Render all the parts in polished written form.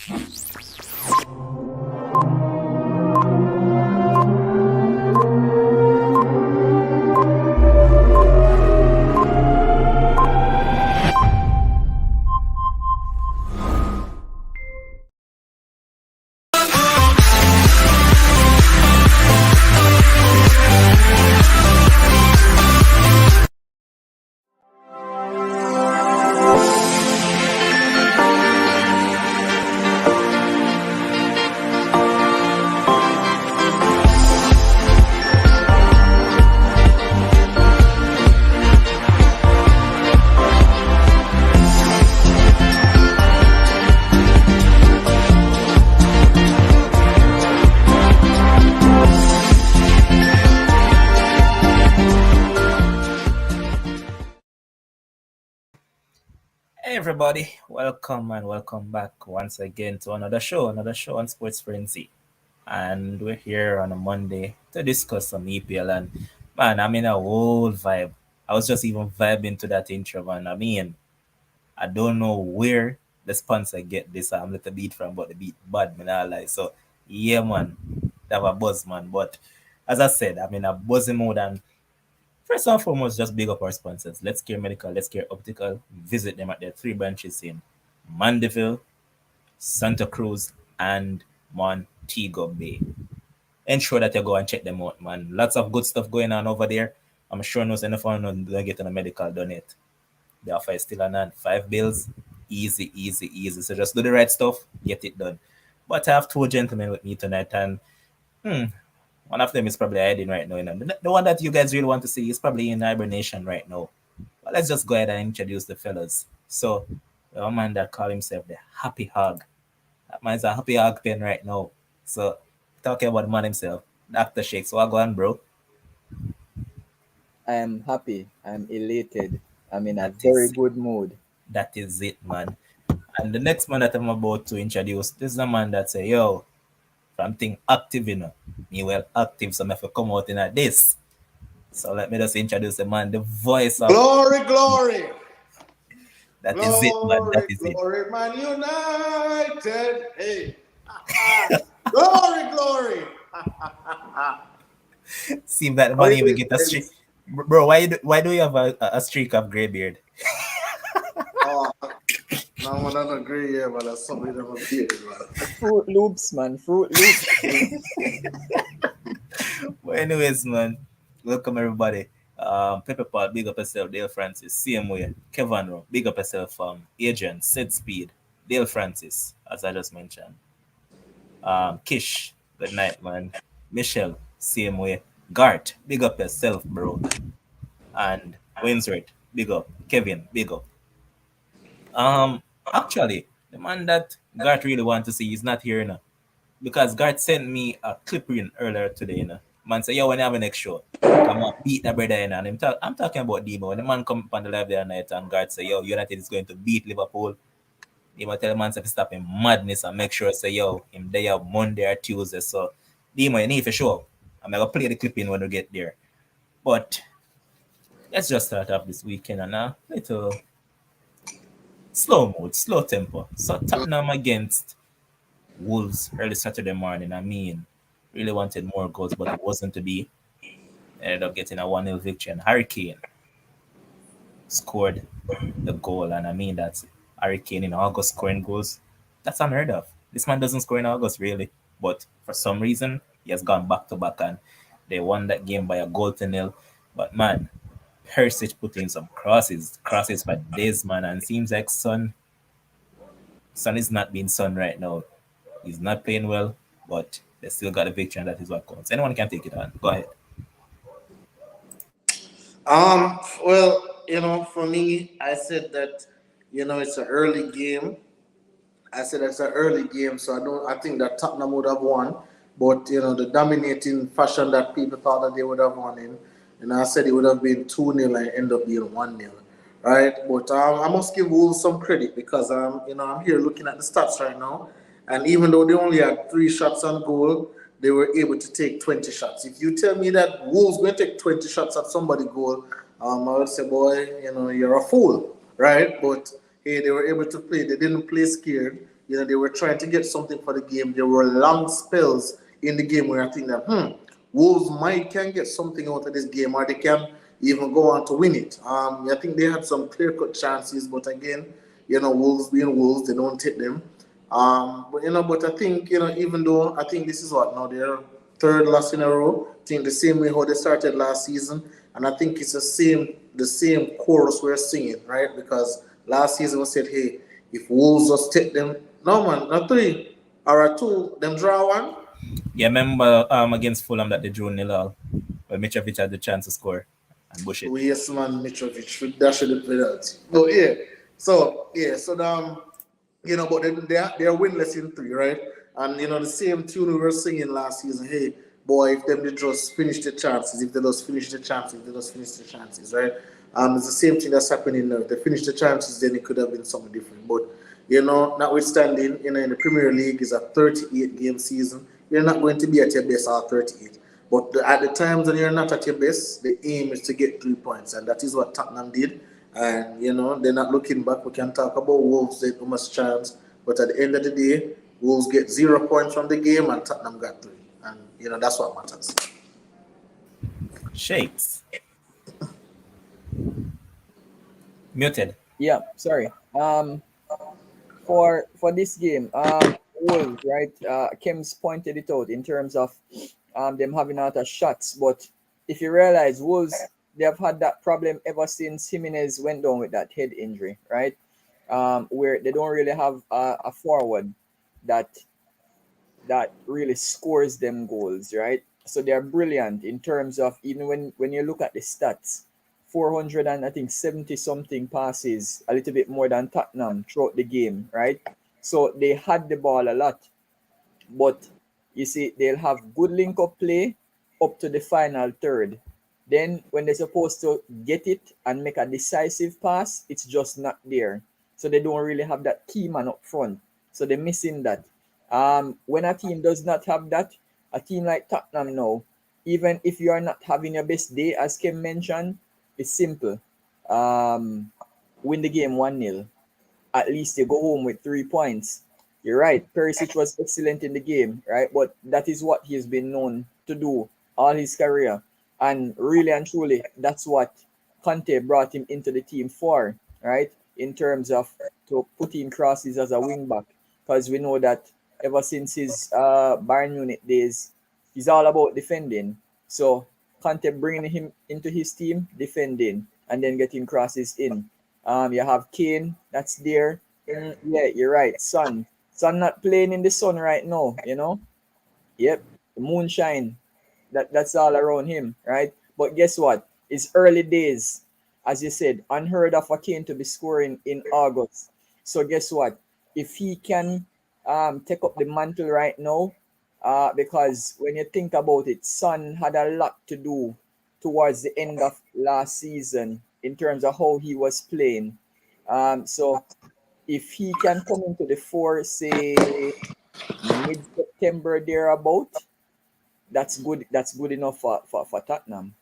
Hey everybody, welcome and welcome back once again to another show on Sports Frenzy. And we're here on a Monday to discuss some EPL. And man, I'm in a whole vibe. I was just even vibing to that intro, man. I mean, I don't know where the sponsor get this. I'm a little bit from, but the beat bad, man. I like so. Yeah, man, they have a buzz, man. But as I said, I'm in a buzzing mode, and first and foremost, just big up our sponsors. Let's Care Medical, Let's Care Optical. Visit them at their 3 branches in Mandeville, Santa Cruz, and Montego Bay. Ensure that you go and check them out, man. Lots of good stuff going on over there. I'm sure no enough on don't get on a medical done yet. The offer is still on 5 bills. Easy, easy, easy. So just do the right stuff, get it done. But I have 2 gentlemen with me tonight, and one of them is probably hiding right now. The one that you guys really want to see is probably in hibernation right now. But let's just go ahead and introduce the fellas. So, the man that call himself the Happy Hog. That man's a Happy Hog pen right now. So, talking about the man himself, Dr. Shake. So, I go on, bro. I am happy. I'm elated. I'm in a very good mood. That is it, man. And the next man that I'm about to introduce, this is a man that say, yo, something active, Me well active, so I have to come out in this. So let me just introduce the man, the voice of glory. That is it, man. That is glory, Man United. Hey. glory. Seems that the money we get a streak. Bro, why do you have a streak of grey beard? No, I'm not agree here, but that's something that was here, man. Fruit Loops, man. Fruit Loops. Well, anyways, man, welcome everybody. Pepper Pot, big up yourself, Dale Francis. Same way, Kevin Rowe, big up yourself. Agent, Sid Speed, Dale Francis, as I just mentioned. Kish, good night, man. Michelle, same way. Gart, big up yourself, bro. And Winsworth, big up. Kevin, big up. Actually, the man that Gart really want to see is not here, because Gart sent me a clip in earlier today, Man say, yo, when you have a next show, come on, beat the brother, and I'm talking about Demo. When the man come up on the live there night and Gart say, yo, United is going to beat Liverpool, Demo tell the man to stop him madness and make sure say, yo, him there Monday or Tuesday. So, Demo, you need to show up. I'm going to play the clip in when we get there. But let's just start off this weekend and a little slow mode, slow tempo. So Tottenham against Wolves early Saturday morning. I mean, really wanted more goals, but it wasn't to be. Ended up getting a 1-0 victory, and Harry Kane scored the goal. And I mean, that's Harry Kane in August scoring goals. That's unheard of. This man doesn't score in August, really. But for some reason, he has gone back to back, and they won that game by a 0-0. But man, Perisic put in some crosses for days, man, and it seems like Son is not being Son right now. He's not playing well, but they still got a victory, and that is what counts. Anyone can take it on. Go ahead. Well, for me, I said that, it's an early game. So I think that Tottenham would have won. But, the dominating fashion that people thought that they would have won in, I said it would have been 2-0 and end up being 1-0, right? But I must give Wolves some credit because, I'm here looking at the stats right now. And even though they only had 3 shots on goal, they were able to take 20 shots. If you tell me that Wolves going to take 20 shots at somebody's goal, I would say, boy, you're a fool, right? But, hey, they were able to play. They didn't play scared. they were trying to get something for the game. There were long spells in the game where I think that Wolves might can get something out of this game, or they can even go on to win it. I think they had some clear cut chances, but again, Wolves being Wolves, they don't take them. But I think even though I think this is what now their third loss in a row. I think the same way how they started last season, and I think it's the same chorus we're singing, right? Because last season we said, hey, if Wolves just take them, no man, not three or a two, them draw one. Yeah, remember against Fulham that they drew 0-0, where Mitrovic had the chance to score and bush it. Oh yes, man, Mitrovic, that should have penalty. Oh yeah, but they're winless in three, right? And the same tune we were singing last season. Hey, boy, if them they just finish the chances, if they just finish the chances, if they just finish the chances, right? It's the same thing that's happening now. If they finish the chances, then it could have been something different. But notwithstanding, in the Premier League is a 38 game season. You're not going to be at your best all 38. But at the times when you're not at your best, the aim is to get 3 points, and that is what Tottenham did. And they're not looking back. We can talk about Wolves, they too much chance, but at the end of the day, Wolves get 0 points from the game, and Tottenham got three, and that's what matters. Shakes. Muted. Yeah, sorry. For this game, Wolves, right? Kim's pointed it out in terms of them having out of shots, but if you realize Wolves, they have had that problem ever since Jimenez went down with that head injury, right? Where they don't really have a forward that really scores them goals, right? So they're brilliant in terms of even when you look at the stats, 400 and I think 70 something passes, a little bit more than Tottenham throughout the game, right? So they had the ball a lot, but you see they'll have good link up play up to the final third. Then when they're supposed to get it and make a decisive pass, it's just not there. So they don't really have that key man up front. So they're missing that. When a team does not have that, a team like Tottenham now, even if you are not having your best day, as Kim mentioned, it's simple. Win the game 1-0. At least you go home with 3 points. You're right. Perisic was excellent in the game, right? But that is what he's been known to do all his career. And really and truly, that's what Conte brought him into the team for, right? In terms of to put in crosses as a wing back. Because we know that ever since his Bayern Munich days, he's all about defending. So Conte bringing him into his team, defending, and then getting crosses in. You have Kane, that's there. Yeah, you're right. Son not playing in the sun right now, Yep, the moonshine. That's all around him, right? But guess what? It's early days. As you said, unheard of for Kane to be scoring in August. So guess what? If he can take up the mantle right now, because when you think about it, Son had a lot to do towards the end of last season in terms of how he was playing. So if he can come into the fore, say mid-September thereabout, that's good. That's good enough for Tottenham.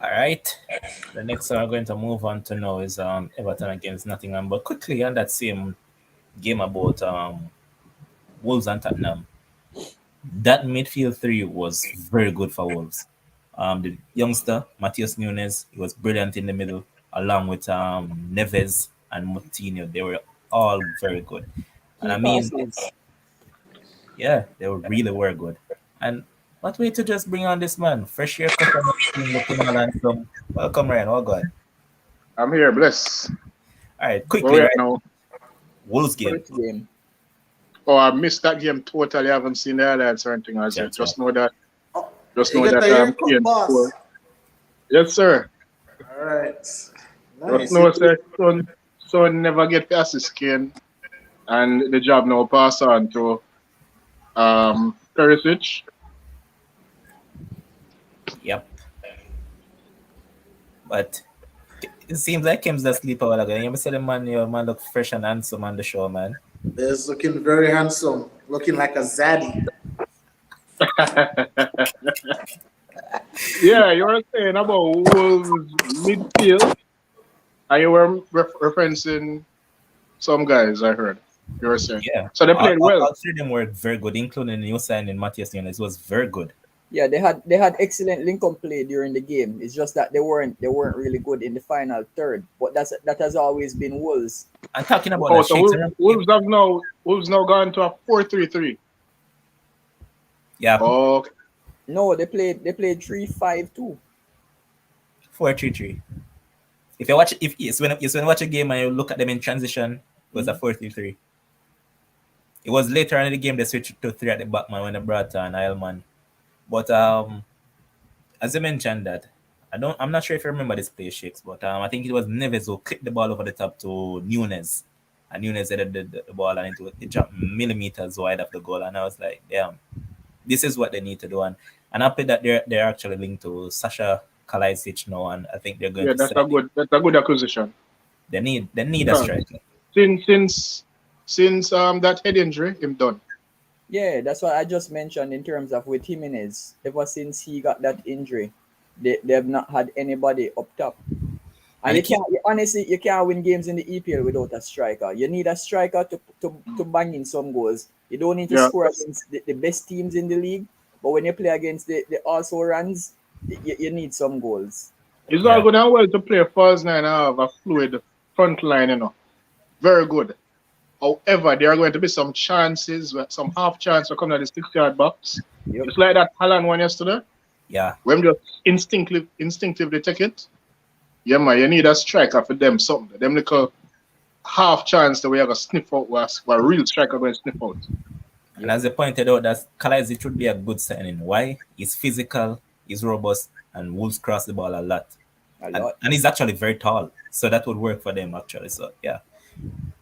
All right. The next one we're going to move on to now is Everton against Nottingham. But quickly on that same game about Wolves and Tottenham, that midfield three was very good for Wolves. The youngster Matheus Nunes, he was brilliant in the middle, along with Neves and Moutinho. They were all very good, and Key I mean, passes. yeah, they were good. And what way to just bring on this man? Fresh haircut and everything, looking all handsome. Welcome, Ryan. Oh God. I'm here, bless. All right, Where quickly, we at right? now? Wolves game. First game. Oh, I missed that game totally. I haven't seen the highlights or anything. I said, Chat, chat. just know that. Oh, Just you know got that the haircut, Ian boss. scored. Yes, sir. All right, Just nice. know that son never get the assist, Kane, and the job now pass on to Perisic. Yep. But it seems like Kim's asleep a while ago. You said the man, your man look fresh and handsome on the show, man. He's looking very handsome, looking like a zaddy. Yeah, you were saying about Wolves midfield, and you were referencing Some guys I heard you were saying. Yeah, So they played well. all three of them were very good, including the new signing Matthias Nunes was very good. Yeah, they had excellent link-up play during the game. It's just that they weren't really good in the final third. But that has always been Wolves. And talking about Oh, that, so Shakes, Wolves now gone to a 4-3-3. yeah, Oh, No, they played 3-5-2. 4-3-3. If you watch, if yes, when you watch a game and you look at them in transition, it was a 4-3-3. It was later on in the game they switched to three at the back man when they brought on Ileman. But as I mentioned that, I'm not sure if you remember this play, Shakes, but I think it was Neves who clicked the ball over the top to Nunes. And Nunes headed the ball and it dropped millimeters wide of the goal. And I was like, damn, this is what they need to do. And after that, they're actually linked to Sasha Kalajdzic now, and I think they're going yeah, to sell him. that's a good acquisition. They need a Because striker. since that head injury, him done. Yeah, that's what I just mentioned in terms of with Jimenez. Ever since he got that injury, they have not had anybody up top. And honestly, you can't win games in the EPL without a striker. You need a striker to bang in some goals. You don't need to Yeah. score against the best teams in the league, but when you play against the also runs, you need some goals. It's Yeah. all good and well to play false nine and have a fluid front line, Very good. However, there are going to be some chances, some half chance to come to the 6-yard box. Yep. Just like that Haaland one yesterday. Yeah. When just instinctively take it. Yeah, man, you need a striker for them, something. Them little half chance that we have a sniff out what a real striker going to sniff out. And as they pointed out, that Kalajdzic would be a good signing. Why? He's physical, he's robust, and Wolves cross the ball a lot. And he's actually very tall. So that would work for them actually. So yeah.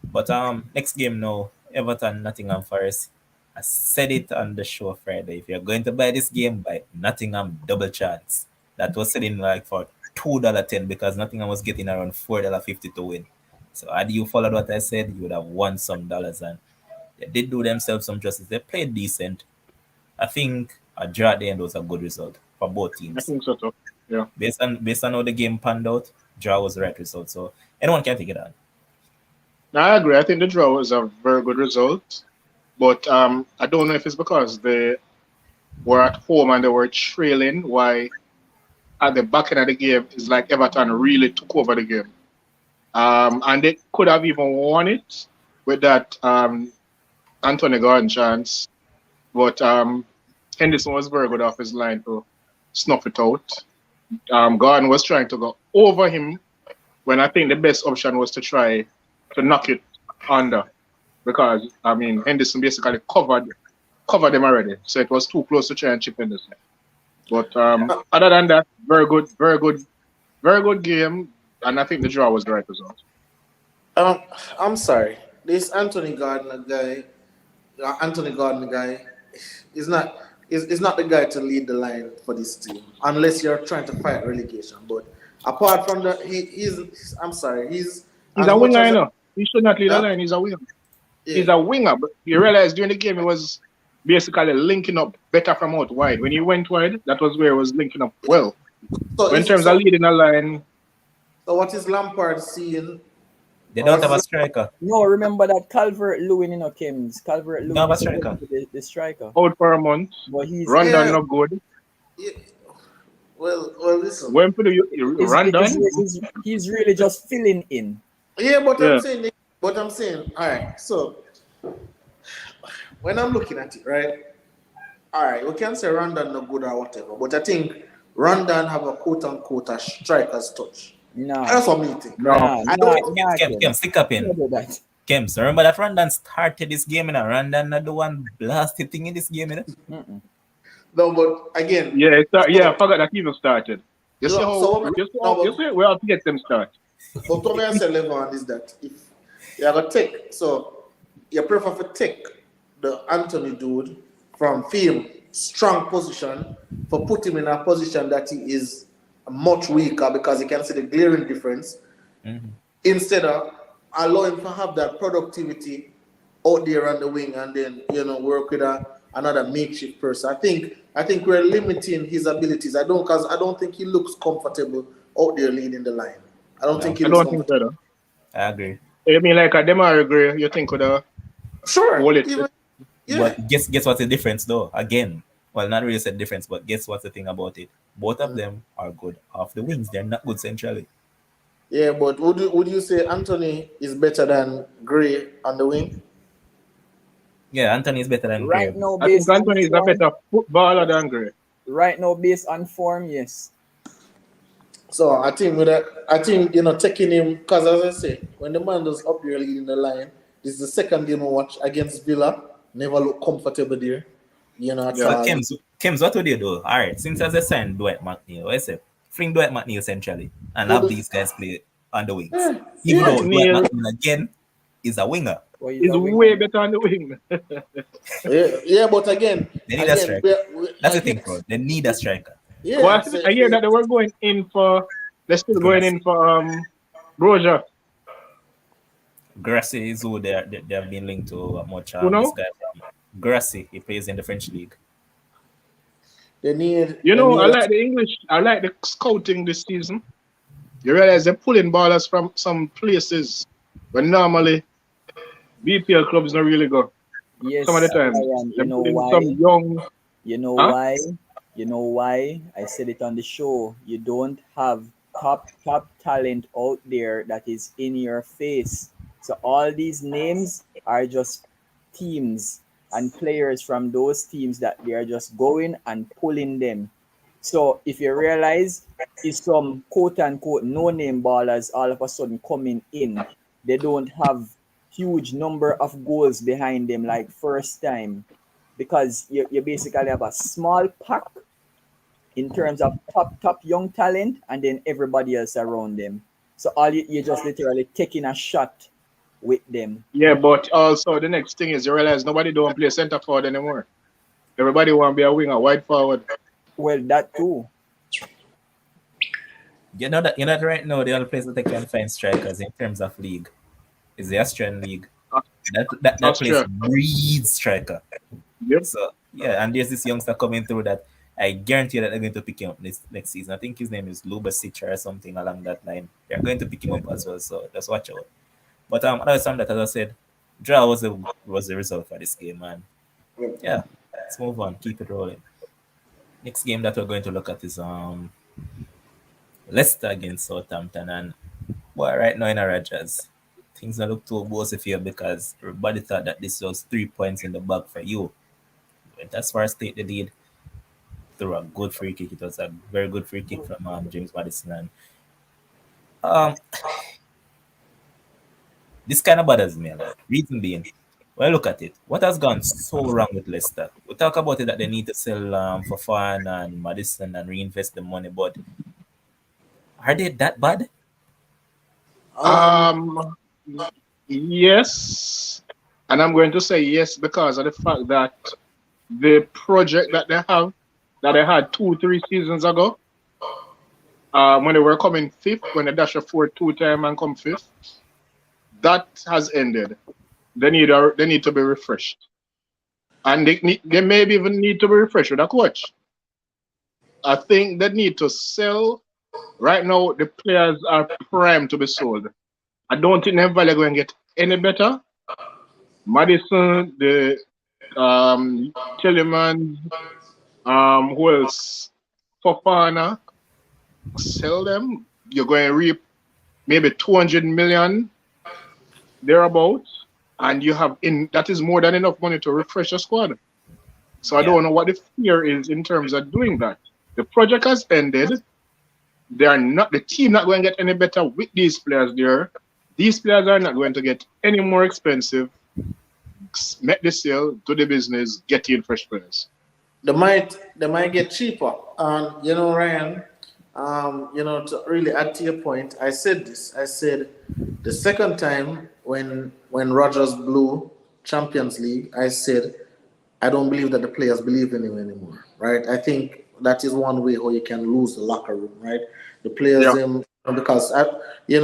But next game now, Everton, Nottingham Forest. I said it on the show Friday. If you're going to buy this game, buy Nottingham double chance. That was selling like for $2.10 because Nottingham was getting around $4.50 to win. So had you followed what I said, you would have won some dollars, and they did do themselves some justice. They played decent. I think a draw at the end was a good result for both I teams. think so too. Yeah. Based on how the game panned out, draw was the right result. So anyone can take it on. Now, I agree. I think the draw was a very good result. But I don't know if it's because they were at home and they were trailing, why at the back end of the game, it's like Everton really took over the game. And they could have even won it with that Anthony Gordon chance. But Henderson was very good off his line to snuff it out. Gordon was trying to go over him when I think the best option was to try to knock it under. Because, Henderson basically covered them already. So it was too close to try and chip Henderson. But other than that, very good game. And I think the draw was the right result. I'm sorry. This Anthony Gordon guy, is not the guy to lead the line for this team unless you're trying to fight relegation. But apart from that, he's I'm sorry. He's a winger, He should not lead the line. He's a winger. Yeah. He's a winger, but you realize during the game he was basically linking up better from out wide. When he went wide, that was where he was linking up well. So in terms of leading the line. So what is Lampard seeing? They don't have a striker. No, remember that Calvert-Lewin, Kims. Calvert-Lewin No, but striker. The striker. Out for a month. But he's Rondon not good. Yeah. Well, listen. When for the Rondon? He's really just filling in. Yeah, but I'm saying, all right. So when I'm looking at it, right? All right, we can say Rondon not good or whatever, but I think Rondon have a quote unquote a striker's touch. No, that's what I think. No, I don't. Kems, stick up in. Kems, remember that Rondon started this game, Rondon not the one blasted thing in this game, No, but again. Yeah, I forgot that even started. You see we have to get them started. But what I say, Levon, is that if you have a take, so you prefer to take the Anthony dude from film strong position for put him in a position that he is much weaker because you can see the glaring difference. Mm-hmm. Instead of allow him to have that productivity out there on the wing and then work with another makeshift person. I think we're limiting his abilities. I don't think he looks comfortable out there leading the line. I don't think he looks comfortable. I agree. You mean like a Demar Gray, you think could Sure. hold it? Even yeah. But guess what's the difference though? Again, well, not really said difference, but guess what's the thing about it? Both of them are good off the wings. They're not good centrally. Yeah, but would you say Anthony is better than Gray on the wing? Yeah, Anthony is better than Right Gray. now, I think based on Anthony is a form, better footballer than Gray. right now, based on form, yes. So I think taking him because as I say, when the man does up there leading the line, this is the second game I watch against Villa. Never look comfortable there, at Yeah. So all. Kims, what would you do? All right, since as a sign Dwight McNeil, what I say? Fling Dwight McNeil centrally and have Would these guys play on the wings. yeah, Even yeah, though Dwight McNeil McNeil again is a winger, Or he's is a winger. way better on the wing. yeah. But again, they need a again, striker. That's I the thing, get bro. They need a striker. yeah. I hear that they were going in for, they're still going in Grassy. for Broja. Grassy is who they have been linked to much. You This know? guy from Grassy, he plays in the French league. They need You they know, I need a, like the English, I like the scouting this season. You realize they're pulling ballers from some places where normally BPL clubs don't really go. Some of the Yes, times. Ryan, you They're know putting why? some young, You know huh? why? You know why? I said it on the show. You don't have top talent out there that is in your face. So all these names are just teams and players from those teams that they are just going and pulling them. So if you realize is some quote unquote no name ballers all of a sudden coming in, they don't have huge number of goals behind them like first time because you basically have a small pack in terms of top young talent and then everybody else around them. So all you just literally taking a shot with them. Yeah, but also the next thing is you realize nobody don't play centre forward anymore. Everybody want to be a winger, wide forward. Well, that too. You know that right now the only place that they can find strikers in terms of league is the Austrian league. Aus- That place Austria. breeds striker. Yep. So yeah, and there's this youngster coming through that I guarantee that they're going to pick him up this next season. I think his name is Lubasic or something along that line. They're going to pick him up as well, so just watch out. But other than that, as I said, draw was the result for this game, man. Yeah, let's move on, keep it rolling. Next game that we're going to look at is Leicester against Southampton, and boy, right now in a Rogers, things don't look too rosy for you because everybody thought that this was 3 points in the bag for you. Went as far as take the lead through a good free kick. It was a very good free kick from James Madison. And um, this kind of bothers me a lot. Reason being, when I look at it, what has gone so wrong with Leicester? We talk about it that they need to sell for fun and Madison and reinvest the money, but are they that bad? um Um, yes. And I'm going to say yes because of the fact that the project that they have, that they had 2, 3 seasons ago, when they were coming fifth, when they dash a 4-2 time and come fifth, that has ended. They need to be refreshed, and they maybe even need to be refreshed with a coach. I think they need to sell. Right now, the players are primed to be sold. I don't think they're going to get any better. Madison, the Tillemans, who else? Fofana, sell them. You're going to reap maybe 200 million thereabouts, and you have that is more than enough money to refresh your squad. So I Yeah, don't know what the fear is in terms of doing that. The project has ended. They are not the team not going to get any better with these players there. These players are not going to get any more expensive. Make the sale, do the business, get in fresh players. they might get cheaper. And Ryan, to really add to your point, I said this. I said the second time when Rogers blew Champions League, I said I don't believe that the players believe in him anymore. Right? I think that is one way how you can lose the locker room. Right? The players, Yeah. because if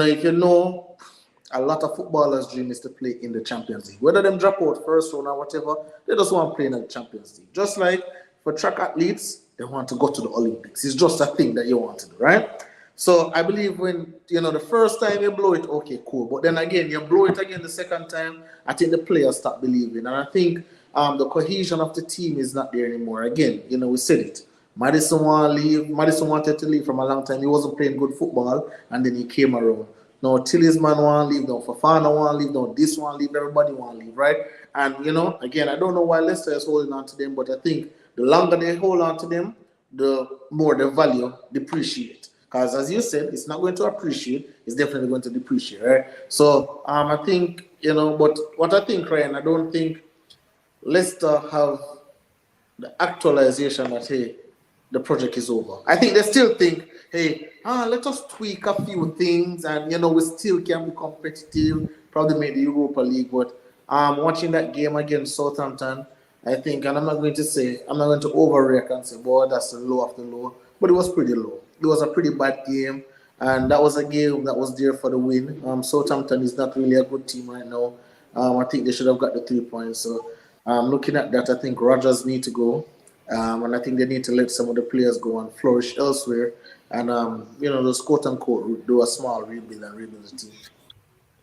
a lot of footballers' dream is to play in the Champions League. Whether them drop out first round or whatever, they just want to play in the Champions League. Just like for track athletes, they want to go to the Olympics. It's just a thing that you want to do, right? So I believe when the first time you blow it, okay, cool. But then again, you blow it again the second time. I think the players start believing, and I think the cohesion of the team is not there anymore. Again, we said it. Madison want to leave. Madison wanted to leave from a long time. He wasn't playing good football, and then he came around. No, Tillisman want to leave. No, Fafana want to leave. No, this want to leave. Everybody want to leave, right? And again, I don't know why Leicester is holding on to them, but I think the longer they hold on to them, the more the value depreciate. Because as you said, it's not going to appreciate, it's definitely going to depreciate, right? So I think, but what I think, Ryan, I don't think Leicester have the actualization that, hey, the project is over. I think they still think, hey, let us tweak a few things and, we still can be competitive, probably make the Europa League. But watching that game against Southampton, I think, and I'm not going to overreact and say, boy, that's the low of the low, but it was pretty low. It was a pretty bad game, and that was a game that was there for the win. Southampton is not really a good team right now. I think they should have got the 3 points. So looking at that, I think Rodgers need to go, and I think they need to let some of the players go and flourish elsewhere, and those quote unquote do a small rebuild and rebuild the team.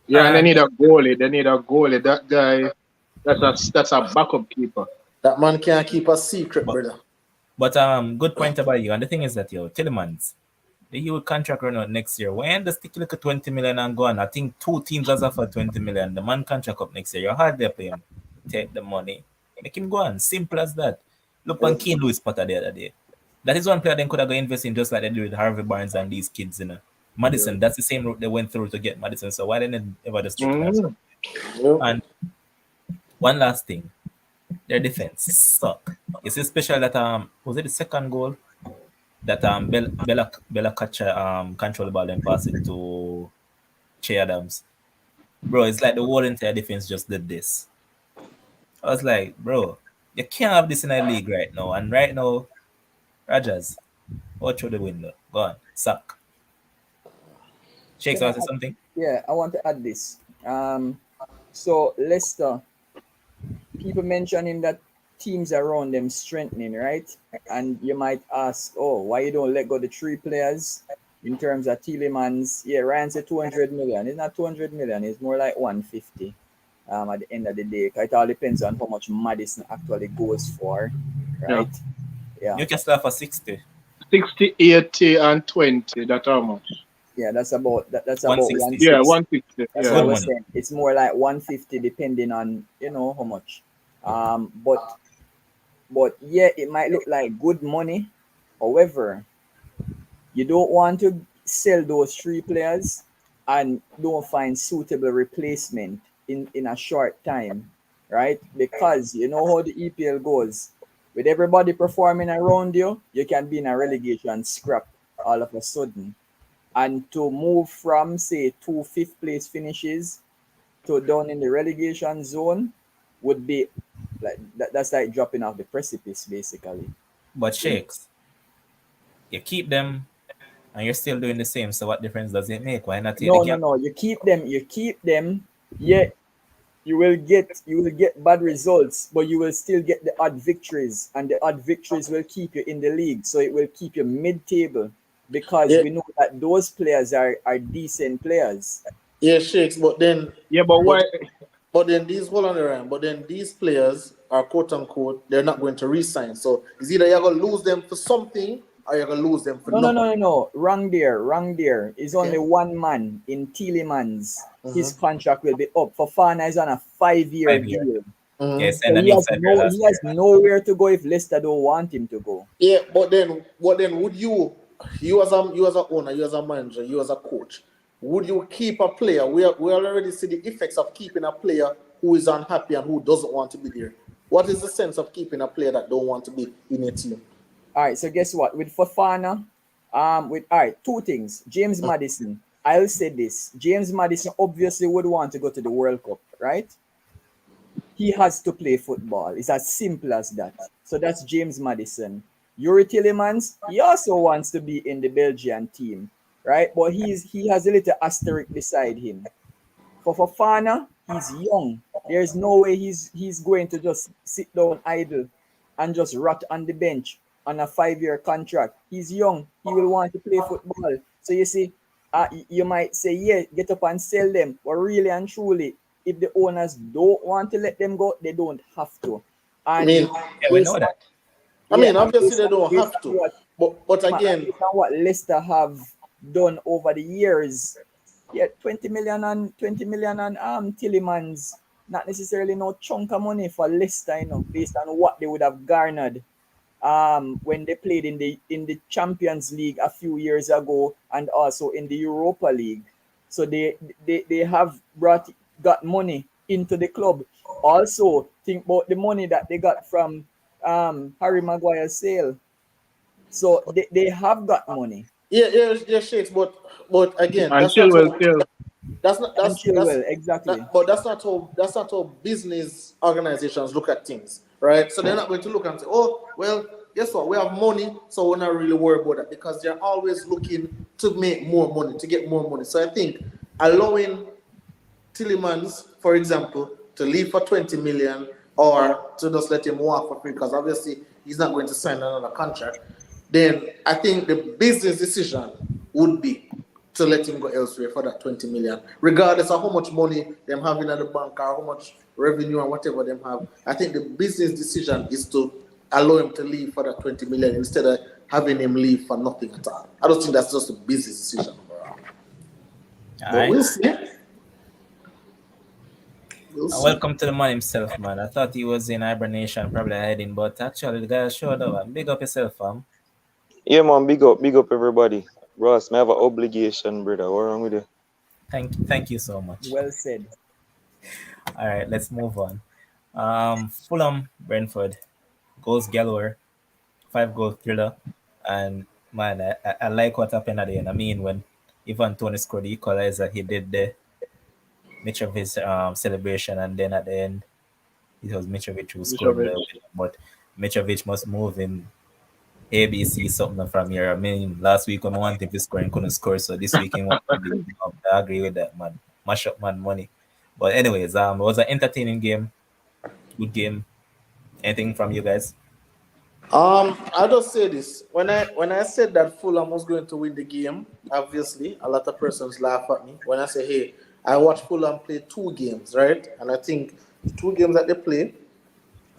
Yeah, and they And need a goalie. They need a goalie. That guy, that's a backup keeper. That man can't keep a secret, but brother. good point about you. And the thing is that Tillemans, the huge contract run out next year. When the stick look at 20 million and go on, I think two teams has offered 20 million. The man contract up next year. You're hardly pay him. Take the money. Make him go on. Simple as that. Look on Keane Lewis Potter the other day. That is one player they could have go invest in just like they did with Harvey Barnes and these kids. Madison, that's the same route they went through to get Madison. So why didn't they ever just stick to that? And one last thing. Their defense suck. It's special that was it the second goal that Bella catch control the ball and pass it to Che Adams. Bro, it's like the whole entire defense just did this. I was like, bro, you can't have this in a league right now. And right now, Rogers, out through the window. Go on, suck. Shakes, Can I want to say add, something? yeah, I want to add this. So Leicester, people mentioning that teams around them strengthening, right? And you might ask, oh, why you don't let go the 3 players in terms of Tielemans? Yeah, Ryan said 200 million. It's not 200 million. It's more like 150. At the end of the day, it all depends on how much Madison actually goes for, Yeah. right? Yeah, Newcastle for 60. 60, 80, and 20. That's how much? yeah. That's about 160. Yeah, 160. 160. That's Yeah. what I Good was money. saying. It's more like 150 depending on how much. But yeah, it might look like good money. However, you don't want to sell those 3 players and don't find suitable replacement in a short time, right? Because you know how the EPL goes. With everybody performing around you, you can be in a relegation scrap all of a sudden. And to move from say 2 fifth place finishes to down in the relegation zone would be like that's like dropping off the precipice basically. But You know? Shakes, you keep them and you're still doing the same. So what difference does it make? Why not take the No, no, gap? no. You keep them. Yeah, you will get bad results, but you will still get the odd victories, and the odd victories will keep you in the league. So it will keep you mid-table because Yeah, we know that those players are decent players. yeah, shakes. But then, Yeah, but but why? but then these hold on the line. But then these players are quote unquote they're not going to resign. So it's either you're gonna lose them for something or you're gonna lose them for No, no, no, nothing. no, no. Wrong there, wrong there. It's only Okay. one man in Tielemans. His Mm-hmm. contract will be up. Fofana is on a 5 year 5 year. deal. Yeah, Mm-hmm. So signed a new 5 year last he has year. nowhere to go if Leicester don't want him to go. Yeah, but then what then would you as a owner, you as a manager, you as a coach, would you keep a player? We already see the effects of keeping a player who is unhappy and who doesn't want to be there. What is the sense of keeping a player that don't want to be in a team? All right, so guess what? With Fofana, with all right, 2 things. James Madison. I'll say this. James Madison obviously would want to go to the World Cup, right? He has to play football. It's as simple as that. So that's James Madison. Yuri Tillemans, he also wants to be in the Belgian team, right? But he has a little asterisk beside him. For Fofana, he's young. There's no way he's going to just sit down idle and just rot on the bench on a 5 year contract. He's young. He will want to play football. So you see, you might say, yeah, get up and sell them, but really and truly, if the owners don't want to let them go, they don't have to. I And mean, Yeah, we know based on that. yeah, and obviously they don't based have on to, what but again, based on what Leicester have done over the years, yeah, 20 million and Tillemans, not necessarily no chunk of money for Leicester, based on what they would have garnered when they played in the Champions League a few years ago and also in the Europa League. So they have got money into the club. Also, think about the money that they got from Harry Maguire's sale. So they have got money. yeah, shakes, but again, And that's not Chilwell how still. that's not And Chilwell, exactly. but that's not how business organizations look at things, right? So they're not going to look and say, oh well, guess what, we have money, so we're not really worried about that, because they're always looking to make more money, to get more money. So I think allowing Tillemans, for example, to leave for 20 million or to just let him walk for free, because obviously he's not going to sign another contract, then I think the business decision would be to let him go elsewhere for that 20 million, regardless of how much money them have in the bank or how much revenue or whatever them have. I think the business decision is to allow him to leave for that 20 million instead of having him leave for nothing at all. I don't think that's just a business decision overall. All But right. we'll see. We'll see. Welcome to the man himself, man. I thought he was in hibernation, probably hiding, but actually the guy showed up. Man. Big up yourself, fam. Yeah, man, big up everybody. Ross, may have an obligation, brother. What wrong with you? Thank you so much. Well said. All right, let's move on. Fulham, Brentford, goals galore, 5 goal thriller, and man, I like what happened at the end. I mean, when Ivan Tony scored the equalizer, he did the Mitrovic celebration, and then at the end, it was Mitrovic who scored the Mitrovic. winner. But Mitrovic must move in ABC something from here. I mean, last week when I wanted to score and couldn't score, so this week he want to be. I agree with that, man. Mash up man money. But anyways, it was an entertaining game, good game. Anything from you guys? I'll just say this. When I said that Fulham was going to win the game, obviously a lot of persons laugh at me. When I say, hey, I watched Fulham play 2 games, right? And I think the 2 games that they played,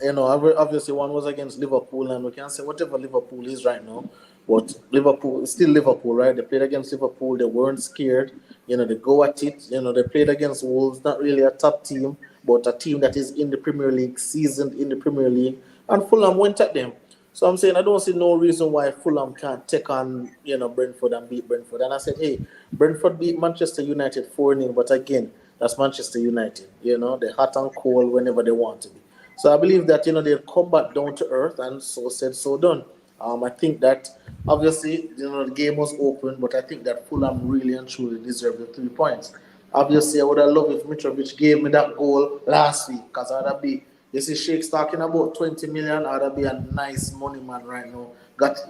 obviously one was against Liverpool, and we can say whatever Liverpool is right now, but Liverpool is still Liverpool, right? They played against Liverpool, they weren't scared, they go at it, they played against Wolves, not really a top team, but a team that is in the Premier League, seasoned in the Premier League, and Fulham went at them. So I'm saying I don't see no reason why Fulham can't take on, Brentford and beat Brentford. And I said, hey, Brentford beat Manchester United 4-0, but again, that's Manchester United. They're hot and cold whenever they want to be. So I believe that they'll come back down to earth, and so said, so done. I think that obviously the game was open, but I think that Fulham really and truly deserved the 3 points. Obviously, I would have loved if Mitrovic gave me that goal last week, because I'd have be. You see, Shake's talking about 20 million. I'd be a nice money man right now.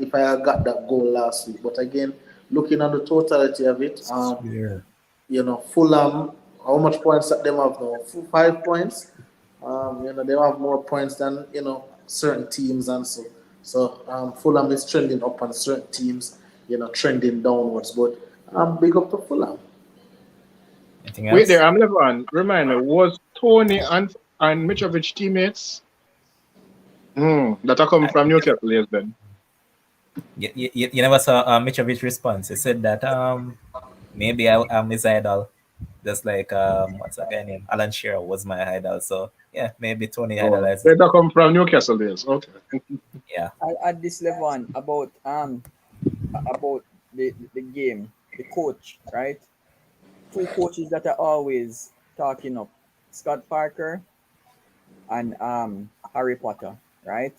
If I had got that goal last week, but again, looking at the totality of it, Swear. Fulham, how much points that them have now? 5 points. They have more points than certain teams, and so Fulham is trending up, on certain teams, trending downwards. But big up to Fulham. Anything Wait else? there, I'm level on. Remind me, was Tony and Mitrovic teammates? That are coming from Newcastle, yes, then. You never saw Mitrovic response. He said that maybe I'm his idol, just like what's that guy name? Alan Shearer was my idol. So yeah, maybe Tony Oh, idolizes. they come from Newcastle, yes. Okay. Yeah. I'll add this level on about the game, the coach, right? Two coaches that are always talking up. Scott Parker and Harry Potter, right?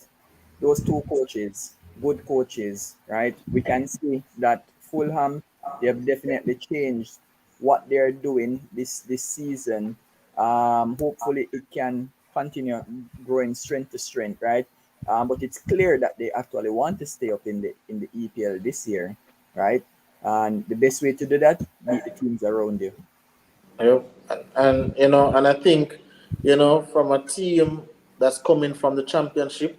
Those two coaches, good coaches, right? We can see that Fulham, they have definitely changed what they're doing this season. Hopefully, it can continue growing strength to strength, right? But it's clear that they actually want to stay up in the EPL this year, right? And the best way to do that, beat the teams around you. Yep. And I think, from a team that's coming from the championship,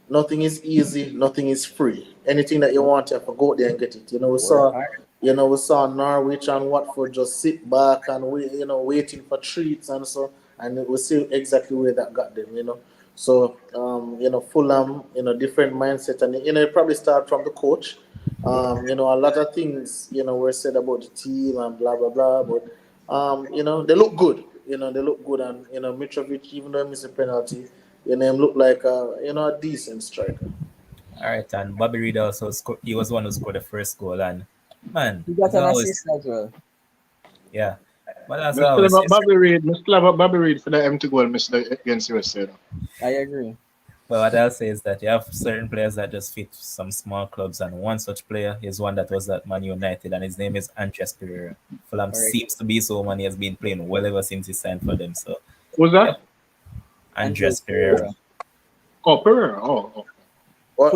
nothing is easy, nothing is free. Anything that you want, you have to go there and get it. We Work saw, hard. We saw Norwich and Watford just sit back and wait, waiting for treats and so, and we see exactly where that got them. So, Fulham, different mindset, and it probably start from the coach. A lot of things, were said about the team and blah blah blah, but they look good. They look good, and Mitrovic, even though he missed a penalty, him look like a decent striker. All right, and Bobby Reed also scored. He was the one who scored the first goal, and man, He got as an always, assist as well. yeah. But as Mr. always, yes. Bobby Reid, Mr. Bobby Reid for the empty goal, Mr. against USA. I agree. But what I'll say is that you have certain players that just fit some small clubs, and one such player is one that was at Man United, and his name is Andres Pereira. Fulham Correct. seems to be so, man. He has been playing well ever since he signed for them. So, Who's that? yep, Andres Andres Pereira. Pereira. Oh, Pereira. Oh. I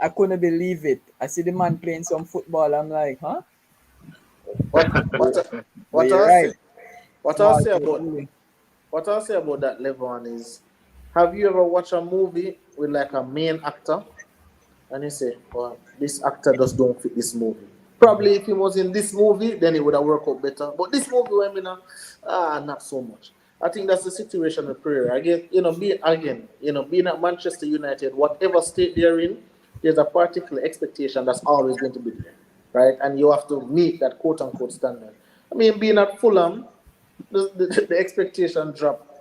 couldn't believe it. I see the man playing some football. I'm like, huh? What what But what you're I'll right. say what I'll Small say play about only. what I'll say about that Levon is, have you ever watched a movie with like a main actor and you say, well, this actor just don't fit this movie. Probably if he was in this movie, then it would have worked out better. But this movie, not so much. I think that's the situation with Pereira. Again, being at Manchester United, whatever state they're in, there's a particular expectation that's always going to be there, right? And you have to meet that quote unquote standard. I mean, being at Fulham, the expectation dropped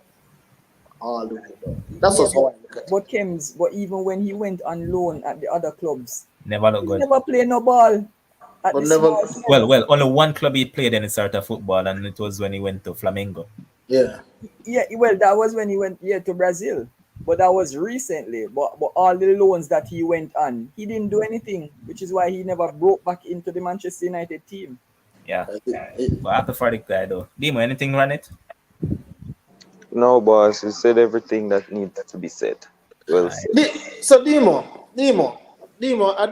all the way down. That's Yeah, just how I look at it. but even when he went on loan at the other clubs, Never looked he good. never played no ball at But the never, small club. Well, only one club he played in his start of football, and it was when he went to Flamengo. yeah. Yeah, well, that was when he went to Brazil, but that was recently. But all the loans that he went on, he didn't do anything, which is why he never broke back into the Manchester United team. Yeah. It, But after for the guy though. Dimo, anything run it? No, boss, you said everything that needs to be said. Well Alright. said. So Demo, I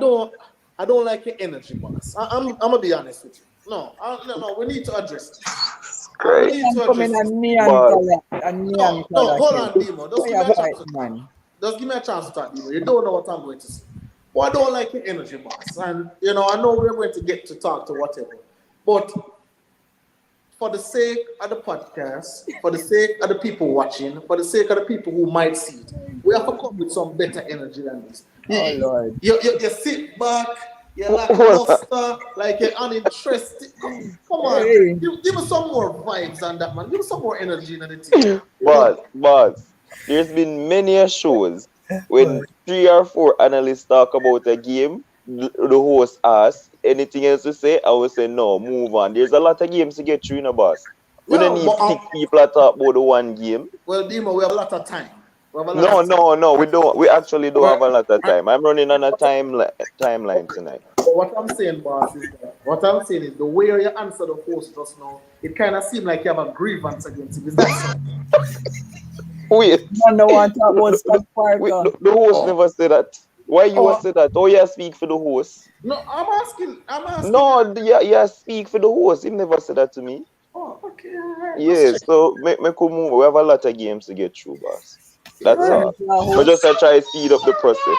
don't like your energy, boss. I'm gonna be honest with you. No. We need to address this. We Great. need to And come address in this. and me and Boss, color and me and No. color Hold kill. on, Demo. Just give me Fire a fight, chance to talk. man. Just give me a chance to talk, Demo. You don't know what I'm going to say. But I don't like your energy, boss. And I know we're going to get to talk to whatever. But for the sake of the podcast, for the sake of the people watching, for the sake of the people who might see it, we have to come with some better energy than this. Oh Lord. You sit back, you're hold on. lackluster, like you're uninterested. Come on, Hey. give us some more vibes on that, man. Give us some more energy in the team. Boss, there's been many a shows when 3 or 4 analysts talk about a game, the host asks, anything else to say? I will say, no, move on. There's a lot of games to get through, boss. We don't Yeah, need but 6 people to talk about the one game. well, Dimo, we have a lot of time. We have a lot No, of time. no, we don't. We actually don't have a lot of And time. I'm running on a timeline tonight. but what I'm saying, boss, is that the way you answer the host just now, it kind of seemed like you have a grievance against him. Is that so? Wait, Man, no one talk about Scott wait, Parker. the host Oh, never said that. Why you oh, say that? Oh, yeah, speak for the host. no, I'm asking. No, yeah, speak for the host. He never said that to me. Oh, okay, all right, just Yeah, check. so me could move. We have a lot of games to get through, boss. That's Right. all. Thank you, But just host. I try to speed up the process.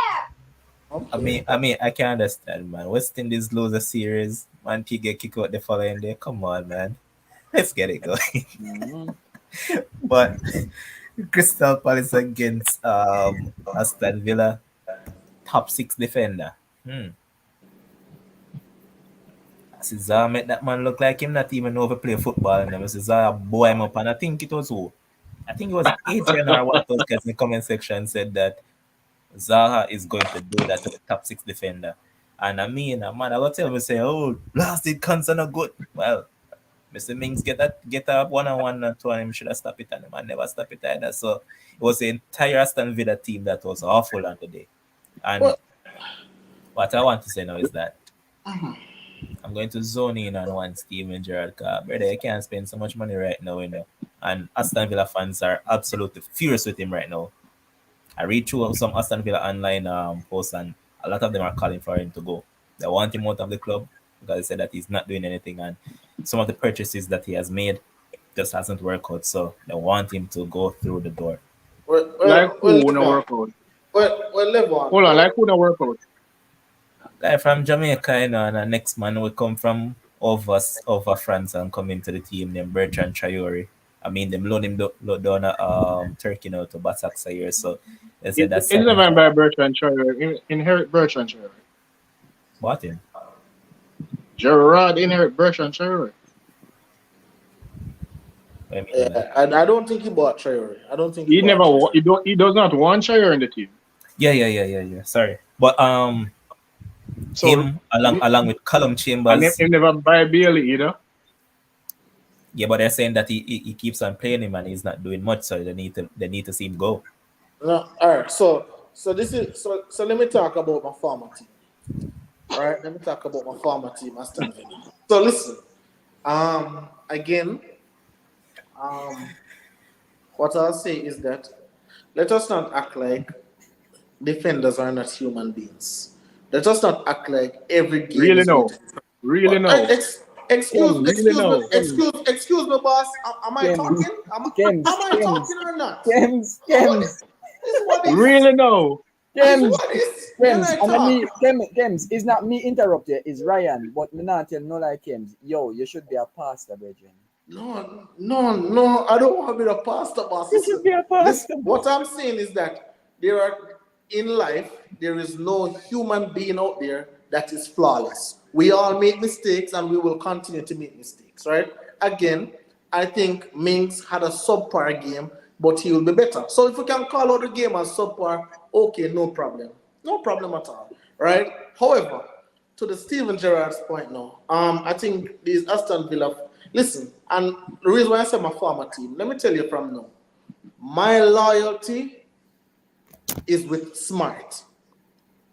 Okay. I mean, I can understand, man. West Indies lose a series, man. P get kicked out the following day. Come on, man. Let's get it going. Mhm. But Crystal Palace against Aston Villa, top six defender. Cesar made that man look like him not even know how to play football. And then Cesar boy him up, and I think it was who? I think it was Adrian or one of those guys in the comment section said that Zaha is going to do that to the top six defender. And I mean, man, I will tell me say, oh, last it cons are not good. Well, Mr. Mings get a one-on-one to him, should have stopped it, and the man never stop it either. So it was the entire Aston Villa team that was awful on today. And Well, what I want to say now is that I'm going to zone in on one Steven Gerrard car. Brother, you can't spend so much money right now, And Aston Villa fans are absolutely furious with him right now. I read through some Aston Villa online posts, and a lot of them are calling for him to go. They want him out of the club because they said that he's not doing anything, and some of the purchases that he has made just hasn't worked out. So they want him to go through the door. well, Like well, well, who no Levon. work out? Well, Levon. Hold on, like who no work out? Guy from Jamaica, and the next man will come from over France and come into the team named Bertrand Traore. I mean, them loan him down Turkey now to Basak here, so they said that's It's signing never by Bertrand Traore. Inherit Bertrand Traore. bought him. Gerard inherit Bertrand Traore. What I mean by that? Yeah, I don't think he bought Traore. I don't think he He bought never. Traore. He does not want Traore in the team. Yeah. Sorry, but So him along with Callum and Chambers. he never buy Bailey either. Yeah, but they're saying that he keeps on playing him and he's not doing much, so they need to see him go. No, all right. So this is so. Let me talk about my former team. All right. Let me talk about my former team, Aston Villa. So listen. Again. What I'll say is that let us not act like defenders are not human beings. Let us not act like every game Really is going no. to. Really no. Kems, Really no. Excuse me, boss. Am I Kems, talking? Am Kems, I Kems, talking or not? Kems, What Kems, is what is Really no. is Kems, what is? Can Kems. I And then talk? Kems, it's not me interrupt you, it's Ryan. But me not tell no like Kems. Yo, you should be a pastor, brethren. No. I don't want to be the pastor, boss. You should be a Listen. pastor. What I'm saying is that there are in life there is no human being out there that is flawless. We all make mistakes, and we will continue to make mistakes. Right? Again, I think Mings had a subpar game, but he will be better. So if we can call out the game as subpar, okay, no problem at all. Right? However, to the Steven Gerrard's point now, I think these Aston Villa. Listen, and the reason why I said my former team, let me tell you from now, my loyalty is with Smart.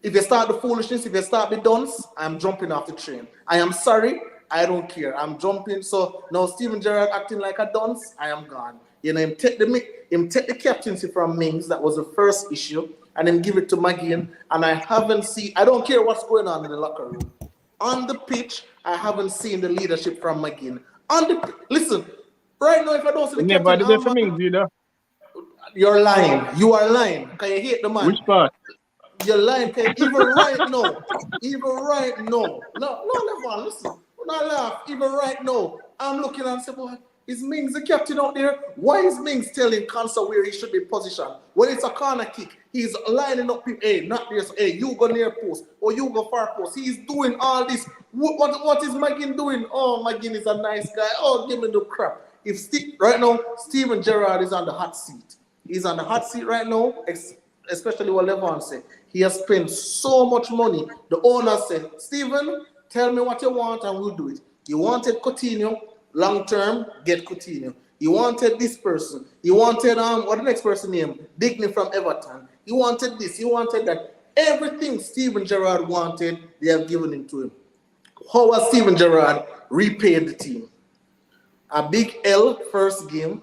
If you start the foolishness, if you start the dunce, I'm jumping off the train. I am sorry, I don't care. I'm jumping. So now Steven Gerrard acting like a dunce, I am gone. You know, him take the captaincy from Mings, that was the first issue, and then give it to McGinn. And I don't care what's going on in the locker room. On the pitch, I haven't seen the leadership from McGinn. Listen, right now, if I don't see He the never captain, did it for Mings either. you're lying. You are lying. Can you hate the Which man? part? You're lying. Even right now. No, never. Listen, do not laugh. Even right now, I'm looking and say, boy, is Mings the captain out there? Why is Mings telling Consa where he should be positioned? When it's a corner kick, he's lining up him. Hey, not there. So, hey, you go near post or you go far post. He's doing all this. What is McGinn doing? Oh, McGinn is a nice guy. Oh, give me the crap. Right now, Steven Gerrard is on the hot seat. He's on the hot seat right now, especially what Levon said. He has spent so much money. The owner said, Steven, tell me what you want and we'll do it. You wanted Coutinho, long term, get Coutinho. You wanted this person. You wanted, what the next person name? Digny from Everton. You wanted this, you wanted that. Everything Steven Gerrard wanted, they have given it to him. How has Steven Gerrard repaid the team? A big L first game,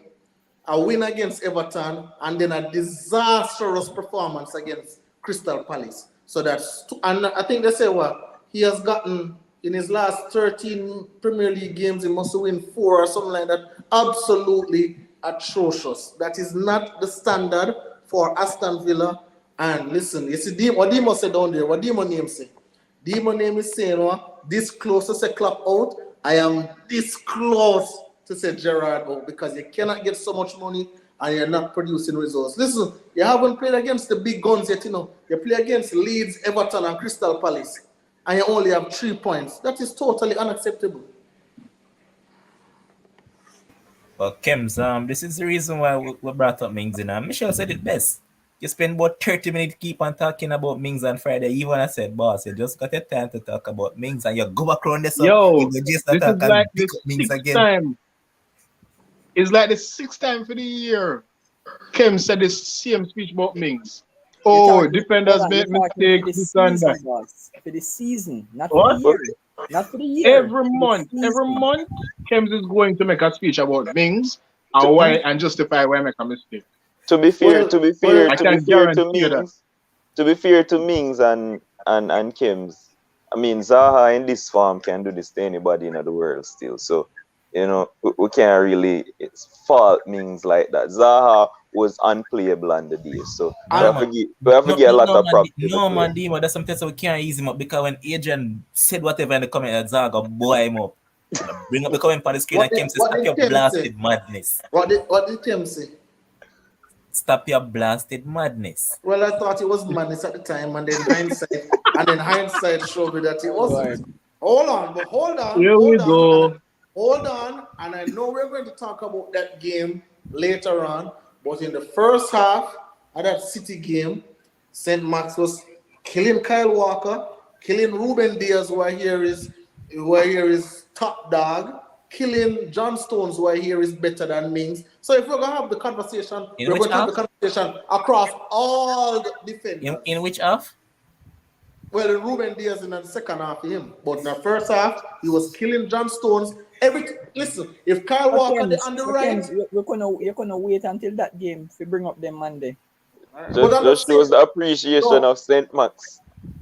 a win against Everton, and then a disastrous performance against Crystal Palace. So and I think they say he has gotten in his last 13 Premier League games, he must win 4 or something like that. Absolutely atrocious. That is not the standard for Aston Villa. And listen, you see what Demo said down there, what Demo name say? Demo name is saying, this close to say Klopp out. I am this close to say Gerrard out because you cannot get so much money and you're not producing results. Listen, you haven't played against the big guns yet, You play against Leeds, Everton, and Crystal Palace, and you only have 3 points. That is totally unacceptable. Well, Kems, this is the reason why we brought up Mings in. Michelle said it best. You spend about 30 minutes keep on talking about Mings on Friday. Even I said, boss, you just got your time to talk about Mings and you go back around this up. You Yo, go just this is talk like and the pick up Mings sixth again. time. It's like the sixth time for the year. Kim said the same speech about Mings. Oh, defenders make mistakes, for the this and season, that. boss. For the season, not for What? the year. Not for the year. Every For the season. month, Kems is going to make a speech about Mings and why and justify why I make a mistake. To be fair, I can guarantee you that. To be fair to Mings and Kims, I mean Zaha in this form can do this to anybody in the world still. So we can't really fault Mings like that. Zaha was unplayable on the day. So No, man. we have to get a lot of props to the No, player. man, Dima, that's something so we can't ease him up because when Adrian said whatever in the comment, Zaga boy him up. Bring up the comment on the screen and Kim says, stop your did Tim say? blasted madness. What did Tim say? Stop your blasted madness. Well, I thought it was madness at the time, and then hindsight showed me that it wasn't. Hold on. Here we go. Hold on, and I know we're going to talk about that game later on, but in the first half of that City game, St. Max was killing Kyle Walker, killing Ruben Diaz, who I hear is top dog, killing John Stones, who I hear is better than Mings. So if we're going to have the conversation, we're going to have the conversation across all the defenders. In which half? Well, Ruben Diaz in the second half of him. But in the first half, he was killing John Stones. Listen, if Kyle Walker on the right... You're gonna wait until that game to bring up them Monday. Just shows the appreciation of St. Max.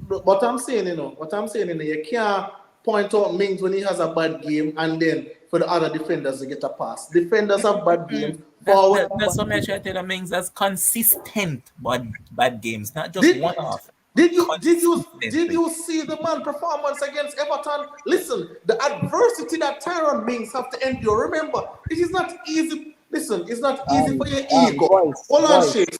But I'm saying, you can't point out Mings when he has a bad game and then for the other defenders to get a pass. Defenders have bad games. That's what I try to tell the Mings as consistent bad games, not just one off. Did you see the man performance against Everton? Listen, the adversity that Tyrone Mings have to endure. Remember, it is not easy. Listen, it's not easy for your ego. Hold on, Shakes.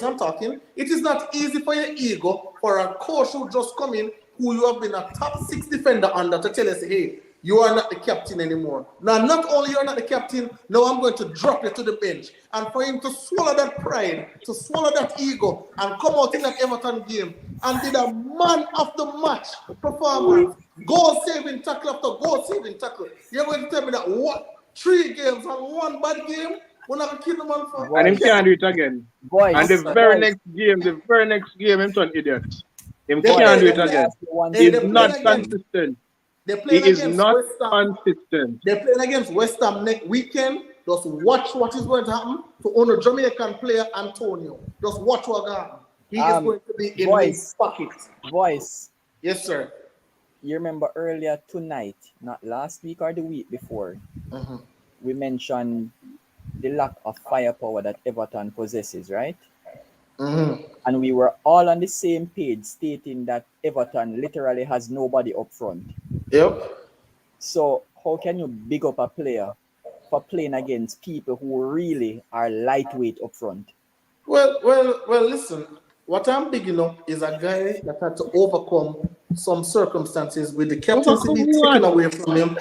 I'm talking. It is not easy for your ego for a coach who just come in, who you have been a top 6 defender under, to tell us, hey, you are not the captain anymore. Now, not only you're not the captain, now I'm going to drop you to the bench. And for him to swallow that pride, to swallow that ego, and come out in that Everton game and did a man of the match performance, goal-saving tackle after goal-saving tackle. You're going to tell me that what? 3 games and 1 bad game? We're not going to kill the man for... And him can't do it again. And the very next game, him turn idiot. Him can't do it again. He's not consistent. He is not consistent. They're playing against West Ham next weekend. Just watch what is going to happen to owner Jamaican player Antonio. Just watch what happens. He is going to be in his pocket. Voice. Yes, sir. You remember earlier tonight, not last week or the week before, we mentioned the lack of firepower that Everton possesses, right? And we were all on the same page stating that Everton literally has nobody up front. Yep. So how can you big up a player for playing against people who really are lightweight up front? Well, listen, what I'm bigging up is a guy that had to overcome some circumstances with the captaincy being taken away from him.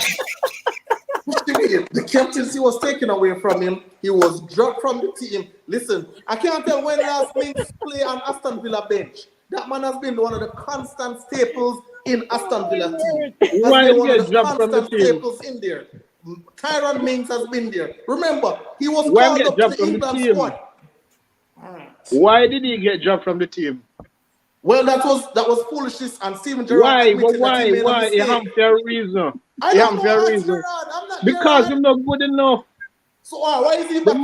The captaincy was taken away from him. He was dropped from the team. Listen, I can't tell when last Mings play on Aston Villa bench. That man has been one of the constant staples in Aston Villa team. Why did he get dropped from the team? Staples in there. Tyrone Mings has been there. Remember, he was called up to the England squad. Why did he get dropped from the team? Well, that was foolishness, and Steven Gerrard. Why? He have a reason. I don't know Gerrard. I'm not because Gerrard. he's not good enough. So why is he back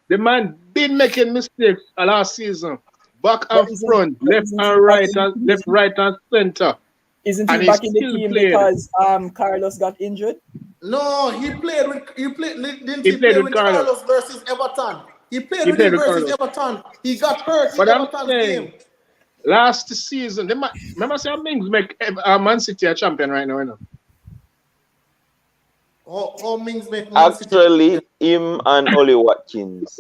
the man been making mistakes last season. Back and front, left and right, and center. Isn't he back in the team because Carlos got injured? No, he played with Carlos versus Everton. He played with him versus Everton. He got hurt in Everton's game. Last season, remember saying Mings make Man City a champion right now, you know? Oh, Mings make Man City. Actually, him and Ollie Watkins.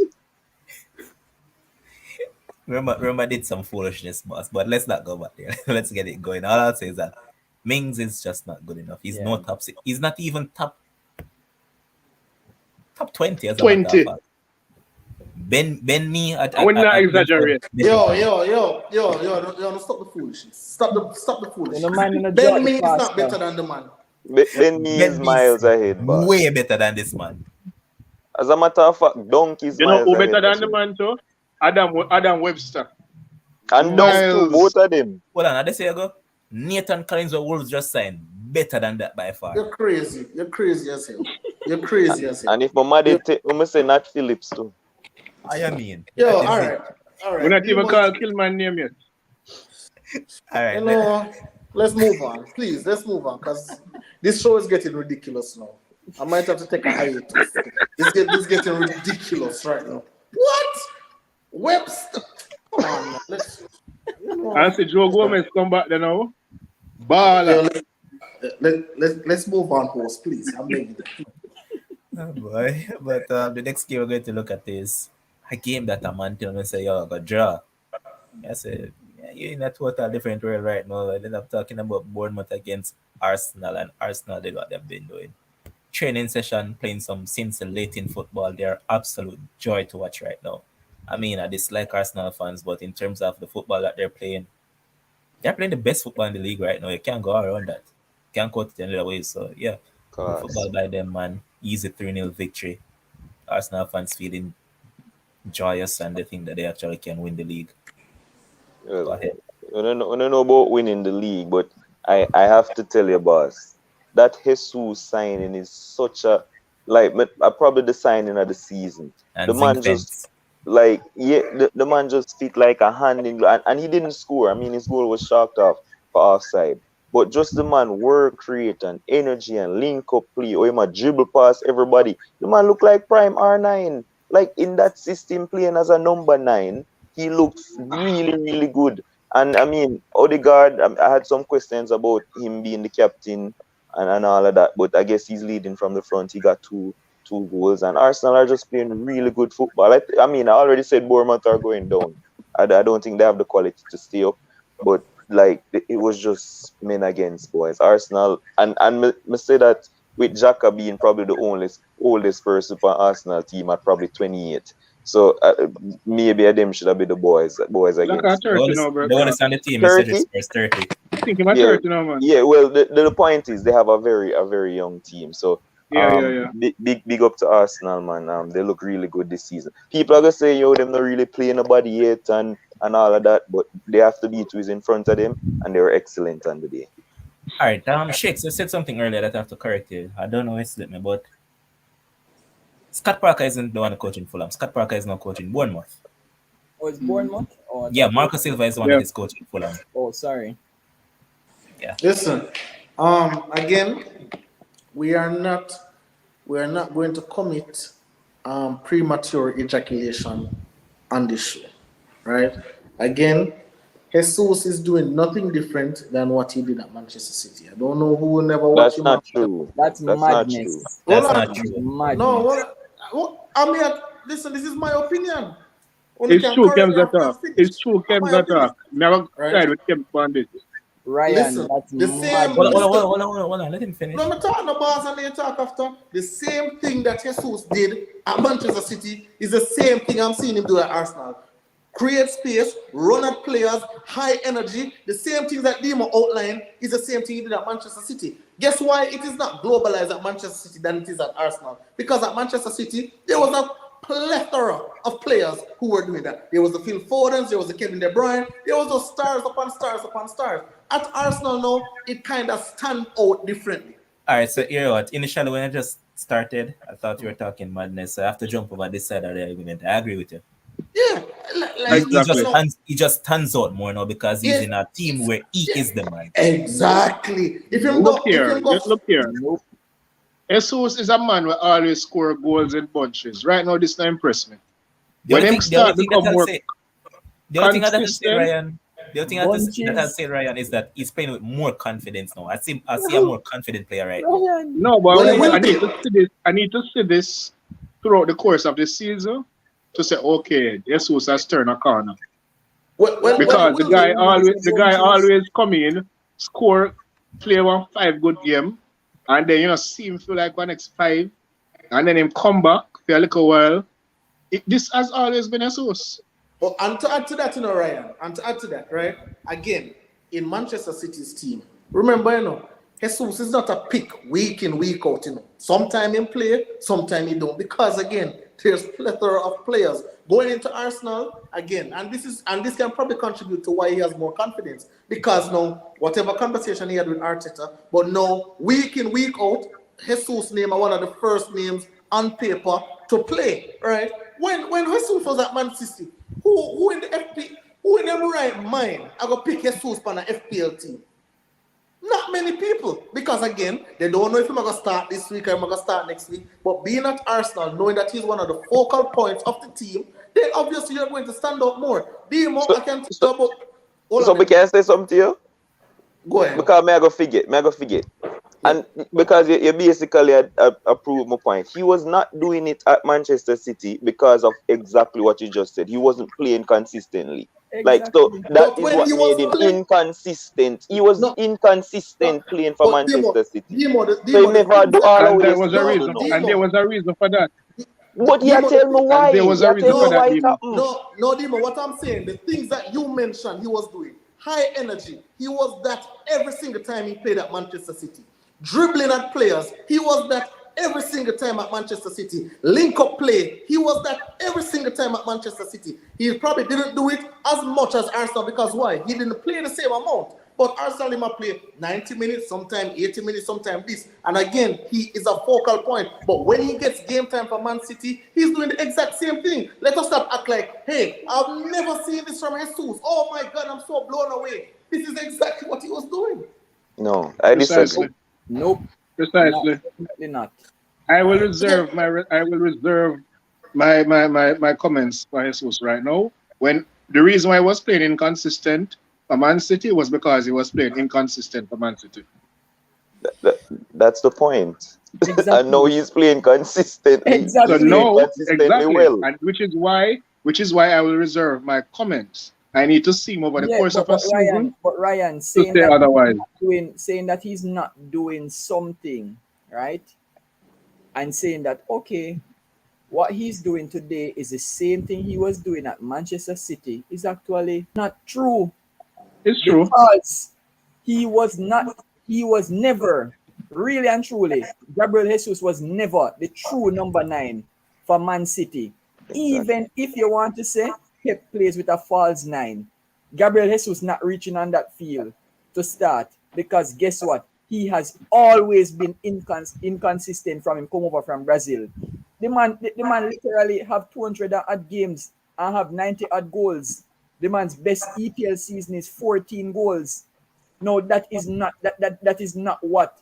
Remember did some foolishness, boss, but let's not go back there. Let's get it going. All I'll say is that Mings is just not good enough. He's no top 6. He's not even top 20 as 20. Ben me at I would not exaggerate. Yo, stop the foolishness. Stop the foolishness. Ben me is not better than the man. Ben me is miles ahead, boss. Way better than this man. As a matter of fact, Donkey's you know who ahead better than the man too? Adam Webster. And those 2, both of them. Hold on, I say ago. Nathan Collins or Wolves just signed. Better than that by far. You're crazy. You're crazy as hell. And if my mother say Nat Phillips too. I mean. Yo, all right. We're not even call Killman name yet. All right. You know, let's move on. Please, let's move on because this show is getting ridiculous now. I might have to take a hiatus. This getting ridiculous right now. What? Webster? Come on, man. Let's. I see Joe Gomez come back there now. Baller. Let's move on, host, please. I'm begging you. Oh boy. But the next game we're going to look at is a game that a man tell me say, yo, I got draw. I said, yeah, you're in a total different world right now. And then I'm talking about Bournemouth against Arsenal, and Arsenal did what they've been doing. Training session, playing some scintillating football. They're absolute joy to watch right now. I mean, I dislike Arsenal fans, but in terms of the football that they're playing the best football in the league right now. You can't go around that. Can't go to any other way. So, yeah, good Cause football by them, man. Easy 3-0 victory. Arsenal fans feeling joyous and they think that they actually can win the league. Go well, ahead. I don't know about winning the league, but I have to tell you, boss, that Jesus signing is such a like probably the signing of the season. The And man zinc just fence. like the man just fit like a hand in glove, and he didn't score. I mean, his goal was chalked off for offside. But just the man work rate and energy and link up play, or him a dribble past everybody. The man look like prime R9. Like in that system playing as a number 9, he looks really, really good. And I mean, Odegaard, I had some questions about him being the captain and all of that, but I guess he's leading from the front. He got two goals, and Arsenal are just playing really good football. I mean, I already said Bournemouth are going down. I don't think they have the quality to stay up, but like it was just men against boys. Arsenal, and me say that with Xhaka being probably the oldest person on Arsenal team at probably 28. So maybe them should have been the boys Like a against. 30 now, The brother. oldest on the team is Cedric 30? Spurs 30. I think him a Yeah, 30 now, man. yeah. Well, the point is they have a very young team. So Yeah. big up to Arsenal, man. They look really good this season. People are gonna say, yo, them not really playing nobody yet and all of that, but they have to beat who is in front of them, and they were excellent on the day. All right, Shakes, you said something earlier that I have to correct you. I don't know if it slipped me, but Scott Parker isn't the one coaching Fulham. Scott Parker is now coaching Bournemouth. Oh, it's Bournemouth? Oh, I Yeah, thought Marco Silva is the one Yeah. that is coaching Fulham. Oh, sorry. Yeah. Listen, again, we are not going to commit premature ejaculation on this show, right? Again, Jesus is doing nothing different than what he did at Manchester City. I don't know who will never watch That's him. not true. That's That's not true. madness. That's Hold not on. true. Madness. No, I mean, listen, this is my opinion. Only It's can true, correct Kems me after I attack. finish. It's true, That's my Kems opinion, attack. Never right? side with Kems on this. Ryan, Listen, that's the same. Hold on, madness. hold on. Let him finish. No, I'm talking about and they talk after. The same thing that Jesus did at Manchester City is the same thing I'm seeing him do at Arsenal. Create space, run at players, high energy. The same thing that Demo outlined is the same thing he did at Manchester City. Guess why it is not globalized at Manchester City than it is at Arsenal? Because at Manchester City, there was a plethora of players who were doing that. There was the Phil Fodens, there was the Kevin De Bruyne, there was those stars upon stars upon stars. At Arsenal now, it kind of stand out differently. All right, so you know what? Initially, when I just started, I thought you were talking madness. So I have to jump over this side of the argument. I agree with you. Yeah, Exactly. He just stands out more now because he's yeah, in a team where he is the man. exactly. If you Look go, here. Just look here. Nope. Jesus is a man who always score goals in bunches. Right now, this not impress me. The When only him thing, the only start thing that become I'll more say, the only thing that I'll say, consistent, Ryan, the only thing that I'll Bunches. say, Ryan, is that he's playing with more confidence now. I see a more confident player right now. Ryan. no, but Well, he will I need be. to see this. I need to see this throughout the course of the season to say, okay, Jesus has turned a corner. Because the guy always come in, score, play 5 good game, and then see him feel like 1x5, and then him come back for a little while. This has always been Jesus. But and to add to that, Ryan, and to add to that, right? Again, in Manchester City's team, remember, Jesus is not a pick week in, week out, Sometime he play, sometime he don't. Because again, there's plethora of players going into Arsenal again, and this can probably contribute to why he has more confidence. Because now, whatever conversation he had with Arteta, but now week in, week out, Jesus' name are one of the first names on paper to play, right? When Jesus was at Man City, who in the FP, who in their right mind I go pick Jesus on an FPL team? Not many people, because again, they don't know if he's going to start this week or he's going to start next week. But being at Arsenal, knowing that he's one of the focal points of the team, then obviously you're going to stand out more. Demo, So, I can tell so, you about all so of we them. can say something to you? Go ahead. Because may I go forget. Yeah. And because you basically approved my point. He was not doing it at Manchester City because of exactly what you just said. He wasn't playing consistently. Like, so Exactly. that But is when what he made was him playing, inconsistent. He was no, no. inconsistent playing for But Demo, Manchester City. Demo, So he the never things do that all And out there this was a stuff, no, you reason, know. and there Demo, was a reason for that. But you Demo, the tell me things, And why. there was a You tell reason me for no, that, why it Demo. happened. no, Demo, what I'm saying, the things that you mentioned he was doing, high energy, he was that every single time he played at Manchester City. Dribbling at players, he was that every single time at Manchester City. Link up play, he was that every single time at Manchester City. He probably didn't do it as much as Arsenal because why? He didn't play the same amount. But Arsenal might play 90 minutes, sometimes 80 minutes, sometimes this. And again, he is a focal point. But when he gets game time for Man City, he's doing the exact same thing. Let us not act like, hey, I've never seen this from Jesus. Oh my God, I'm so blown away. This is exactly what he was doing. No, I disagree. Precisely. Nope. Not Precisely. definitely not. So, I will reserve my comments for Jesus right now. When the reason why I was playing inconsistent for Man City was because he was playing inconsistent for Man City. That, that's the point. And now Exactly. he's playing consistently. So He's Exactly. playing no, consistently exactly, well. and which is why I will reserve my comments. I need to see him over the Yeah, course but, of a but season Ryan, but Ryan to say otherwise. saying that he's not doing something, right? And saying that okay, what he's doing today is the same thing he was doing at Manchester City is actually not true It's true. because he was not he was never really and truly Gabriel Jesus was never the true number 9 for Man City. Exactly. Even if you want to say Pep plays with a false 9, Gabriel Jesus not reaching on that field to start because guess what? He has always been inconsistent from him come over from Brazil. The man literally have 200 odd games and have 90 odd goals. The man's best EPL season is 14 goals. No, that is not what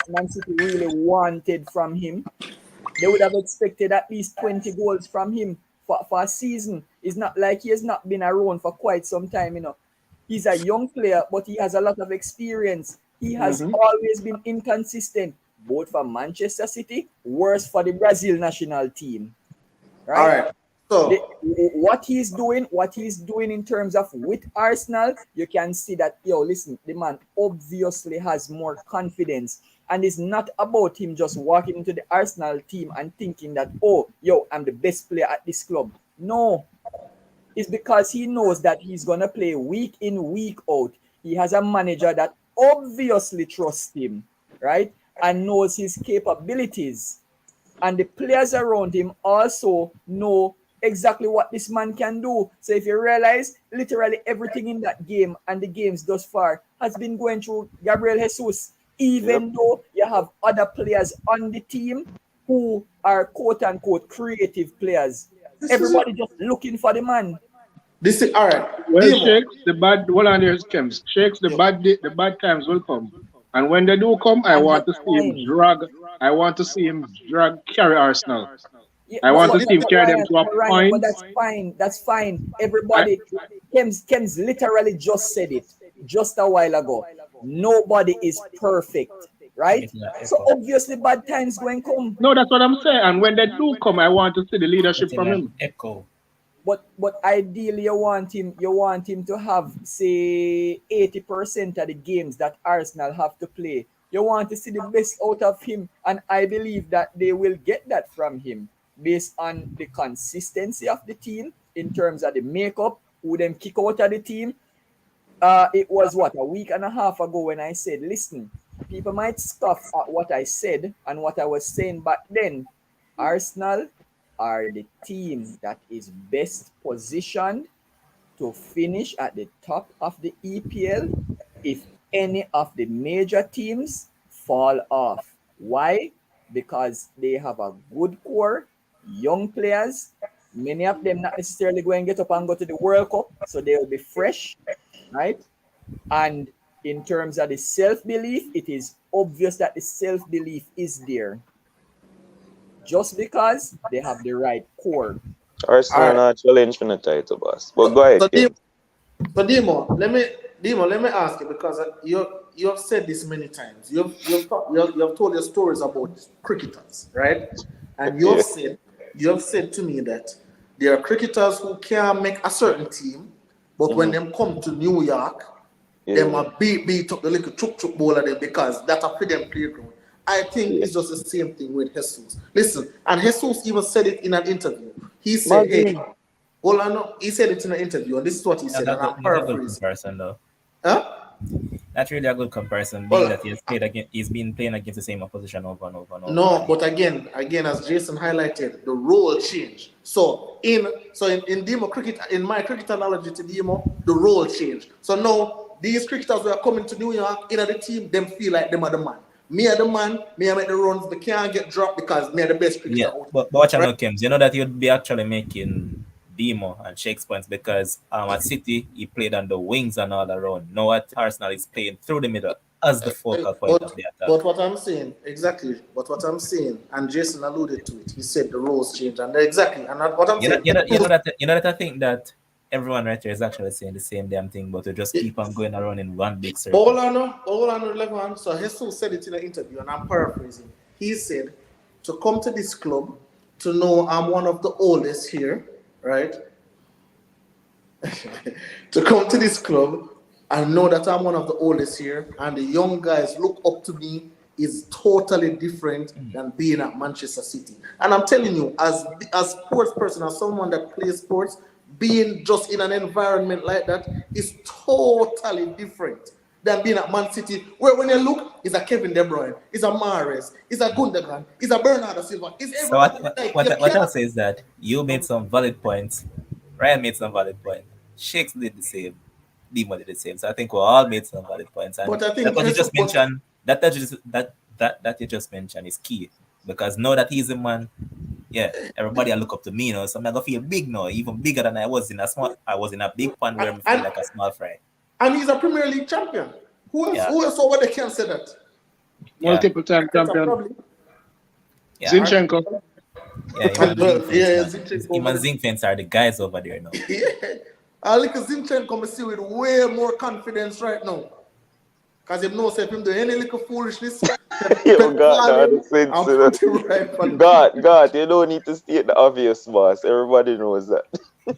Man City really wanted from him. They would have expected at least 20 goals from him for a season. It's not like he has not been around for quite some time. He's a young player, but he has a lot of experience. He has Hmm. always been inconsistent, both for Manchester City, worse for the Brazil national team, all right? right. So, What he's doing in terms of with Arsenal, you can see that listen, the man obviously has more confidence, and it's not about him just walking into the Arsenal team and thinking that I'm the best player at this club. No, it's because he knows that he's gonna play week in, week out. He has a manager that obviously trusts him, right? And knows his capabilities, and the players around him also know exactly what this man can do. So if you realize, literally everything in that game and the games thus far has been going through Gabriel Jesus, Yep. even though you have other players on the team who are quote unquote creative players. this is Everybody just looking for the man. this is all right. Well, Demo. shakes the bad. Hold on, there, Kems. Shakes the bad times will come, and when they do come, I And want that's to see him fine. drag. I want to see him drag carry Arsenal. Yeah, I but, want but, to This, but, see him but carry them Ryan, to a but Ryan, but point. that's fine. That's fine. I, Everybody, Kems literally just said it just a while ago. Nobody is perfect, right? Making an So echo. obviously bad times going come. no, that's what I'm saying. And when they do come, I want to see the leadership Getting from an him. echo. But ideally you want him to have say 80% of the games that Arsenal have to play. You want to see the best out of him, and I believe that they will get that from him based on the consistency of the team in terms of the makeup, who them kick out of the team. It was what, a week and a half ago when I said, listen, people might scoff at what I said and what I was saying back then. Arsenal are the team that is best positioned to finish at the top of the EPL if any of the major teams fall off. Why? Because they have a good core, young players. Many of them not necessarily going to get up and go to the World Cup, so they will be fresh, right? And in terms of the self-belief, it is obvious that the self-belief is there just because they have the right core. Arsenal All right. not challenge for the title, boss. But go ahead, So, Kim. Demo, let me ask you because you have said this many times. You have told your stories about cricketers, right? And Yeah. you have said to me that there are cricketers who can make a certain team, but when them come to New York, them Yeah. a beat up the little chuk ball of them because that's a for them playground. I think Yeah. it's just the same thing with Jesus. Listen, and Jesus even said it in an interview. He said, "Hey, Maggie. hold on, no." He said it in an interview, and this is what he said, and I'm That's a good paraphrasing. comparison, though. Huh? That's really a good comparison, being that Well, he's been playing against the same opposition over and over and over. no, but again, as Jason highlighted, the role changed. So in Demo cricket, in my cricket analogy to Demo, the role changed. So now these cricketers who are coming to New York in the team, them feel like them are the man. Me are the man. Me I make the runs. They can't get dropped because me are the best cricketer Yeah, out. but watch out Right? now, Kims. You know that you'd be actually making Demo and Shakes points because at City he played on the wings and all around. Now at Arsenal he's playing through the middle as the focal point of But the attack. but what I'm saying exactly, but what I'm saying, and Jason alluded to it. He said the roles change, and exactly, and what I'm You know, saying. you know, you know that you know that I think that everyone right here is actually saying the same damn thing, but we just keep on going around in one big circle. Hold on, Levan. So Jesus said it in an interview, and I'm paraphrasing. He said, to come to this club, to know I'm one of the oldest here, right? To come to this club and know that I'm one of the oldest here, and the young guys look up to me is totally different than being at Manchester City. And I'm telling you, as sports person, as someone that plays sports, being just in an environment like that is totally different than being at Man City, where when you look, it's a Kevin De Bruyne, it's a Mahrez, it's a Gundogan, it's a Bernardo Silva, it's So everybody. Like you what I'll can't. say is that you made some valid points. Ryan made some valid points. Shakes did the same. Demo did the same. So I think we all made some valid points. And But I that think what you Jesus, just mentioned, that you just mentioned is key. Because now that he's a man, yeah, everybody will look up to me now. So I'm not gonna feel big now, even bigger than I was in a big pan where I feel and like a small fry. and he's a Premier League champion. Who else? Yeah, Who else over there can say that? yeah, Multiple time That's a champion. problem. yeah. Zinchenko. Yeah, him And and Zinc fence, yeah, man. Zinchenko Him over and Zinc fence are the guys over there now. there. Yeah, I like Zinchenko come see with way more confidence right now. Because he knows if him do any little foolishness, Yo, Pep God, call no, him the sense, and you know. put him right for the God, you don't need to state the obvious, boss. Everybody knows that.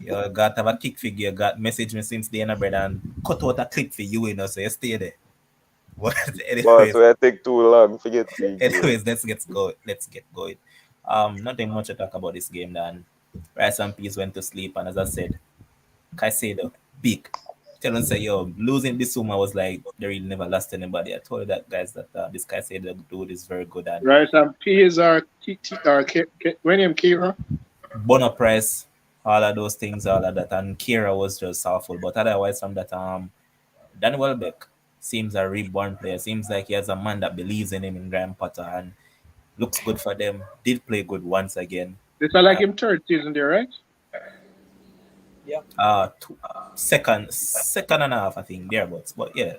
You got to have a kick figure, got message me since the end of bread and cut out a clip for you, so you stay there. But Boss, anyways, we take too long. Forget the game. anyways, let's get going. Nothing much to talk about this game then. Rice and Peas went to sleep, and as I said, Caicedo, big. Tell them say, yo, losing this summer was like they really never lost anybody. I told you that guys that this Caicedo dude is very good and Right, and Peas are William Kira. Bono Price, all of those things, all of that, and Kira was just awful. But otherwise, from that, Danny Welbeck seems a reborn player. Seems like he has a man that believes in him in Graham Potter and looks good for them. Did play good once again. This I like him third season there, right? Yeah. Second and a half, I think, thereabouts. But yeah,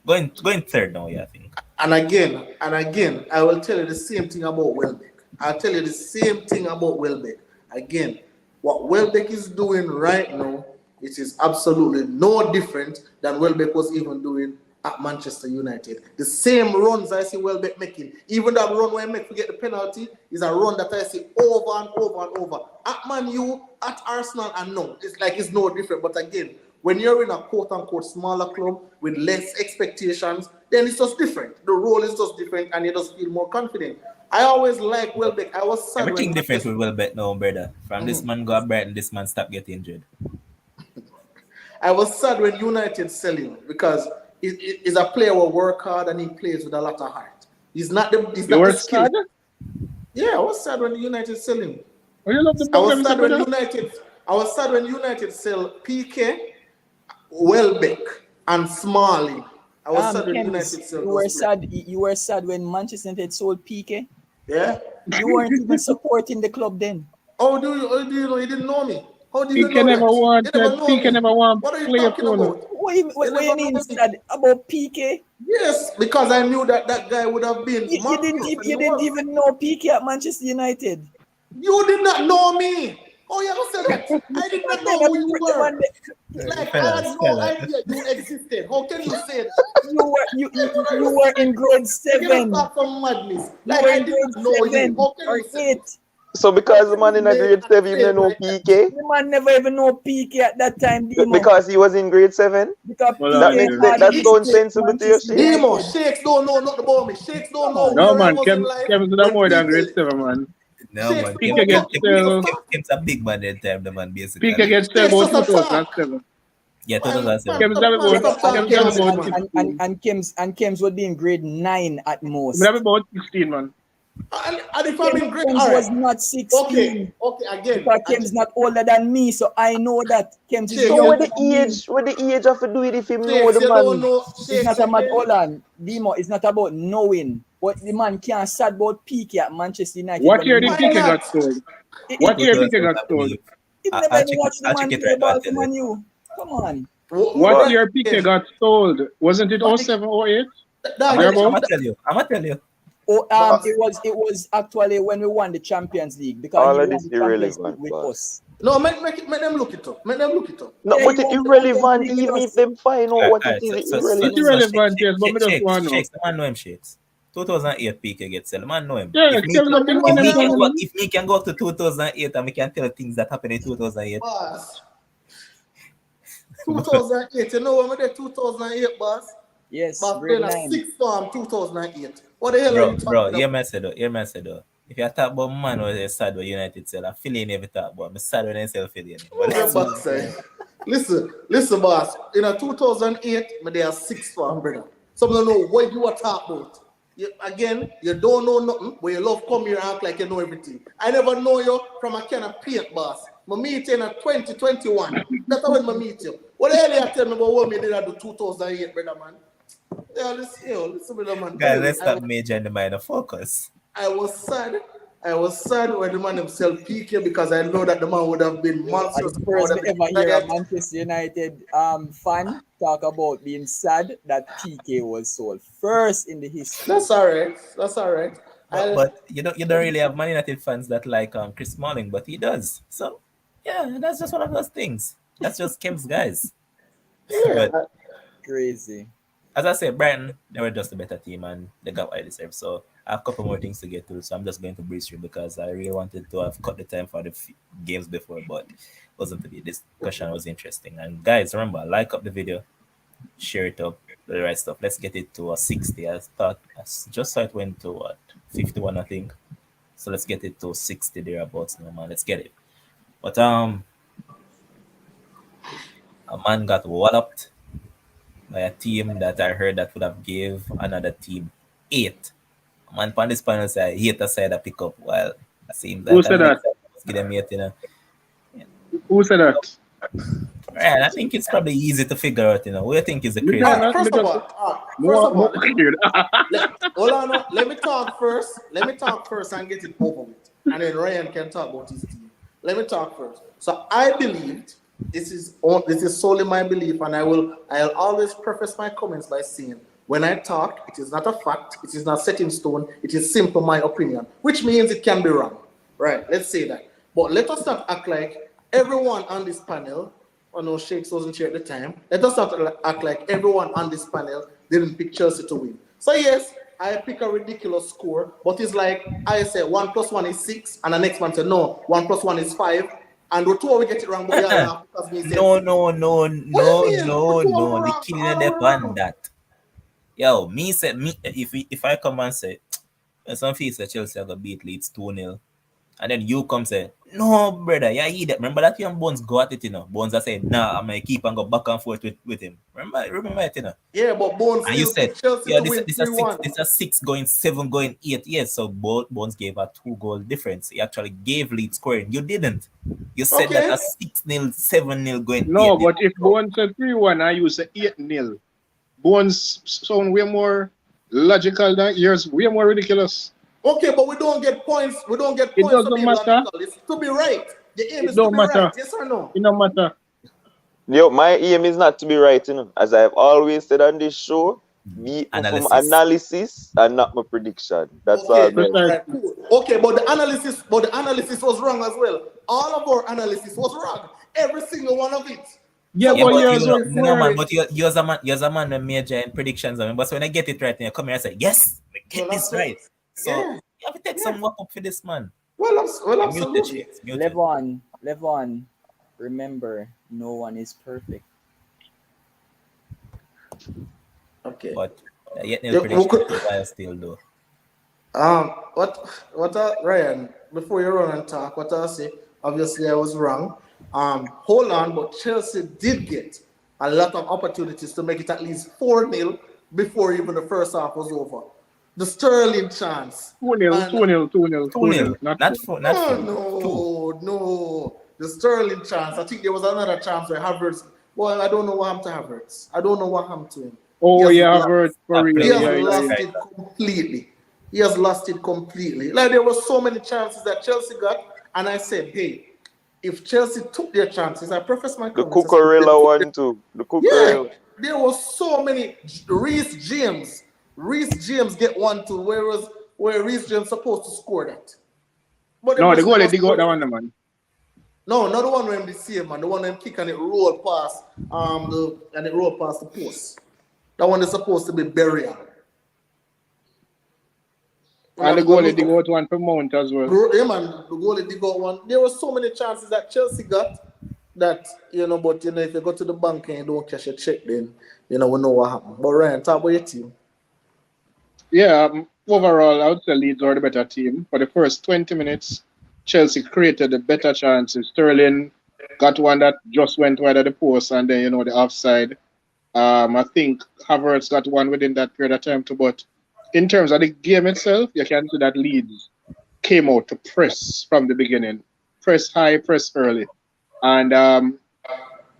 going third now, yeah, I think. and again, I will tell you the same thing about Welbeck. I'll tell you the same thing about Welbeck. Again, what Welbeck is doing right now, it is absolutely no different than Welbeck was even doing at Manchester United. The same runs I see Welbeck making, even that run where I make forget the penalty, is a run that I see over and over and over. At Man U, at Arsenal, and no, it's like it's no different. But again, when you're in a quote-unquote smaller club with less expectations, then it's just different. The role is just different, and you just feel more confident. I always like Welbeck. I was sad Everything when different with Welbeck now, brother. From this man go at Brighton, this man stop getting injured. I was sad when United sell him because he's a player who work hard and he plays with a lot of heart. He's not You were the skill. sad? Yeah, I was sad when United sell him. Oh, you love the I bug was them, sad Mr. when Brother? United sell PK, Welbeck, and Smalling. I was sad when Kems, United sell you were those players. sad. You were sad when Manchester United sold PK. Yeah. You weren't even supporting the club then. Oh, do you know? You didn't know me. How do you PK know never that? You never wanted. know PK me. never want What are you play talking for no. about? What You you never mean know me. sad about PK? Yes, because I knew that that guy would have been You didn't marvelous, and he you didn't was. even know PK at Manchester United. You did not know me. Oh, you ever say that? I did not know who you The were. man, Like I had Fellas, no fellas. idea you existed. How can you say that? you were in grade You're gonna 7. start some madness. You Like were I in did grade not know you. 7 How can or you say? 8. So How because the can man you in a make grade a 7, you claim know like that? PK? The man never even know PK at that time, Demo. Because he was in grade 7? Because Well, That PK makes yeah. sense. had That sounds history at sensible to your Manchester shit. Demo, United. Shakes don't know nothing about me. Shakes don't Come know on. No where I man, was in life Kevin's done when more than PK grade left. 7, man. No Shakes man, don't PK know gets nothing. We just still talk. Kim's a big man that time, the man PK basically. gets still Shakes about just a talk. 2007. Yeah, Man, 2007. Kevin's done man, Yeah, about but stop talking Kevin's done garbage, about man. 16. Kems would be in grade 9 at He would have most. about 16, man. And if I'm in grade, Kems all right. was not Okay, 16 again. because Kems not older than me, so I know that Kems is Shakes, So younger what the than me. age, what the age have to do it if him know Shakes, the you don't man? know It's Shakes not a matter. again. Hold on, Demo. It's not about knowing. But the man can't sad about PK at Manchester United What when he year did Why never, PK got not? sold? What year PK 2000, got I sold? believe. he I, never I'll even check it. watched the I'll man check it play right now ball and for tell you. Man U. Come on. What Right year PK again. got sold? Wasn't it Why 07, 08? I'm dog, gonna, you- I'm Thereabout? gonna tell you. I'm gonna tell you. Oh, boss. it was actually when we won the Champions League because All he of won this the Champions League irrelevant, with boss. us. No, make them look it up. Make them look it up. No, Yeah, he but it won the Champions irrelevant. League with Even if us. them find out what it Alright, is, so it so so It's irrelevant. so irrelevant, yes, but me just want to know. Shakes, the man know him Shakes. 2008 PK gets sell. The man know him. Yeah, Kevin's a big man, them son, man. If me can go up to 2008 and we can tell things that happened in 2008. Boss. 2008. You know when we did 2008, boss? Yes, Boss grade playing a 9. sixth form 2008. What the hell are you Bro, talking hear about? me say though, If you talk about man who sad when United sell, I feel you never talk about. I'm sad when they sell Philly. But Yeah, Oh listen, my boss. Eh? God. Listen, boss. In a 2008, me they are sixth form, brother. Some don't know what you are talking about. Again, you don't know nothing, but you love come here and act like you know everything. I never know you from a can of paint, boss. I meet you in a 2021. That's when I meet you. What the hell you tell me about what me did at the 2008, brother, man? Yeah, listen, brother, man. guys, Anyway, let's stop major in the mind of focus. I was sad. I was sad when the man himself PK because I know that the man would have been At the monstrous. I would first me have been ever hear a excited. Manchester United fan talk about being sad that PK was sold. First in the history. That's all right. That's all right. But you don't really have Man United fans that like Chris Smalling, but he does. So yeah, that's just one of those things. That's just Kim's guys. Yeah. But Crazy. as I said, Brighton, they were just a better team and they got what they deserve. So I have a couple more things to get through. So I'm just going to breeze through because I really wanted to have cut the time for the games before, but wasn't to be. This discussion was interesting. And guys, remember, like up the video, share it up, the right stuff. Let's get it to a 60. I just saw it went to what 51, I think. So let's get it to 60 thereabouts now, man. Let's get it. But a man got walloped by a team that I heard that would have gave another team 8. Man, on this panel say I hate the side of pick up. Well, it seems Who like said I'm that? next time must give them 8, you know. Who said that? Right, I think it's probably easy to figure out, you know. What do you think is the Me crazy? don't All right, know. Me first of just all, more let me, weird. hold on. No, let me talk first. Let me talk first and get it over with. And then Ryan can talk about his team. Let me talk first. So I believed this is solely my belief, and I'll always preface my comments by saying when I talk, it is not a fact, it is not set in stone, it is simply my opinion, which means it can be wrong. Right, let's say that. But let us not act like everyone on this panel, I know Shakes wasn't here at the time, let us not act like everyone on this panel didn't pick Chelsea to win. So yes, I pick a ridiculous score, but it's like I say 1 + 1 is 6, and the next man said no, 1 + 1 is 5, and the two of we get it wrong, but we all laugh because we said No, 6. no, no, What do no, you mean? The no, two of no. we The wrong, killing all of the the way on wrong. that. Yo, me said me if I come and say some people say Chelsea are gonna beat Leeds 2-0. And then you come say, no, brother, yeah, he that. Remember that young Bones got it, you know. Bones I said, nah, I'm gonna keep and go back and forth with him. Remember it, you know. Yeah, but Bones And you still said, picked Chelsea yeah, to this win this a six, 3-1. this a 6 going 7 going 8. Yes, so Bones gave a 2-goal difference. He actually gave lead scoring. You didn't. You said that a Okay. 6-0, 7-0 going 8. No, but if Bones said 3-1, I use a 8-0. Bones sound way more logical than yours, way more ridiculous. Okay, but we don't get points. We don't get It points for doesn't being matter. logical. It's to be right. The aim It is to don't be matter. right, yes or no? It don't matter. Yo, my aim is not to be right, as I've always said on this show. Be from Analysis. analysis and not my prediction. That's all, Okay, man. all right, Precisely. cool. Okay, but the analysis was wrong as well. All of our analysis was wrong. Every single one of it. Yeah, So Yeah, what but do but I you yours do know, were this? no man, correct. but you're a man with major in predictions. I mean, but when I get it right, you come here and say, yes, we Well, get this right. So yeah, you have to take yeah. some work up for this man. Well, You're muted, absolutely. Shakes, muted. Levon, remember, no one is perfect. Okay. But yet no Yeah, we prediction could, for while still though. Ryan? Before you run and talk, what I say? Obviously, I was wrong. Hold on, but Chelsea did get a lot of opportunities to make it at least 4-0 before even the first half was over. The Sterling chance, 2-0, and 2-0, 2-0, 2 2-0. 0. Not Not 4. four, not oh 4. 2. no, the Sterling chance. I think there was another chance where Havertz. Well, I don't know what happened to Havertz. I don't know what happened to him. He Oh, has yeah, I've lost. heard for Stop He real. playing has on Yeah, the yeah, last yeah. lost side. it completely. He has lost it completely. Like there were so many chances that Chelsea got, and I said, hey, if Chelsea took their chances, I preface my The comments as if they Cucurella took their, one too. The yeah, Cucurella. there were so many. Reese James get one too, where Reese James supposed to score that, but them No, the just never goalie dig out scored that it. one, man. No, not the one where they save, man. The one them kick and it roll past and it roll past the post. That one is supposed to be burial. We'll And have the to go goalie look dig up. out one for Mount as well. Yeah, man, the goalie did got one. There were so many chances that Chelsea got that, but if you go to the bank and you don't cash a check, then we know what happened. But Ryan, talk about your team. Yeah, overall, I would say Leeds were the better team. For the first 20 minutes, Chelsea created the better chances. Sterling got one that just went wide of the post, and then, the offside. I think Havertz got one within that period of time too. But in terms of the game itself, you can see that Leeds came out to press from the beginning, press high, press early, and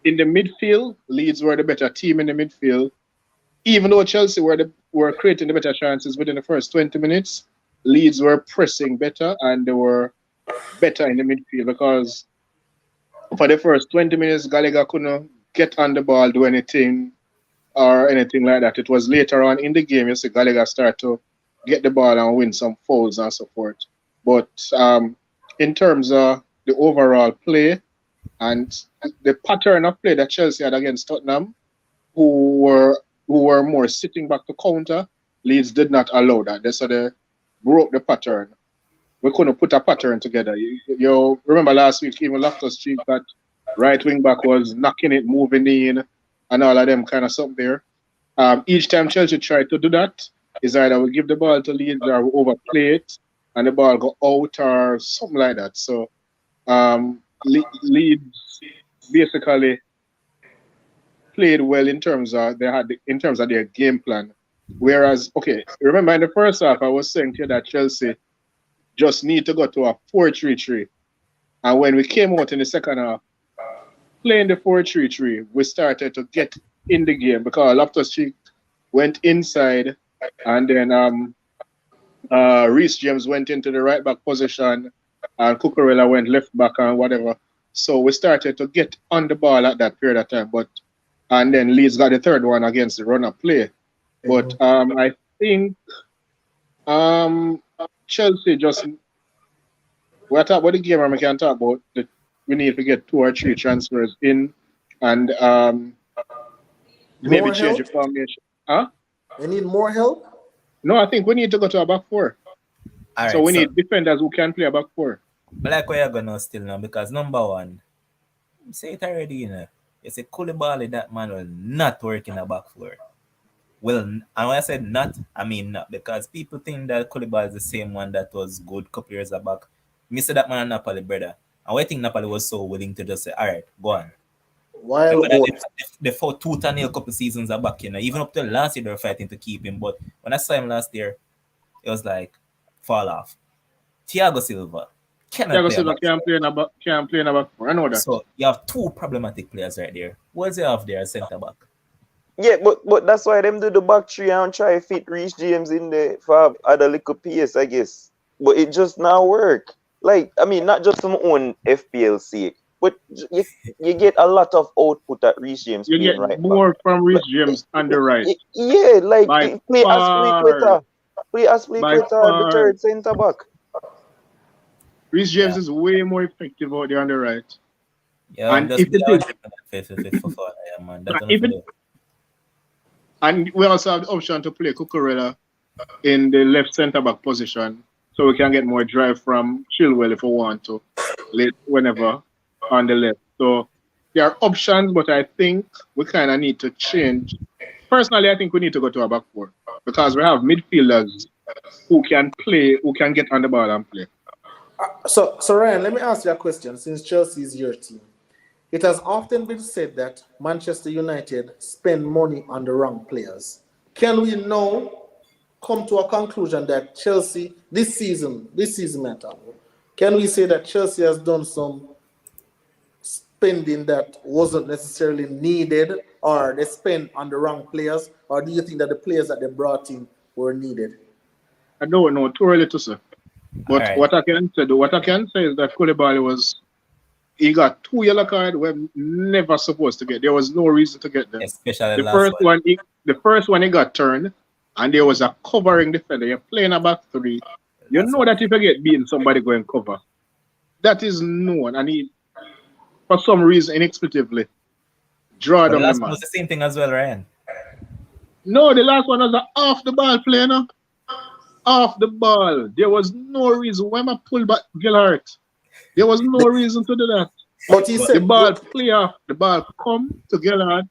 in the midfield, Leeds were the better team in the midfield. Even though Chelsea were creating the better chances within the first 20 minutes, Leeds were pressing better and they were better in the midfield because for the first 20 minutes, Gallagher couldn't get on the ball, do anything or anything like that. It was later on in the game you see Gallagher start to get the ball and win some fouls and so forth. But in terms of the overall play and the pattern of play that Chelsea had against Tottenham, who were who were more sitting back to counter, Leeds did not allow that. They broke the pattern. We couldn't put a pattern together. You remember last week, even Loftus-Cheek, that right wing back was knocking it, moving in, and all of them kind of stuff there. Each time Chelsea tried to do that, is either we give the ball to Leeds or we overplay it, and the ball go out or something like that. So Leeds basically played well in terms of their game plan. Whereas, okay, remember in the first half, I was saying to you that Chelsea just need to go to a 4-3-3. And when we came out in the second half, playing the 4-3-3, we started to get in the game because Loftus-Cheek went inside and then Reece James went into the right back position and Cucurella went left back and whatever. So we started to get on the ball at that period of time. And then Leeds got the third one against the run of play. But I think um, Chelsea just we talk about the game and we can talk about we need to get 2 or 3 transfers in and maybe More change the help? formation. Huh? You need more help? No, I think we need to go to a back four. All So right, we so need defenders who can play a back four. but like where you're gonna still now because number one, say it already, you say Koulibaly, that man will not work in a back four. Well, and when I said not, I mean not because people think that Koulibaly is the same one that was good couple years back. Me say that man a Napoli brother. And I think Napoli was so willing to just say, all right, go on. While Remember that out. they fought tooth and nail couple seasons back, even up to last year they were fighting to keep him. But when I saw him last year, it was like fall off. Thiago Silva cannot Thiago play a Silva back four. can play in a back four. I know that. So you have two problematic players right there. What's you have there, centre back? Yeah, but that's why them do the back three and try fit Reece James in there for other little pace, I guess. But it just now work. Like, I mean, not just some own FPLC, but you get a lot of output at Reece James You playing get right back. more from Like, Rich James on the right yeah, like by play as far. By the far, third centre back. Rich Yeah. James is way more effective out there on the right. Yeah, And just if be it our is, trip and faith for fun, yeah, man. That's enough if for it, do. and we also have the option to play Cucurella in the left centre back position, so we can get more drive from Chilwell if we want to, late whenever on the left. So there are options, but I think we kind of need to change. Personally, I think we need to go to a back four because we have midfielders who can play, who can get on the ball and play. So Ryan, let me ask you a question. Since Chelsea is your team, it has often been said that Manchester United spend money on the wrong players. Can we now come to a conclusion that Chelsea this season matter? Can we say that Chelsea has done some spending that wasn't necessarily needed, or they spent on the wrong players, or do you think that the players that they brought in were needed? I don't know, too early to say. All But right. what I can say is that Koulibaly he got 2 yellow cards we're never supposed to get. There was no reason to get them. Especially The last first one. one, he got turned, and there was a covering defender. You're playing a back three. You Last know one. that if you get beaten, somebody go and cover. That is known, and he, for some reason, inexplicably, draw But the down the last one man. was the same thing as well, Ryan. No, the last one was a off the ball play, no? Off the ball. There was no reason why I pull back Gillard. There was no reason to do that. But he But The said, ball play off, the ball come to Gillard,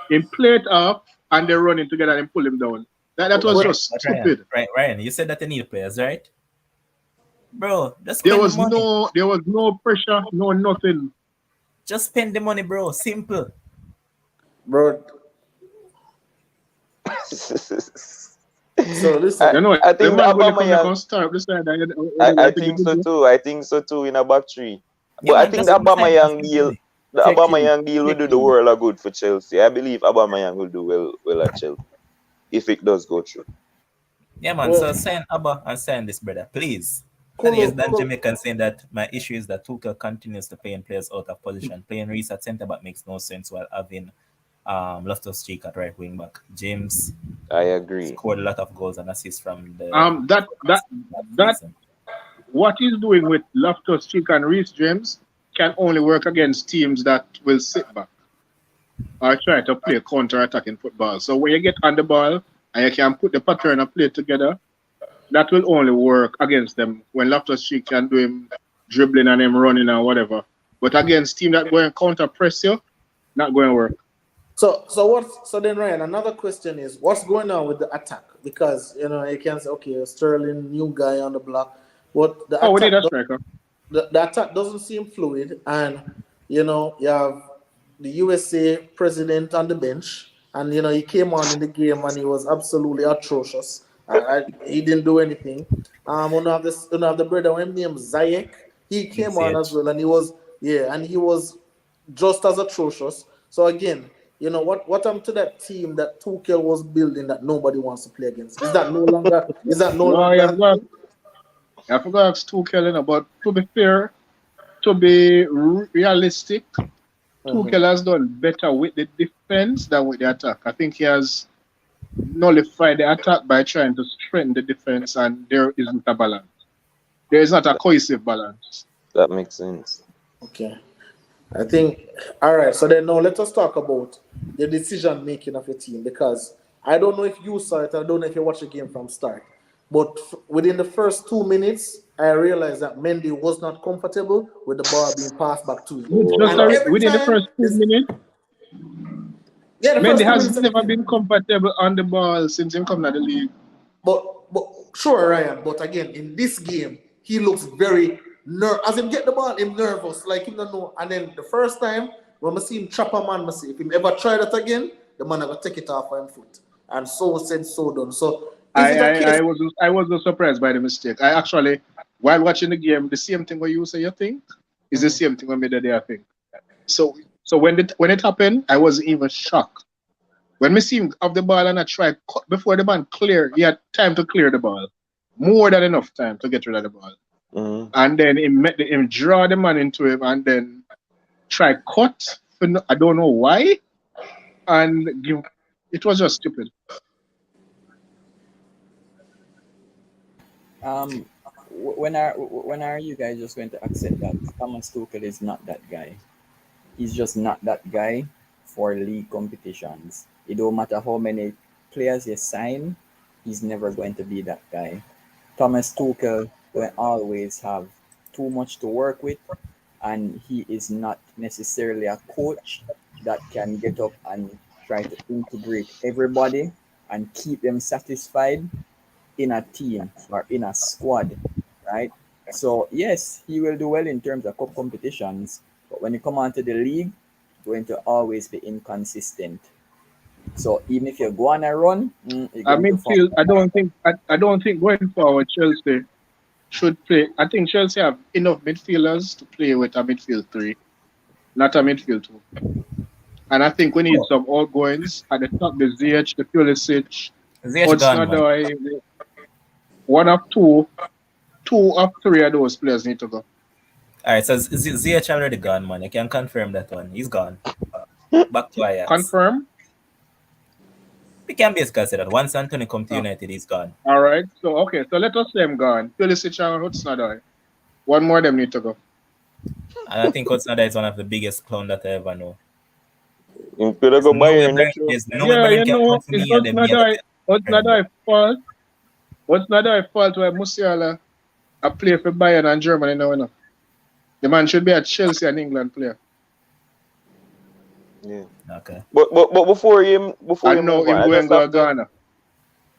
him play it off, and they run in together and pull him down. That but was but, just Ryan, stupid. Ryan, you said that you need players, right? Bro, just spend the money. There was no pressure, no nothing. Just spend the money, bro. Simple. bro. So I, listen, You know, I the think the man will come Aubameyang. and start this side. I What you think so do? too. I think so too in a back three. Yeah, But I man, think that's what I'm saying. Just spend the money. The take heed, Aubameyang deal will take do the heed. world a good for Chelsea. I believe Aubameyang will do well at Chelsea if it does go through. Yeah, man. Well, So sign Abba and sign this brother, please. And Kulu, here's Dan Kulu, Jamaican saying that my issue is that Tuchel continues to play players out of position. Playing Reece at centre back makes no sense while having Loftus Cheek at right wing back. James I agree. scored a lot of goals and assists from the That that last that season. what he's doing with Loftus Cheek and Reece James can only work against teams that will sit back or try to play counter-attacking football. So when you get on the ball and you can put the pattern of play together, that will only work against them when Loftus Cheek can do him dribbling and him running or whatever. But against team that go and counter press you, not going to work. so then Ryan, another question is what's going on with the attack? Because you can say, okay, Sterling, new guy on the block, but Oh, we need a striker. the attack doesn't seem fluid, and you have the USA president on the bench, and he came on in the game and he was absolutely atrocious. He didn't do anything. One of the brother named Zayek, he came on as ZH. well, and he was just as atrocious. So again, what happened to that team that Tuchel was building that nobody wants to play against? Is that no longer? Is that no No, longer? I forgot to ask Tuchel, but to be fair, to be realistic, Mhm. Tuchel has done better with the defense than with the attack. I think he has nullified the attack by trying to strengthen the defense, and there isn't a balance. There is not a cohesive balance. That makes sense. Okay. I think, all right. So then now let us talk about the decision making of your team, because I don't know if you saw it. I don't know if you watched the game from start, but within the first 2 minutes, I realized that Mendy was not comfortable with the ball being passed back to him, and every Within the time first two this, minutes, yeah, the Mendy first two has minutes of the never game. been comfortable on the ball since he come to the league. But sure, Ryan. But again, in this game, he looks very as him get the ball, him nervous, like him don't know. And then the first time when I see him chop a man, I see if him ever try that again, the man will take it off of him foot. And so said, so done. So is I, it a I, case? I was not surprised by the mistake. I actually, while watching the game, the same thing what you say you think is the Mhm. same thing what me that I think. So when it happened, I wasn't even shocked. When me see him off the ball and I tried before the man clear, he had time to clear the ball. More than enough time to get rid of the ball. Mm. and then him draw the man into him, and then try cut. I don't know why, and give. It was just stupid. Um, when are you guys just going to accept that Thomas Tuchel is not that guy? He's just not that guy for league competitions. It don't matter how many players you sign, he's never going to be that guy. Thomas Tuchel will always have too much to work with, and he is not necessarily a coach that can get up and try to integrate everybody and keep them satisfied in a team or in a squad, right? So yes, he will do well in terms of cup competitions, but when you come onto the league, going to always be inconsistent. So even if you go on a run, you're I going to fall. midfield. I don't think going forward Chelsea should play. I think Chelsea have enough midfielders to play with a midfield three, not a midfield two. And I think we need Oh, some outgoings at the top. The ZH, the Pulisic, Ziyech gone, man. Hudson-Odoi. One of two of three of those players need to go. All right, so Ziyech already gone, man. You can confirm that one. He's gone. Back to Ajax. Confirm. We can basically say that once Anthony come to Oh, United, he's gone. all right. So okay. So let us say I'm gone. Pulisic and Hudson-Odoi. One more of them need to go. And I think Hudson is one of the biggest clown that I ever know. You could have go Bayern, not true. There's no way Yeah, Brian can come to it's me and them yellow them, bro. Hudson-Odoi fault. Hudson-Odoi fault where Musiala I play for Bayern and Germany now, you know. The man should be a Chelsea and England player. Yeah. Okay. But before you And now move him on, going go Ghana.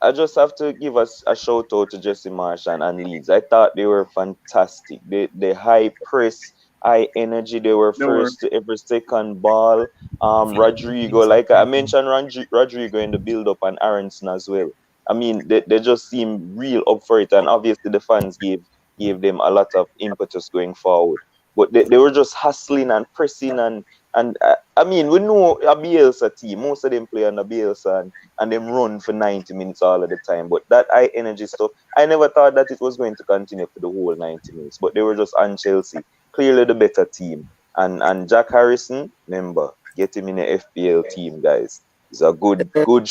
I just have to give us a shout out to Jesse Marsh and Leeds. I thought they were fantastic. They high press, high energy. They were They were. first to every second ball. Rodrigo, like I mentioned, Rodrigo in the build up and Aronson as well. I mean, they just seem real up for it, and obviously the fans gave them a lot of impetus going forward. But they were just hustling and pressing and I mean, we know a Bielsa team. Most of them play on a Bielsa and them run for 90 minutes all of the time. But that high energy stuff, I never thought that it was going to continue for the whole 90 minutes. But they were just on Chelsea, clearly the better team. And Jack Harrison, remember, get him in the FPL team, guys. It's a good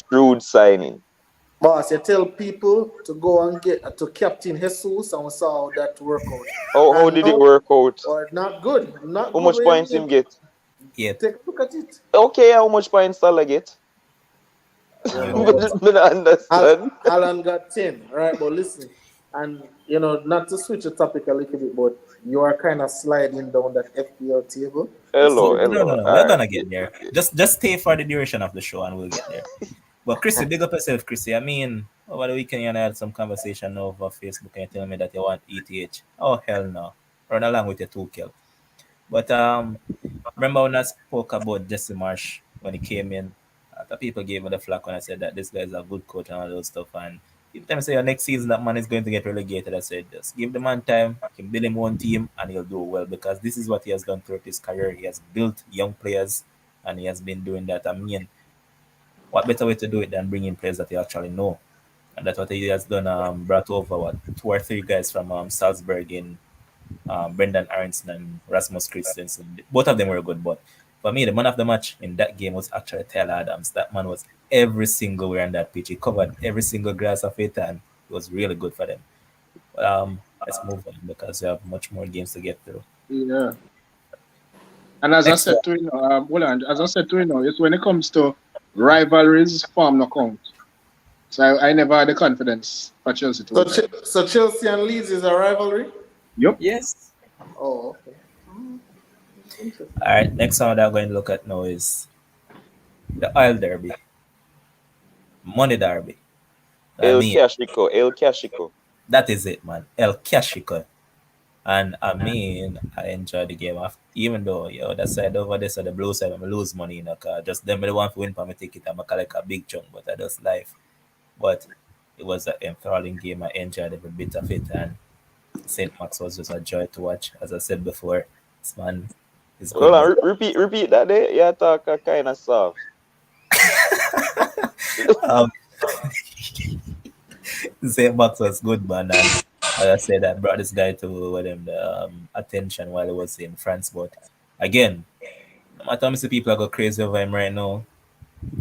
shrewd signing. Boss, you tell people to go and get to Captain Jesus, and we saw how that work out. How And did it no, work out? or not good. Not How good much when points you him get? Yeah. take a look at it. Okay, how much points Salah get? You You know, know. But I don't understand. Alan got 10, right? But listen, and not to switch the topic a little bit, but you are kind of sliding down that FPL table. Hello, Listen, No, no, hello. no. All We're right. gonna get there. Just stay for the duration of the show and we'll get there. But Chrissy, big up yourself, Chrissy. I mean, over the weekend you and I had some conversation over Facebook and you tell me that you want ETH. Oh hell no. Run along with your 2 kill. But remember when I spoke about Jesse Marsh when he came in? The people gave me the flack when I said that this guy is a good coach and all those stuff. And every time I say next season that man is going to get relegated, I said just give the man time, he can build him one team and he'll do well because this is what he has done throughout his career. He has built young players and he has been doing that. I mean, what better way to do it than bring in players that you actually know? And that's what he has done. Brought over what 2 or 3 guys from Salzburg in Brendan Aronson and Rasmus Christensen. Both of them were good, but for me, the man of the match in that game was actually Taylor Adams. That man was every single way on that pitch. He covered every single grass of it, and it was really good for them. But let's move on because we have much more games to get through. Yeah. And as I Next said one. to you, as I said to you, it's when it comes to rivalries, form no count. So I never had the confidence for Chelsea to so, win. so Chelsea and Leeds is a rivalry. Yep. Yes. Oh, okay. Interesting. All right, next one that I'm going to look at now is the Oil Derby, Money Derby. I El mean, Cashico, El Cashico. that is it, man. El Clasico. And I mean, I enjoy the game. Even though, that side over there, so the blue side, I'm lose money, cause just them, the one for win for me ticket, I'm collect a big chunk, but I just life. But it was an enthralling game. I enjoyed every bit of it, and St. Max was just a joy to watch. As I said before, this man is Hold good, man. on, repeat that there. Yeah, talk kind of soft. Um, St. Max was good, man. And I say that brought this guy to the attention while he was in France. But again, no matter how many people are go crazy over him right now,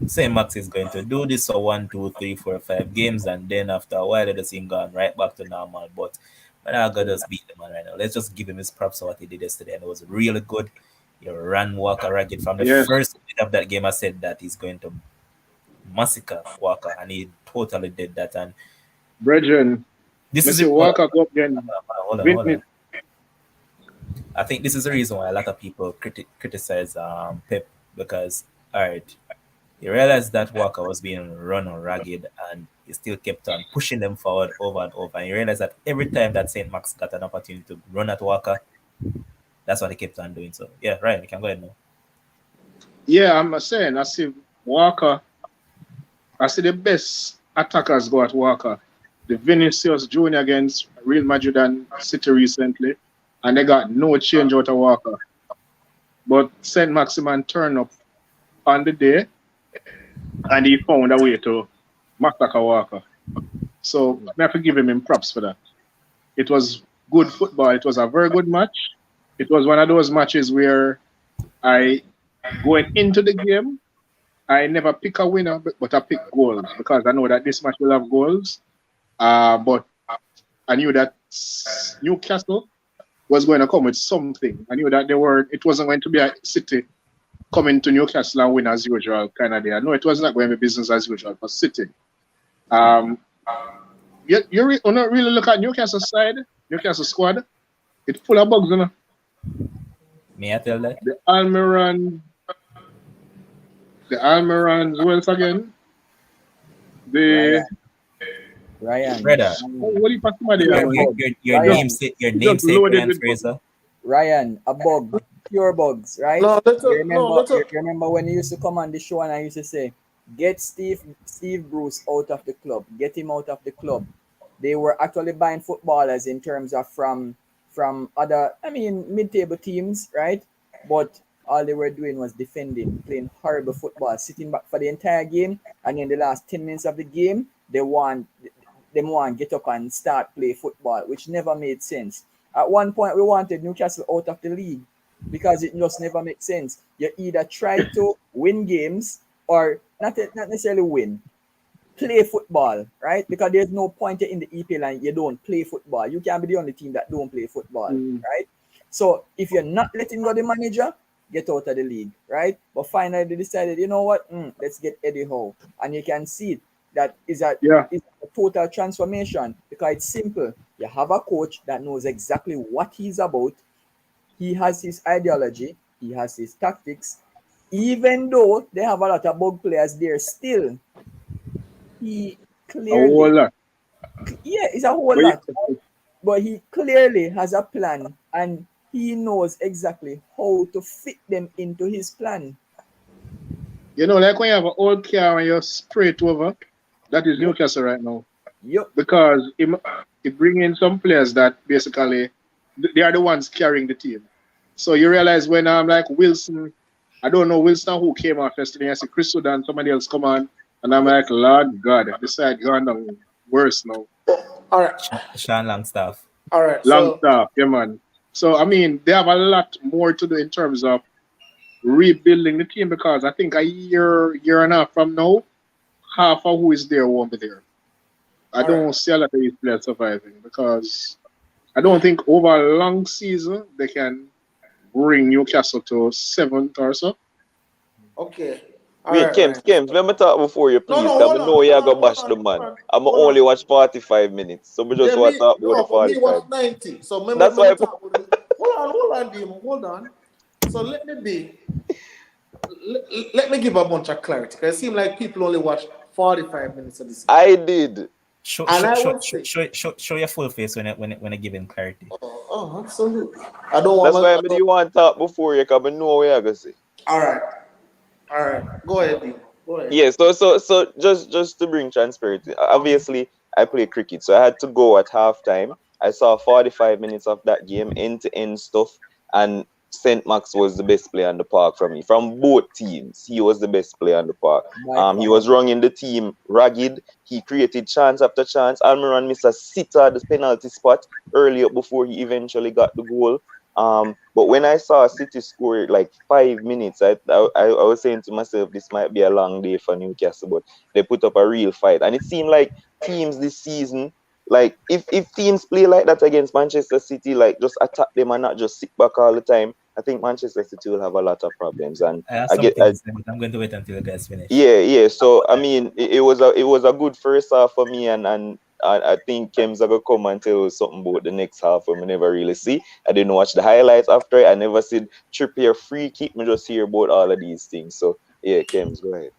St. Max is going to do this for 1, 2, 3, 4, 5 games, and then after a while, they just him gone right back to normal. But we're not gonna just beat the man right now. Let's just give him his props for what he did yesterday, and it was really good. He ran Walker ragged from the Yes, first minute of that game. I said that he's going to massacre Walker, and he totally did that. And brethren. this is Mr. it. Hold on, Walker go up again. hold on, hold on. I think this is the reason why a lot of people criticize Pep because, all right, you realize that Walker was being run on ragged and he still kept on pushing them forward over and over. And you realize that every time that St. Max got an opportunity to run at Walker, that's what he kept on doing. So, yeah, Ryan, you can go ahead now. Yeah, I'm saying I see Walker. I see the best attackers go at Walker. The Vinicius Junior against Real Madrid and City recently, and they got no change out of Walker. But Saint Maximin turned up on the day, and he found a way to massacre Walker. So I have to give him props for that. It was good football. It was a very good match. It was one of those matches where I, going into the game, I never pick a winner, but I pick goals because I know that this match will have goals. But I knew that Newcastle was going to come with something. I knew that it wasn't going to be a City coming to Newcastle and win as usual kind of day. I know it was not going to be business as usual for City. You not really look at Newcastle side, Newcastle squad. It's full of bugs, you know. May I tell that? The Almiron, who else again? Ryan. Brother, What do you pass somebody your Ryan. namesake, Just loaded Ryan with Fraser. Ryan, a bug, pure bugs, right? No, You remember when you used to come on the show and I used to say, get Steve Bruce out of the club, get him out of the club. They were actually buying footballers in terms of from other, mid-table teams, right? But all they were doing was defending, playing horrible football, sitting back for the entire game, and in the last 10 minutes of the game, they want get up and start play football, which never made sense. At one point, we wanted Newcastle out of the league because it just never makes sense. You either try to win games or not necessarily win, play football, right? Because there's no point in the EPL and you don't play football. You can't be the only team that don't play football, right? So if you're not letting go the manager, get out of the league, right? But finally they decided, you know what? Let's get Eddie Howe. And you can see it. That is a total transformation because it's simple. You have a coach that knows exactly what he's about. He has his ideology. He has his tactics. Even though they have a lot of bug players there still, he clearly... A whole lot. Yeah, it's a whole lot. But he clearly has a plan and he knows exactly how to fit them into his plan. You know, like when you have an old car and you spray it over, that is Newcastle right now. Yep. Because it bring in some players that basically they are the ones carrying the team. So you realize when I'm like Wilson, I don't know Wilson who came off yesterday. I see Chris Sudan, somebody else come on, and I'm like, Lord God, this side gone down worse now. All right. Sean Longstaff. All right. Longstaff, yeah, man. So I mean, they have a lot more to do in terms of rebuilding the team because I think a year and a half from now, half of who is there won't be there. I don't see a lot of these players surviving because I don't think over a long season they can bring Newcastle to 7th or so. Okay. Wait, Kems, let me talk before you, please. No, I know you're going to bash the man. I'm only watch 45 minutes, so we just want to talk about the 45. Me watch 90. So maybe that's why. Hold on, Dimo. Hold on. So let me give a bunch of clarity because it seems like people only watch 45 minutes of this. I did. Show your full face when I give him clarity. Oh, absolutely. I don't want. That's why I want to talk before you come and know what you're gonna say. All right. Go ahead, Dimo. Go ahead. Yeah. So just to bring transparency. Obviously, I play cricket, so I had to go at halftime. I saw 45 minutes of that game, end-to-end stuff, and St. Max was the best player on the park for me. From both teams, he was the best player on the park. By He far. was running the team ragged. He created chance after chance. Almiron missed a sitter at the penalty spot earlier before he eventually got the goal. But when I saw City score like 5 minutes, I was saying to myself, this might be a long day for Newcastle, but they put up a real fight. And it seemed like teams this season, like if teams play like that against Manchester City, like just attack them and not just sit back all the time, I think Manchester City will have a lot of problems. And I have I get, something to say, but I'm going to wait until you guys finish. yeah. So I mean, it was a good first half for me, and I think Kim's gonna come and tell us something about the next half. We never really see. I didn't watch the highlights after it. I never see Trippier free kick. Me just hear about all of these things. So yeah, Kim's go ahead.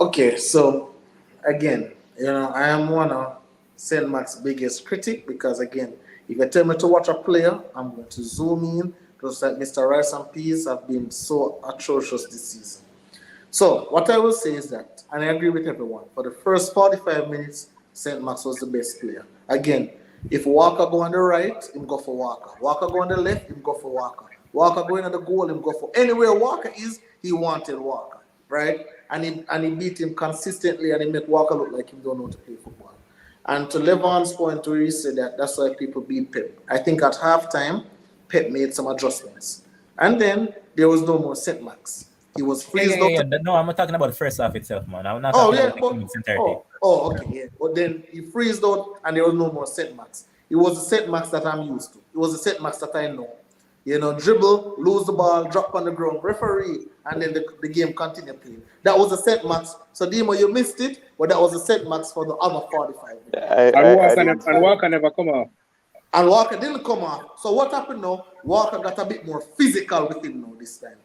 Okay, so again, I am one of St. Max's biggest critic because again, if you tell me to watch a player, I'm going to zoom in, just like Mr. Rice and Peas have been so atrocious this season. So what I will say is that, and I agree with everyone, for the first 45 minutes, St. Max was the best player. Again, if Walker go on the right, him go for Walker. Walker go on the left, him go for Walker. Walker going at the goal, him go for anywhere Walker is, he wanted Walker, right? And he beat him consistently, and he make Walker look like he don't know how to play football. And to Levon's point where he said that's why people beat Pep. I think at halftime, Pep made some adjustments. And then there was no more St. Max. He was freezed out. No, I'm not talking about the first half itself, man. I'm not Oh talking yeah, about the game in entirety. okay, yeah. But then he freezed out, and there was no more St. Max. It was the St. Max that I'm used to. It was the St. Max that I know. Dribble, lose the ball, drop on the ground, referee, and then the game continue playing. That was the St. Max. So Demo, you missed it, but that was the St. Max for the other 45 minutes. And Walker never come off. And Walker didn't come off. So what happened now? Walker got a bit more physical with him now this time.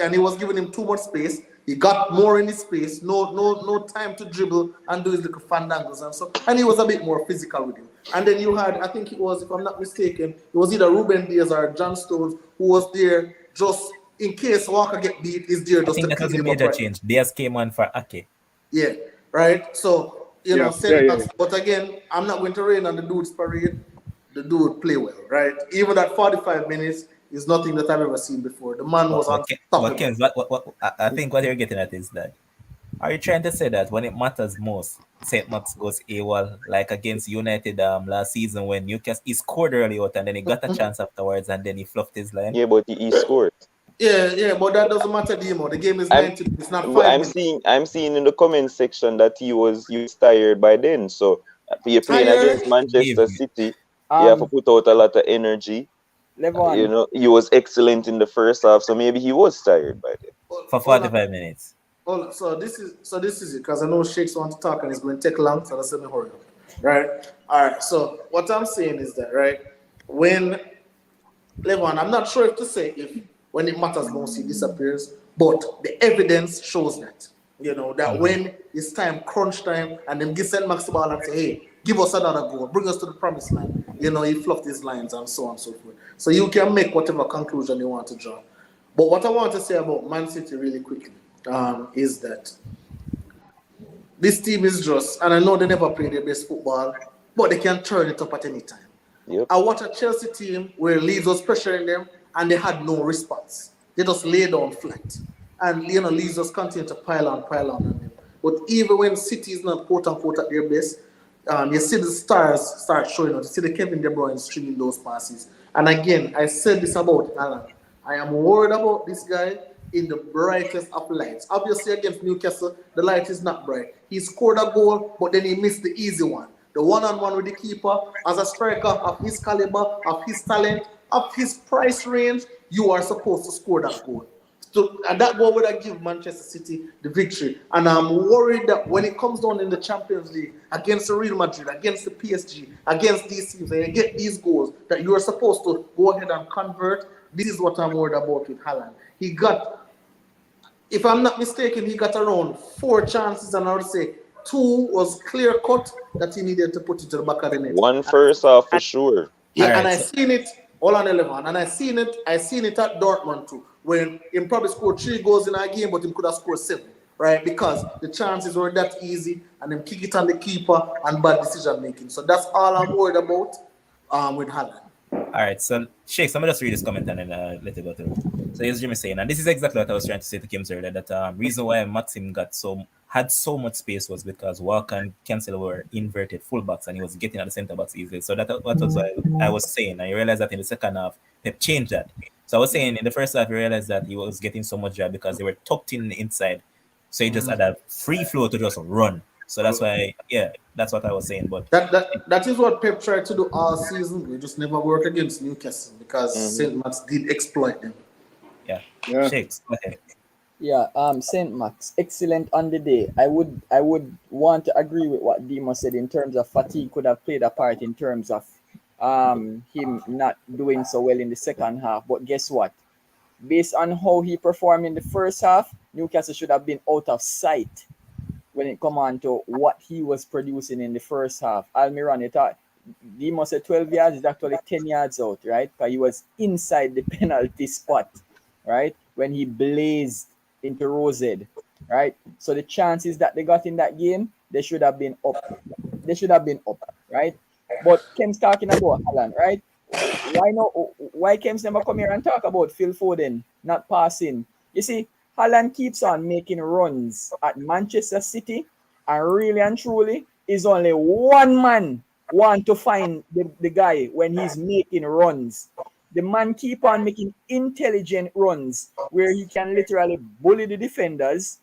And he was giving him too much space. He got more in his space, no time to dribble and do his little fandangles and so. And he was a bit more physical with him. And then you had, I think it was, if I'm not mistaken, it was either Ruben Diaz or John Stones who was there just in case Walker get beat, is there just I think to that was clean a him up. major Right? change. Diaz came on for Ake. Yeah, right. So Yeah. But again, I'm not going to rain on the dude's parade. The dude play well, right? Even at 45 minutes is nothing that I've ever seen before. The man was unstoppable. Ken, I think what you're getting at is that, are you trying to say that when it matters most, St. Max goes AWOL, like against United last season when Newcastle he scored early out and then he got a chance afterwards and then he fluffed his line? Yeah, but he scored. Yeah, but that doesn't matter, Demo. The game is I'm 90. It's not 5 I'm minutes. seeing in the comment section that he was tired by then. So you're playing Tired? against Manchester Give me. City. You have to put out a lot of energy. Levon, He was excellent in the first half, so maybe he was tired by then. For 45 minutes. So this is it, because I know Shakes want to talk and it's going to take long, so let's let me hurry up. Right? Alright, so what I'm saying is that, right, when Levon, I'm not sure if to say if when it matters most he disappears, but the evidence shows that. That when it's time, crunch time, and then give St. Max the ball and say, hey, give us another goal, bring us to the promised land. He fluffed his lines and so on and so forth. So you can make whatever conclusion you want to draw. But what I want to say about Man City really quickly is that this team is just, and I know they never play their best football, but they can turn it up at any time. Yep. I watched a Chelsea team where Leeds was pressuring them and they had no response. They just lay down flat. And Leeds just continue to pile on them. But even when City is not quote unquote at their best, you see the stars start showing up. You see the Kevin De Bruyne stringing those passes. And again, I said this about Alan. I am worried about this guy in the brightest of lights. Obviously, against Newcastle, the light is not bright. He scored a goal, but then he missed the easy one. The one-on-one with the keeper, as a striker of his caliber, of his talent, of his price range, you are supposed to score that goal. So, and that goal would have given Manchester City the victory. And I'm worried that when it comes down in the Champions League, against the Real Madrid, against the PSG, against these teams, and you get these goals that you are supposed to go ahead and convert, this is what I'm worried about with Haaland. He got, if I'm not mistaken, he got around 4 chances, and I would say 2 was clear cut that he needed to put into the back of the net. One first half for sure. Yeah, Right, and I seen it. Hold on, 11. And I seen it at Dortmund too, when he probably scored 3 goals in a game, but he could have scored 7, right? Because the chances were that easy, and then kick it on the keeper and bad decision making. So that's all I'm worried about with Haaland. All right, so Shakes, I'm gonna just read this comment and then let it go through. So here's Jimmy saying, and this is exactly what I was trying to say to Kim's earlier, that reason why Maxim had so much space was because Walker and Cancelo were inverted fullbacks and he was getting at the centre backs easily. So that was what I was saying. And you realize that in the second half they've changed that. So I was saying in the first half you realized that he was getting so much job because they were tucked in the inside. So he just had a free flow to just run. So that's why, yeah, that's what I was saying. But That is what Pep tried to do all season. We just never work against Newcastle because St. Max did exploit them. yeah, Yeah. Shakes, go ahead. Yeah, Saint Max, excellent on the day. I would want to agree with what Dimo said in terms of fatigue could have played a part in terms of him not doing so well in the second half. But guess what? Based on how he performed in the first half, Newcastle should have been out of sight when it come on to what he was producing in the first half. Almiron, you thought Dimo said 12 yards is actually 10 yards out, right? Because he was inside the penalty spot, right? When he blazed into Rosed, right? So the chances that they got in that game, they should have been up. They should have been up, right? But Kem's talking about Haaland, right? Why Kem's never come here and talk about Phil Foden not passing? You see, Haaland keeps on making runs at Manchester City, and really and truly is only one man want to find the guy when he's making runs. The man keep on making intelligent runs where he can literally bully the defenders.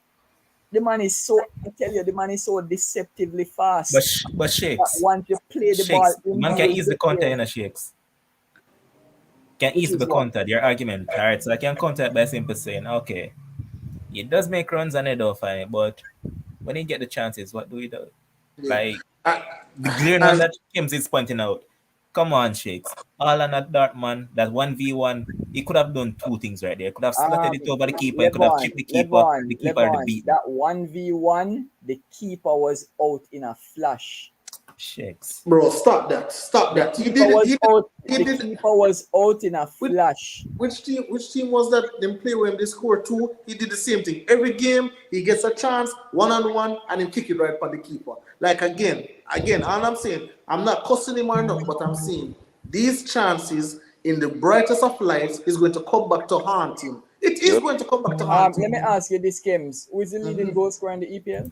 The man is so, I tell you, the man is so deceptively fast. But Shakes, Once you play the ball, Shakes, man can ease the counter in a Shakes. Can Which easily is be what? countered, your argument. All right, so I can counter it by simply saying, okay, he does make runs and it don't fine, but when he get the chances, what do we do? Yeah. Like Uh, the glaring one and that James is pointing out. Come on, Shakes. All on that dark man, that 1v1, he could have done two things right there. He could have slotted it over the keeper, he could have chipped the keeper had Levon, beaten. that 1v1, the keeper was out in a flash. Shakes. bro, stop that. He did it. He The did. keeper was out in a flash. Which team was that? Them play when they score two. He did the same thing. Every game he gets a chance, 1-on-1, and he kick it right for the keeper. Like again, all I'm saying, I'm not cussing him or not, but I'm saying these chances in the brightest of lights is going to come back to haunt him. It is going to come back to haunt Let him. me ask you this, Kims. Who is the leading goal scorer in the EPL?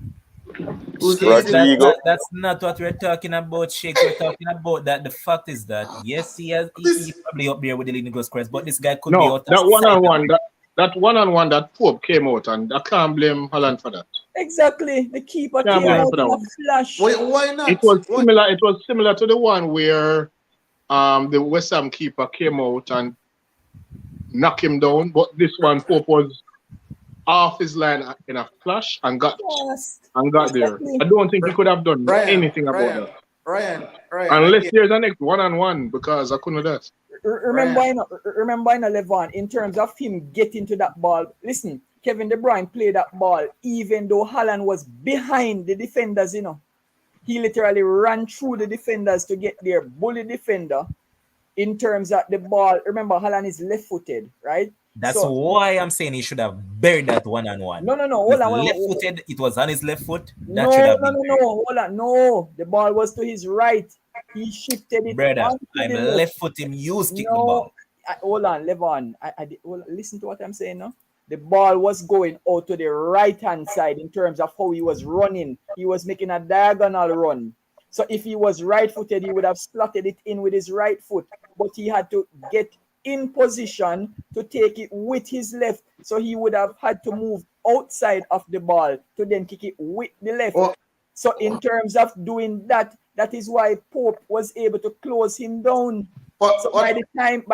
Who's the Shakes, leading? Rodrigo. that's not what we're talking about, Shakes. We're talking about that. The fact is that yes, he This probably up there with the leading goal scorers, but this guy could be No, out of that one sight. on one, that one on one that Pope came out, and I can't blame Haaland for that. Exactly. The keeper Yeah, came man, out for that in a one. flash. why not? It was Why- similar. It was similar to the one where the West Ham keeper came out and knocked him down, but this one Pope was off his line in a flash and got Yes. there. Exactly. I don't think he could have done anything about Ryan, that. Ryan, Unless again, there's a next one-on-one, because I couldn't do that. Remember, Levon, in terms of him getting to that ball. Listen, Kevin De Bruyne played that ball even though Haaland was behind the defenders, He literally ran through the defenders to get there, bully defender. In terms of the ball, remember, Haaland is left-footed, right? That's So, why I'm saying he should have buried that one-on-one. no, He's hold on. left-footed. It was on his left foot. That No, should have been buried. hold on. No, the ball was to his right. He shifted it Brother, onto I'm the left. left foot him. You kick the No, ball. hold on, Levon. Listen to what I'm saying now. The ball was going out to the right-hand side in terms of how he was running. He was making a diagonal run. So if he was right-footed, he would have slotted it in with his right foot. But he had to get in position to take it with his left. So he would have had to move outside of the ball to then kick it with the left. Oh. So in terms of doing that, that is why Pope was able to close him down. So by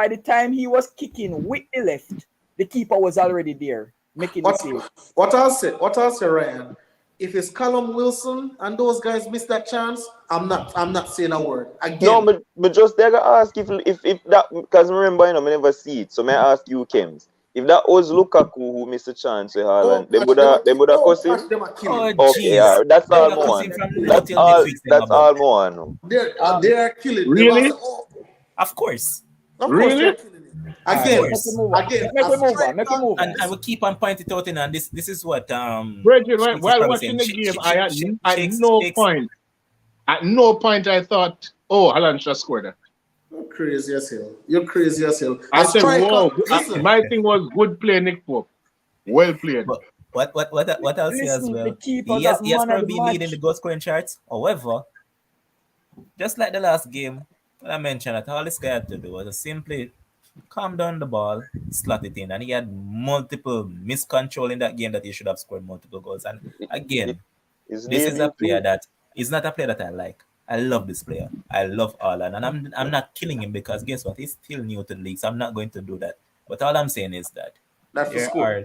the time he was kicking with the left, the keeper was already there making the save. What I'll say, Ryan. If it's Callum Wilson and those guys miss that chance, I'm not saying a word. Again. No, but just there to ask if that, because remember, I never see it. So may I ask you, Kems, if that was Lukaku who missed a chance with Haaland, they would have cussed him. Oh, Okay, yeah, that's all I want. That's all I want. They are killing. Really? Of course. Really? They're killing it. Again. Make we move on. And I will keep on pointing out, and this is what Bridget, while watching the game, at no point I thought, oh, Haaland should have scored that. crazy as hell. You're crazy as hell. I A said, striker, whoa. listen. My thing was good play, Nick Pope. Well played. But what I'll say as Listen, the well, keeper he got has man of the probably been leading the match. goal scoring charts. However, just like the last game, when I mentioned that all this guy had to do was to simply calm down the ball, slot it in, and he had multiple miscontrol in that game that he should have scored multiple goals. And It, again, his this is a debut player too. that is not a player that I like. I love this player. I love Haaland, and I'm not killing him because guess what? He's still new to the league, so I'm not going to do that. But all I'm saying is that That's the there score. are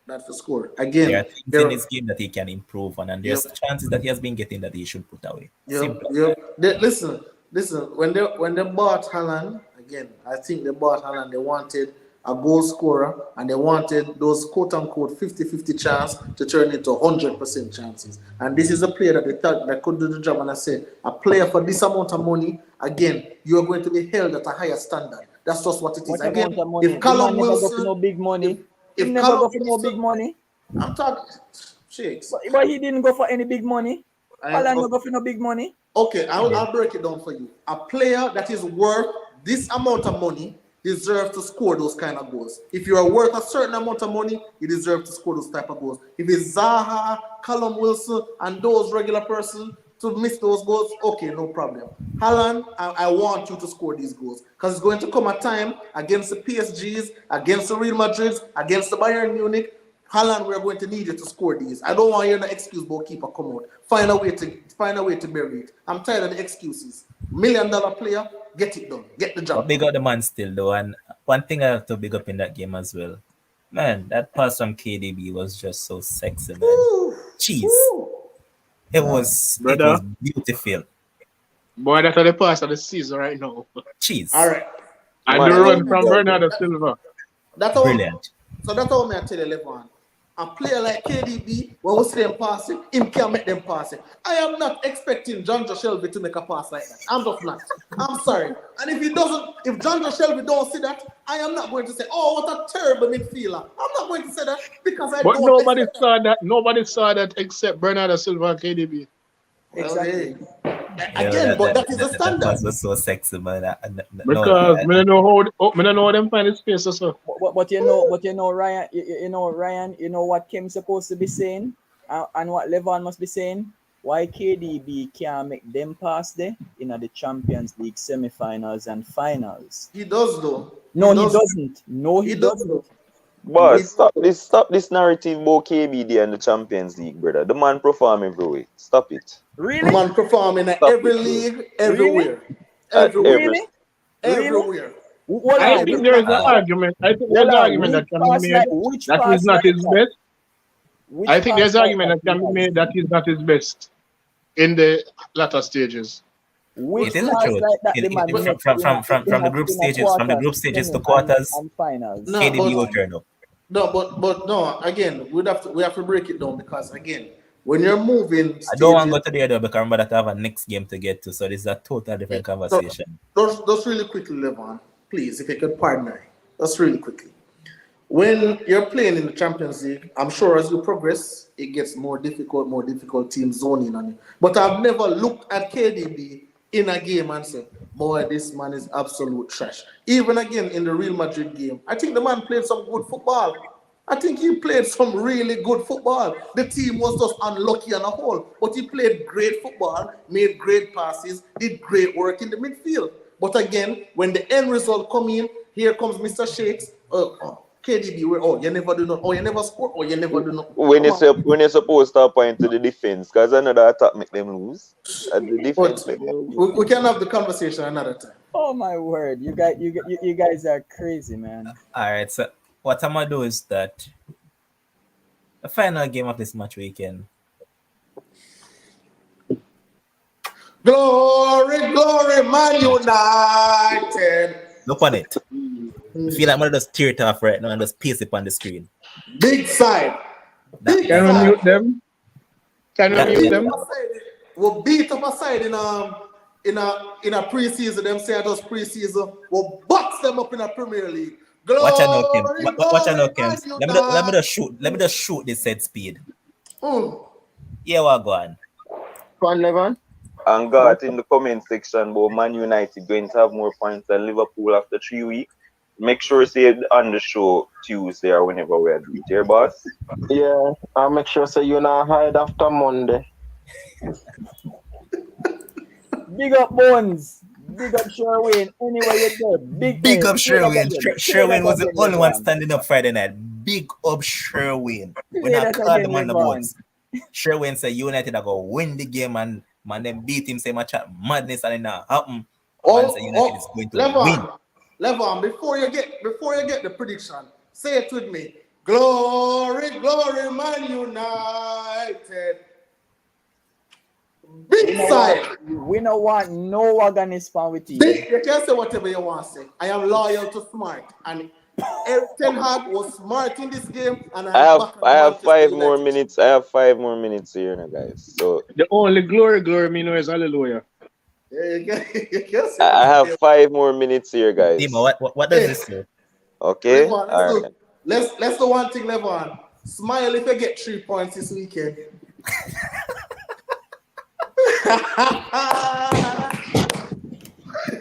That's the score. there are Again, things in you're, this game that he can improve on, and you're, there's chances that he has been getting that he should put away. Simple as that. listen, listen. When they bought Haaland, again, I think they bought Haaland. They wanted a goal scorer, and they wanted those quote unquote 50-50 chance to turn into 100% chances. And this is a player that they thought that could do the job. And I said, a player for this amount of money, again, you are going to be held at a higher standard. That's just what it is. What Again, amount of money? if The man Callum never go for Wilson, no big money. if He never Callum go for no big Wilson, money. I'm talking shakes. But he didn't go for any big money. Haaland no Okay, go for no big money. I'll break it down for you. A player that is worth this amount of money deserves to score those kind of goals. If you are worth a certain amount of money, you deserve to score those type of goals. If it's Zaha, Callum Wilson, and those regular persons to miss those goals, okay, no problem. Haaland, I want you to score these goals because it's going to come a time against the PSGs, against the Real Madrids, against the Bayern Munich. Haaland, we're going to need you to score these. I don't want to hear no excuse about keeper come out. Find a way to bury it. I'm tired of the excuses. $1 million player, get it done. Get the But job. big up the man still though, and one thing I have to big up in that game as well. Man, that pass from KDB was just so sexy, man. Woo, Cheese. woo. It was Brother, beautiful. boy, that's the pass of the season right now. Cheese. All right. And Man, the I love run the from guy. Bernardo Silva. That's all. Brilliant. So that's all I tell you, Levon. A player like KDB, when we see him pass it, him can make them pass it. I am not expecting John Joe Shelby to make a pass like that. I'm just not. I'm sorry. And if John Joe Shelby don't see that, I am not going to say, oh, what a terrible midfielder. I'm not going to say that because I But don't nobody expect that. saw that. Nobody saw that except Bernardo Silva and KDB. Exactly. Again, but that is the that standard. pass was so sexy, man. Because I don't know how them find the space or so. But you know, Ryan, you know what Kim's supposed to be saying, and what Levon must be saying. Why KDB can't make them pass there in the Champions League semi-finals and finals? He does though. No, he doesn't. No, he He does doesn't. though. But He- stop this narrative about KBD and the Champions League, brother. The man perform every way. Stop it. Really? Man performing at Stop every it, bro. league, everywhere. At Everywhere. every- Really? Everywhere. Hold I on. think there is an argument. I think there's an argument that can be made Which that pass is not like his that? best. Which I think pass there's an like argument that can be he made that he's not his best in the latter stages. Which It is the pass truth. like that the man From, make from, from, from, from the group stages, from the group stages to quarters, and finals. No, KDB will but turn up. no, but no. Again, we have to break it down because again, when you're moving I don't want to stages, go to the other because remember that I have a next game to get to, so this is a total different conversation. just really quickly, Levon, please, if you could pardon me, just really quickly. When you're playing in the Champions League, I'm sure as you progress, it gets more difficult teams zoning on you. But I've never looked at KDB in a game and said, boy, this man is absolute trash. Even again in the Real Madrid game, I think the man played some good football. I think he played some really good football. The team was just unlucky on a whole, but he played great football, made great passes, did great work in the midfield. But again, when the end result come in, here comes Mr. Shakes. KDB, you never do not. Oh, you never score. Oh, you never do not. When you're supposed to point to the defense, because another attack make them lose. And the defense But make them lose. we can have the conversation another time. Oh my word, you guys are crazy, man. All right, so what I'm gonna do is that the final game of this match weekend. Glory, glory, Man United. Look on it. I feel like I'm gonna just tear it off right now and just paste it on the screen. Big side. Big Can we side. mute them? Can we mute them? We'll beat up a side in a preseason. Them say just preseason. We'll box them up in a Premier League. Glory, Watch out now, Kim. Watch out now, Kim. Man Let me United. just shoot this set speed. Mm. Yeah, what go on. Go on, Levan. And got in the comment section about Man United going to have more points than Liverpool after 3 weeks. Make sure to say it on the show Tuesday or whenever we do it. Here, boss. Yeah, I'll make sure so you not hide after Monday. Big up Bones. Big up Sherwin. Anywhere you go. Big Big hey, up say that Sherwin. again. Say Sherwin that was the again, only one Levon. standing up Friday night. Big up Sherwin. When Say I that called again, him on the Levon. boards, Sherwin said United are going to win the game and man them beat him, say my chat madness and it not happen. Man said United is going to win. Levon, before you get the prediction, say it with me. Glory, glory, Man United. Big side. We don't want no organist fan with you. Big, you can say whatever you want to say. I am loyal to smart. And Eric Ten Hag was smart in this game, and I am back on I the have Manchester 5 more United. minutes. I have 5 more minutes here, now, guys. So The only glory me know is hallelujah. Yeah, you can say I whatever have you 5 more minutes here, guys. Dima, what does this say? Okay? Levon, All right. let's do one thing, Levon. Smile if you get 3 points this weekend.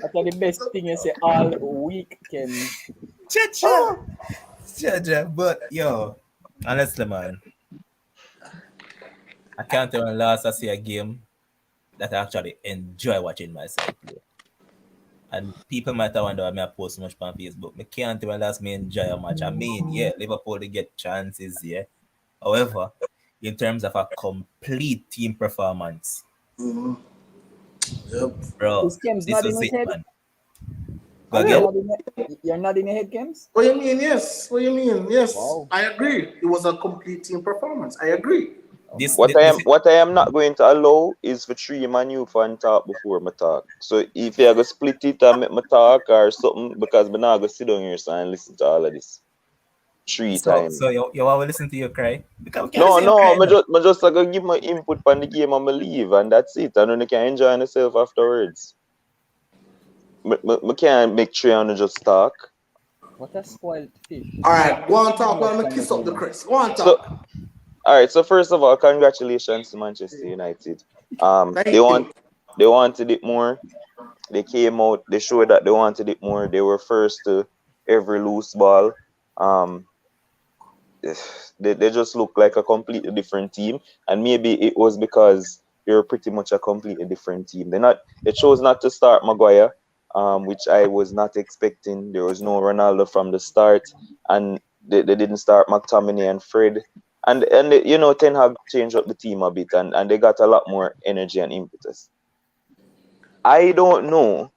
That's the best thing you say all week, Ken. Cha-cha. But, yo, honestly, man, I can't tell when last I see a game that I actually enjoy watching myself play. And people might wonder why I post so much on Facebook. I can't tell when last me enjoy a match. I mean, yeah, Liverpool they get chances, yeah. However, in terms of a complete team performance, Yep. bro, Is Kems this not in was his it, head? man. Go again? You're not in your head, Kems? What you mean? Yes. What you mean? Yes. Wow. I agree. It was a complete team performance. I agree. This, What this, I this am what I am not going to allow is for 3 Man U fan talk before my talk. So if you go split it and make my talk or something, because I'm not gonna sit down here and listen to all of this three times. so you want to listen to you cry? Because we can't No, see you no, cry now. I just gonna give my input on the game and I leave and that's it. And then I can enjoy myself afterwards. I can't make 3 and just talk. What a spoiled fish. All right. Go on talk while I kiss up the Chris. Go on So talk. alright, so first of all, congratulations to Manchester United. Thank you. They wanted it more. They came out, they showed that they wanted it more. They were first to every loose ball. Um, they just look like a completely different team, and maybe it was because they were pretty much a completely different team. They chose not to start Maguire, which I was not expecting. There was no Ronaldo from the start, and they didn't start McTominay and Fred. And you know, Ten Hag changed up the team a bit, and they got a lot more energy and impetus. I don't know.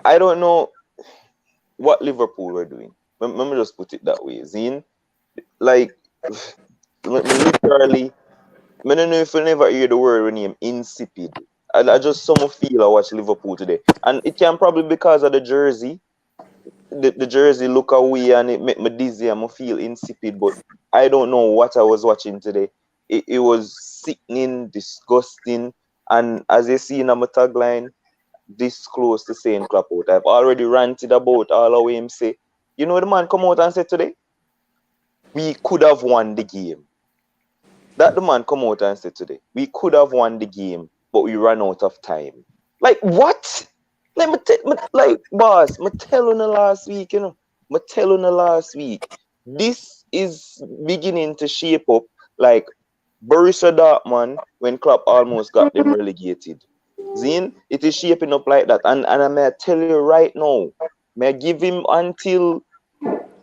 I don't know what Liverpool were doing. Let me just put it that way. Zine, like, literally, I don't know if you never hear the word name insipid. I just some feel I watch Liverpool today. And it can probably because of the jersey. The jersey look away and it make me dizzy and I feel insipid. But I don't know what I was watching today. It was sickening, disgusting. And as you see in my tagline, this close to saying clap out. I've already ranted about all the way him say, you know the man come out and said today, we could have won the game. That the man come out and said today, we could have won the game, but we ran out of time. Like what? Like boss, me tell you the last week, you know. Me tell you the last week. This is beginning to shape up like Borussia Dortmund when Klopp almost got them relegated. Zin, it is shaping up like that. And I may tell you right now, may I give him until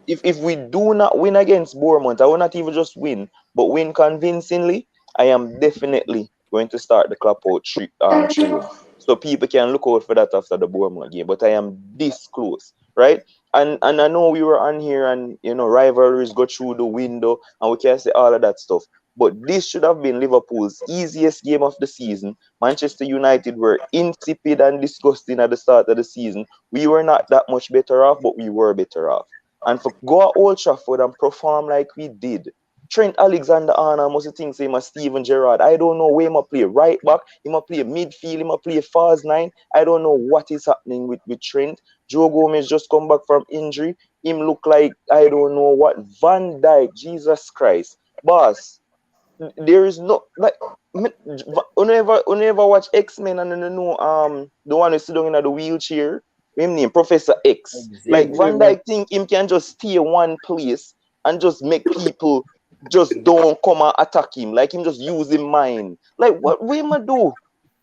if we do not win against Bournemouth, I will not even just win, but win convincingly, I am definitely going to start the clap out train. So people can look out for that after the Bournemouth game. But I am this close, right? And I know we were on here and you know rivalries go through the window and we can say all of that stuff. But this should have been Liverpool's easiest game of the season. Manchester United were insipid and disgusting at the start of the season. We were not that much better off, but we were better off. And for go at Old Trafford and perform like we did. Trent Alexander-Arnold must think say my Steven Gerrard. I don't know where he might play right back, he might play midfield, he might play fast nine. I don't know what is happening with Trent. Joe Gomez just come back from injury. Him look like I don't know what. Van Dijk, Jesus Christ. Boss, there is no like whenever watch X-Men and then know the one who sit down in the wheelchair, him name Professor X. Like Van Dijk think him can just stay one place and just make people just don't come and attack him. Like him just use his mind. Like what we ma do?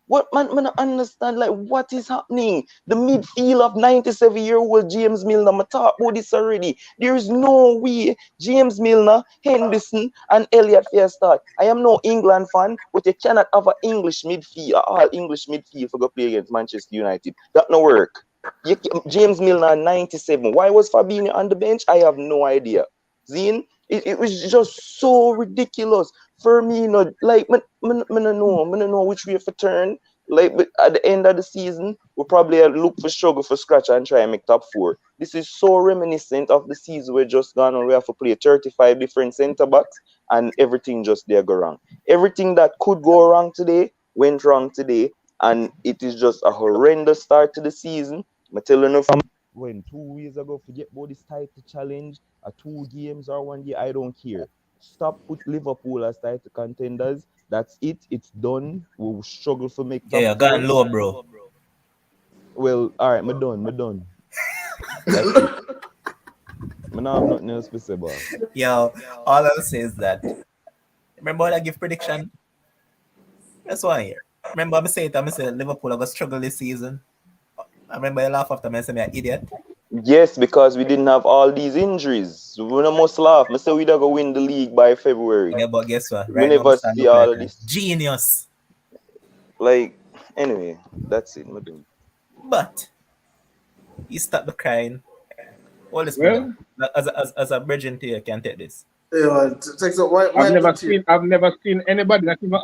What man don't understand like what is happening? The midfield of 97-year-old James Milner, I talk about this already. There is no way James Milner, Henderson, and Elliott fair start. I am no England fan, but you cannot have an English midfield, all English midfield for go play against Manchester United. That no work. James Milner 97. Why was Fabinho on the bench? I have no idea. Zine, it was just so ridiculous. Firmino, like, I don't know which way to turn. Like, but at the end of the season, we'll probably look for struggle for scratch and try and make top 4. This is so reminiscent of the season we're just gone and we have to play 35 different centre backs and everything just there go wrong. Everything that could go wrong today went wrong today, and it is just a horrendous start to the season. I'm telling you from when 2 years ago, forget about this title challenge, 2 games or 1 year, I don't care. Stop put Liverpool as title contenders. That's it. It's done. We'll struggle to make top 4. Yeah, gone low, bro. Well, all right, I'm done. That's it. I don't have nothing else to say about it. Yo, all I'll say is that, remember when I give prediction? That's why here. Remember I said Liverpool are going to struggle this season? I remember you laugh after me and say me an idiot. Yes, because we didn't have all these injuries. We don't must laugh. I say we're going to win the league by February. Yeah, but guess what? We never see all of this. Genius. Like, anyway, that's it. But you stop the crying. All this as a virgin to you can take this. Yeah, I've never seen anybody, not even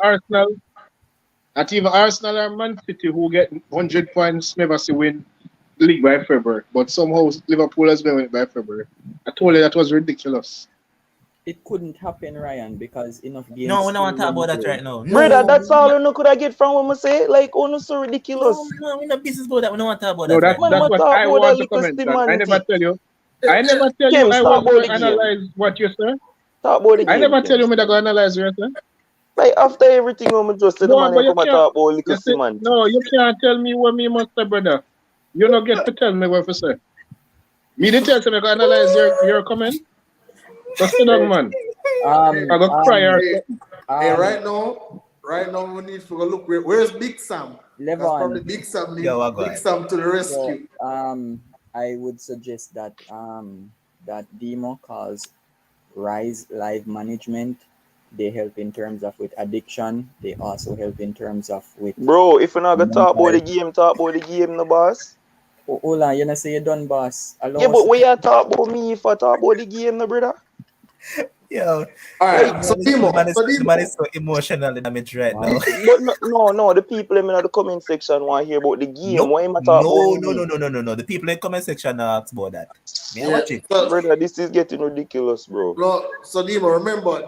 Arsenal or Man City, who get 100 points, never see win the league by February. But somehow Liverpool has been winning by February. I told you that was ridiculous. It couldn't happen, Ryan, because enough games. No, we don't want to talk about that right now. Brother, that's all you could I get from what I say. Like, oh, so ridiculous. No, we're not business about that. We don't want to talk about No, that. that's what I want to comment on. I never tell you. I was going to analyze what you say. Talk about the game. I never tell you me that go analyze what you say. Like, after everything, I'm just say the man come and talk about little semantics. No, you can't tell me what me must say, brother. You don't get to tell me what to say. Me didn't tell you to analyze your comment. Just sit down, man. I got prior. Hey, right now we need to go look. Where's Big Sam? That's probably Big Sam. Big Sam to the rescue. So, I would suggest that that Demo calls Rise Live Management. They help in terms of with addiction. They also help in terms of with. Bro, if you're not gonna talk about the game, no boss. Oh, hold on, you know say you done, boss. Yeah, but when you talk about me, if I talk about the game, no brother. Yo, all right. So Demo, the man is so emotionally damaged right now. But no, the people in the comment section want to hear about the game. Nope. Why am I talking No. The people in the comment section ask about that. Watch it. So, brother, this is getting ridiculous, bro. No, so Demo, remember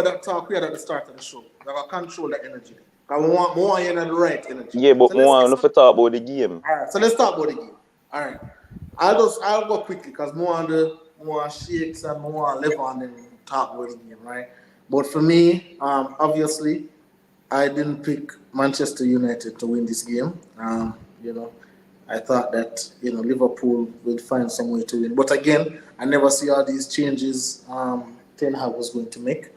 that talk we had at the start of the show. We got to control the energy. Because we want more in the right energy. Yeah, but so we want to talk about the game. All right, so let's talk about the game. All right. I'll go quickly because more shakes and more live on and talk about the game, right? But for me, obviously, I didn't pick Manchester United to win this game. I thought that Liverpool would find some way to win. But again, I never see all these changes Ten Hag was going to make.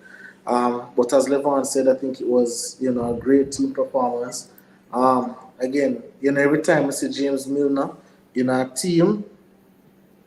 But as Levon said, I think it was a great team performance. Again, every time I see James Milner in our team,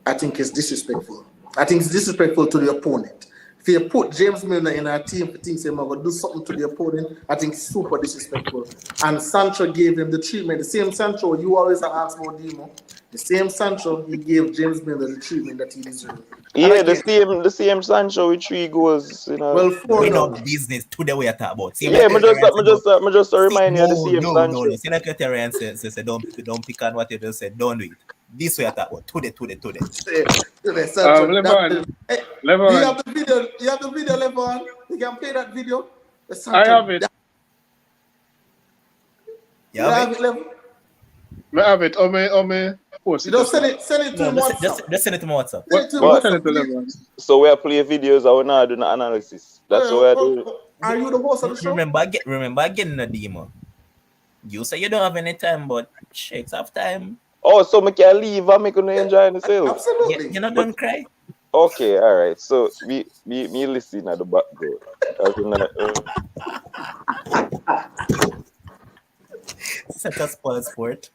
I think it's disrespectful. I think it's disrespectful to the opponent. If you put James Milner in our team, if you think he's going to do something to the opponent, I think it's super disrespectful. And Sancho gave him the treatment. The same Sancho you always ask about Demo. The same Sancho he gave James Milner the treatment that he deserved. Yeah, the same Sancho with 3 goals. Well, 4 we know business to the way I talk about. Yeah, I just remind you of the same Sancho. No. See, like Terry says, don't pick on what you just said. Don't do it. This way I talk about. Today. Levon. You have the video, Levon. You can play that video. I have it. You have it, Levon? I have it on my post. You don't send it to him WhatsApp. Just send it to my WhatsApp. Send it to Levon. So we are playing videos, I will not do the analysis. That's what I do. Are you the host of the show? remember again, Nadimo. You say you don't have any time, but shakes have time. Oh, so me can leave and me gonna enjoy myself. Absolutely. You not But don't cry. okay, all right. So me listen at the background. Cause Such a spoil sport.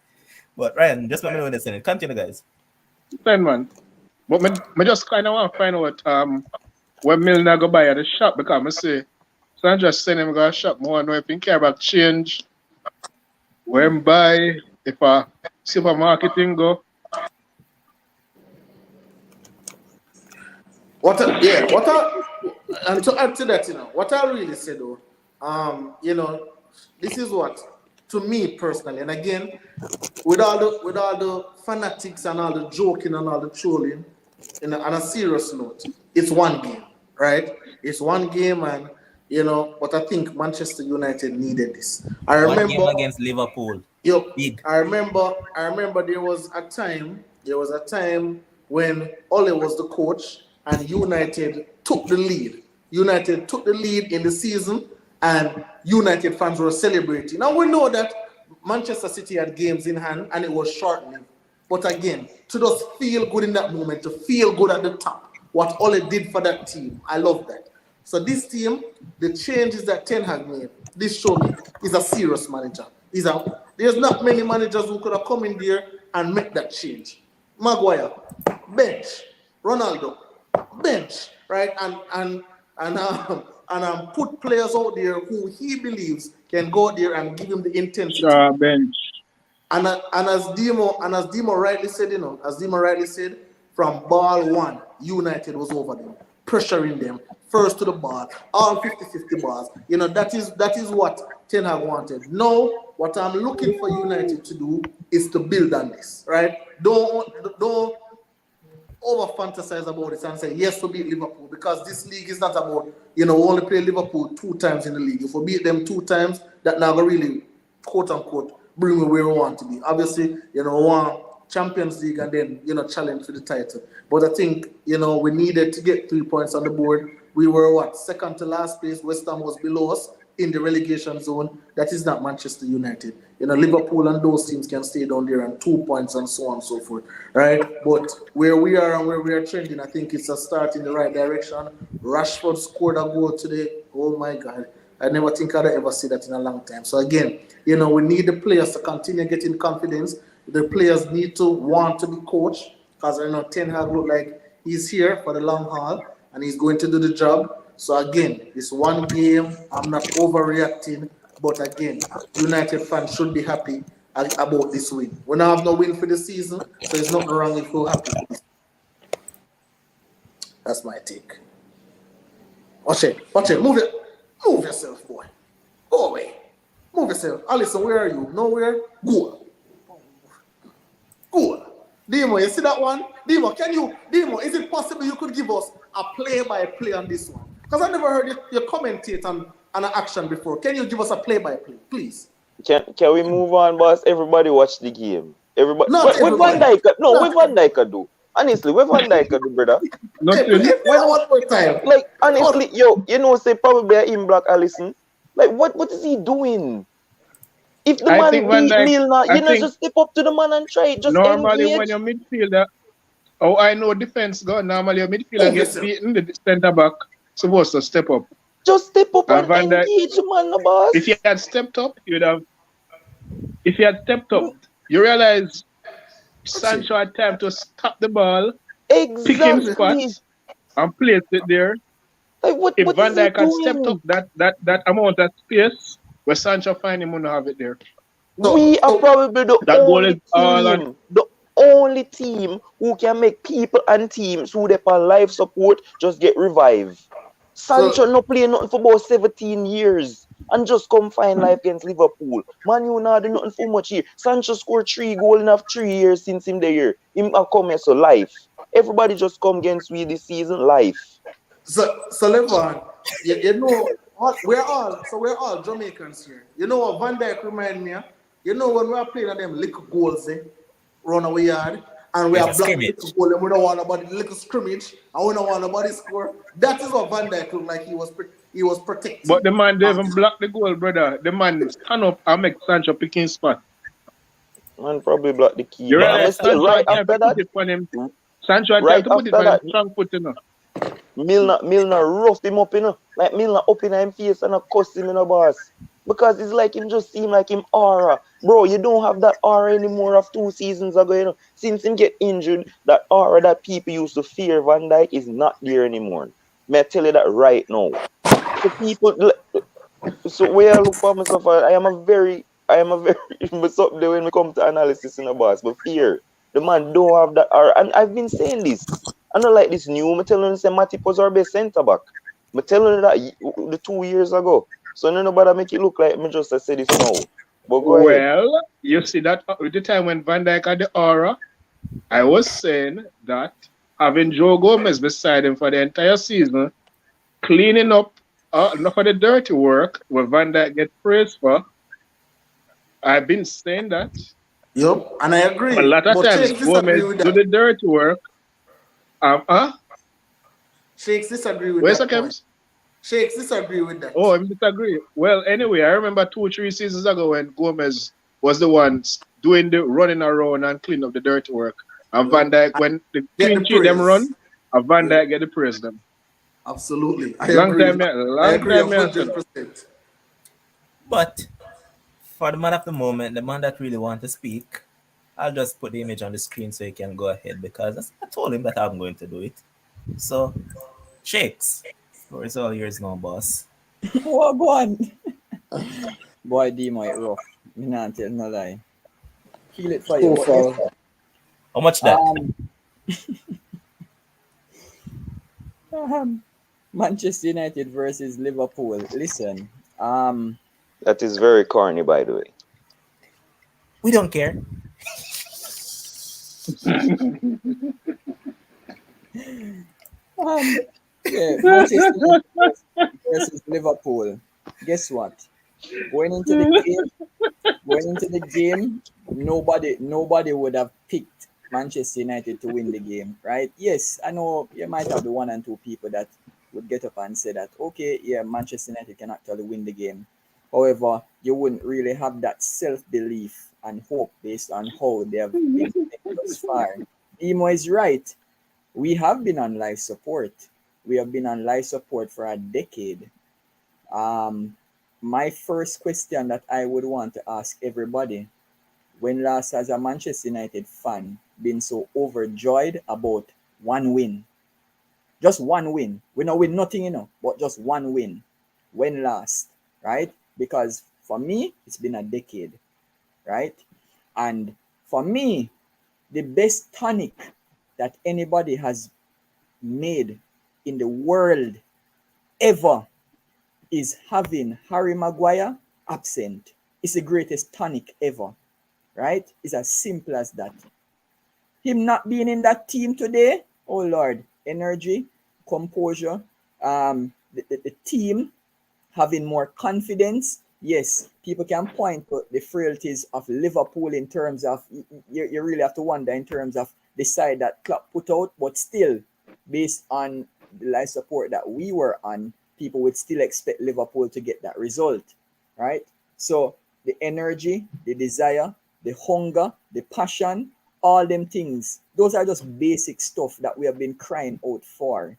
But Ryan, just let me know when it's in. Continue, guys. Then man. But me just kind of want to find out when Milner go buy at the shop because I say so I just send him go shop more know if he care about change when buy if a supermarketing go. And to add to that, what I really said though, this is what, to me personally, and again, with all the fanatics and all the joking and all the trolling, on a serious note, it's one game, right? It's one game, and but I think Manchester United needed this. I One game remember, against Liverpool. Big. I remember there was a time when Ole was the coach and United took the lead. United took the lead in the season and United fans were celebrating. Now we know that Manchester City had games in hand and it was short-lived. But again, to just feel good in that moment, to feel good at the top, what Ole did for that team, I love that. So this team, the changes that Ten Hag made, this show me, is a serious manager. There's not many managers who could have come in there and make that change. Maguire, bench. Ronaldo, bench, right? And put players out there who he believes can go there and give him the intensity. Bench. And as Demo rightly said, from ball one, United was over them, pressuring them, first to the ball, all 50-50 balls. That is what Ten Hag wanted. Now, what I'm looking for United to do is to build on this, right? Don't over fantasize about it and say yes to beat Liverpool, because this league is not about we only play Liverpool 2 times in the league. If we beat them 2 times, that never really quote unquote bring me where we want to be. Obviously, we want Champions League and then challenge for the title. But I think we needed to get 3 points on the board. We were second to last place. West Ham was below us in the relegation zone. That is not Manchester United. Liverpool and those teams can stay down there and 2 points and so on and so forth, right? But where we are and where we are trending, I think it's a start in the right direction. Rashford scored a goal today. Oh my God. I never think I'd ever see that in a long time. So again, we need the players to continue getting confidence. The players need to want to be coached, because Ten Hag look like he's here for the long haul and he's going to do the job. So again, it's one game. I'm not overreacting, but again, United fans should be happy about this win. We don't have no win for the season, so there's nothing wrong if we're happy. That's my take. Watch it. Move yourself, boy. Go away. Move yourself. Alison, where are you? Nowhere? Go. Demo, you see that one? Demo, is it possible you could give us a play-by-play on this one? Because I never heard you commentate on an action before. Can you give us a play-by-play, please? Can we move on, boss? Everybody watch the game. Everybody. Not everybody. What Van Dijk do? Honestly, what Van Dijk do, brother? One more time. Like, honestly, say probably in Black Allison. Like, what is he doing? If the man beat Milner, just step up to the man and try it. Just normally engage. When your midfielder, I know defense go. Normally your midfielder gets beaten, the centre back supposed to step up. Just step up and engage, man, boss. If he had stepped up, you would have. If he had stepped up, you realize Sancho had time to stop the ball, pick him spots, and place it there. Like, if Van Dijk had stepped up that amount of space, where Sancho find him, wouldn't have it there. We are probably the only team who can make people and teams who they on life support just get revived. Sancho no play nothing for about 17 years and just come find life against Liverpool. Man, you not do nothing for much here. Sancho scored 3 goals in 3 years since him there. Him come here, so life. Everybody just come against we this season, life. So Levon, we're all Jamaicans here. You know what Van Dijk remind me of? When we are playing at them little goals, run away yard, and we are blocking little goal, and we don't want nobody little scrimmage, and we don't want nobody score. That is what Van Dijk looked like. he was protecting. But the man didn't even block the goal, brother. The man stand up and make Sancho picking spot. Man probably block the You keeper. But I'm realize still Sancho right had time to after put that. it on him. Sancho had time Right to put it after on him that, strong foot, you know. Milner rough him up, you know. Like Milner up in him face and a cuss him in a boss. Because it's like him just seem like him aura. Bro, you don't have that aura anymore of 2 seasons ago, you know. Since him get injured, that aura that people used to fear Van Dijk is not there anymore. May I tell you that right now. So people, so where I look for myself, I am a very, mess up there when we come to analysis in a boss, but fear. The man don't have that aura. And I've been saying this. I don't like this new. I'm telling you, say Matip was our best centre back. I'm telling you that the 2 years ago. So nobody make it look like me just I say this now. But go ahead. Well, you see that with the time when Van Dijk had the aura, I was saying that having Joe Gomez beside him for the entire season, cleaning up enough of the dirty work where Van Dijk get praised for. I've been saying that. Yup, and I A agree. lot of But times Shakes disagree Gomez with do that. the dirty work. Huh? Shakes disagree with Where's the that point. Kems? Shakes disagree with that. Oh, I disagree. Well, anyway, I remember 2 or 3 seasons ago when Gomez was the one doing the running around and clean up the dirty work. And Yup. Van Dijk, when the Get clean the sheet them praise. run, and Van Yup, Dijk get the praise them. absolutely. I Long agree. time, I long agree time, I said that. 100%. but for the man of the moment, the man that really want to speak, I'll just put the image on the screen so he can go ahead because I told him that I'm going to do it. So, Shakes, floor is all yours now, boss. What go on? Boy, D might rough. Me not tell no lie. Kill it for you. So But guess far. what? How much that? Um, Manchester United versus Liverpool. Listen, That is very corny, by the way. We don't care. um, yeah, Manchester United versus Liverpool. Guess what? Going into the game, going into the game, nobody would have picked Manchester United to win the game, right? Yes, I know you might have the one and two people that would get up and say that, okay, yeah, Manchester United can actually win the game. However, you wouldn't really have that self belief and hope based on how they have been playing thus far. Emo is right. We have been on life support. We have been on life support for a decade. Um, my first question that I would want to ask everybody: when last has a Manchester United fan been so overjoyed about one win? Just one win. We don't win nothing, but just one win. When last, right? Because for me, it's been a decade, right? And for me, the best tonic that anybody has made in the world ever is having Harry Maguire absent. It's the greatest tonic ever, right? It's as simple as that. Him not being in that team today, oh Lord, energy, composure, the team having more confidence. Yes, people can point to the frailties of Liverpool in terms of, you really have to wonder in terms of the side that Klopp put out, but still, based on the life support that we were on, people would still expect Liverpool to get that result, right? So the energy, the desire, the hunger, the passion, all them things, those are just basic stuff that we have been crying out for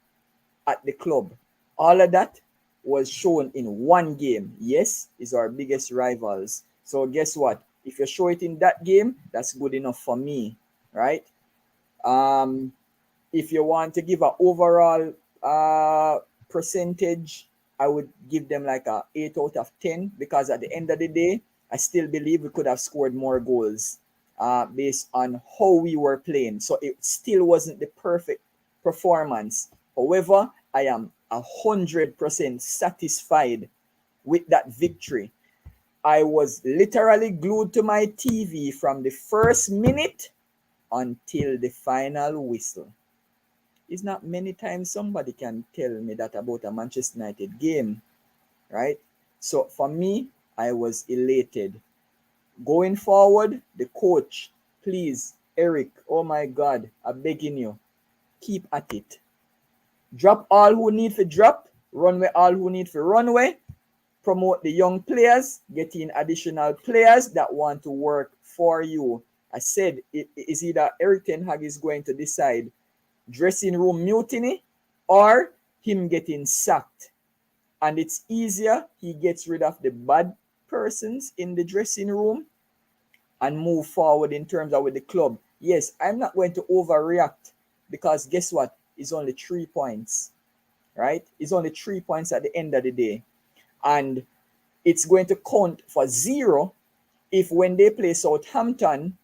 at the club. All of that was shown in one game. Yes, is our biggest rivals. So guess what? If you show it in that game, that's good enough for me, right? Um, if you want to give an overall percentage, I would give them like a 8 out of 10 because at the end of the day, I still believe we could have scored more goals based on how we were playing. So it still wasn't the perfect performance. However, I am 100% satisfied with that victory. I was literally glued to my TV from the first minute until the final whistle. It's not many times somebody can tell me that about a Manchester United game, right? So for me, I was elated. Going forward, the coach, please, Eric, oh my God, I'm begging you, keep at it. Drop all who need to drop, runway all who need for runway, promote the young players, get in additional players that want to work for you. I said it is either Eric Ten Hag is going to decide dressing room mutiny or him getting sacked. And it's easier he gets rid of the bad persons in the dressing room and move forward in terms of with the club. Yes, I'm not going to overreact because guess what? It's only 3 points, right? It's only 3 points at the end of the day. And it's going to count for 0 if when they play Southampton,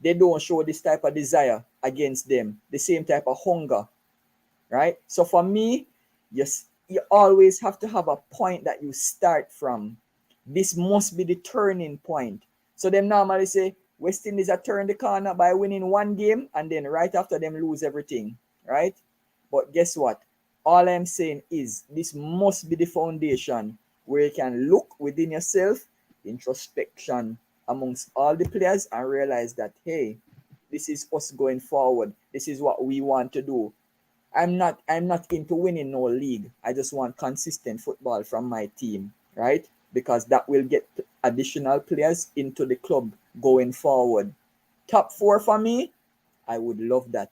they don't show this type of desire against them, the same type of hunger, right? So for me, yes, you always have to have a point that you start from. This must be the turning point. So them normally say West Indies are turn the corner by winning 1 game and then right after them lose everything, right? But guess what? All I'm saying is this must be the foundation where you can look within yourself, introspection amongst all the players and realize that, hey, this is us going forward. This is what we want to do. I'm not into winning no league. I just want consistent football from my team, right? Because that will get additional players into the club going forward. Top 4 for me, I would love that.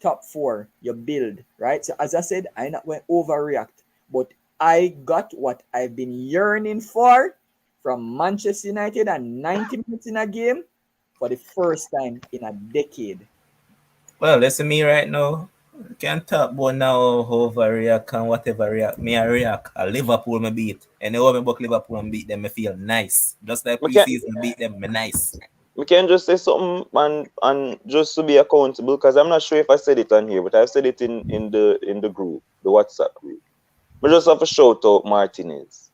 Top 4, you build, right? So as I said, I'm not going to overreact, but I got what I've been yearning for from Manchester United and 90 minutes in a game for the first time in a decade. Well, listen me right now. We can talk about now how overreact and whatever react. Me I react. Liverpool me beat. And when me book Liverpool and beat them, me feel nice. Just like We can pre-season beat them, me nice. we can just say something and just to be accountable because I'm not sure if I said it on here, but I've said it in the group, the WhatsApp group. We just have to shout out Martinez.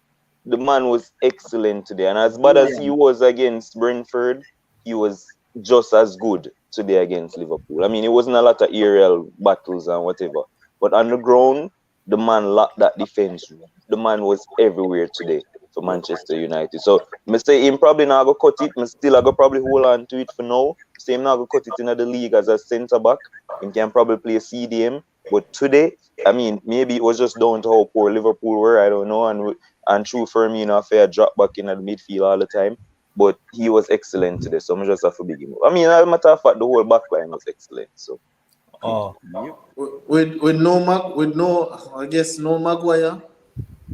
The man was excellent today, and as bad as he was against Brentford, he was just as good today against Liverpool. I mean, it wasn't a lot of aerial battles and whatever, but on the ground, the man locked that defense. The man was everywhere today for Manchester United. So, I say him probably not go cut it. I still I go probably hold on to it for now. Say him not go cut it in the league as a centre back. He can probably play CDM. But today, I mean, maybe it was just down to how poor Liverpool were. I don't know. And true Firmino, fair drop back in the midfield all the time. But he was excellent today. So I'm just have to big him up. I mean, as a matter of fact, the whole back line was excellent. So Oh, with no I guess no Maguire.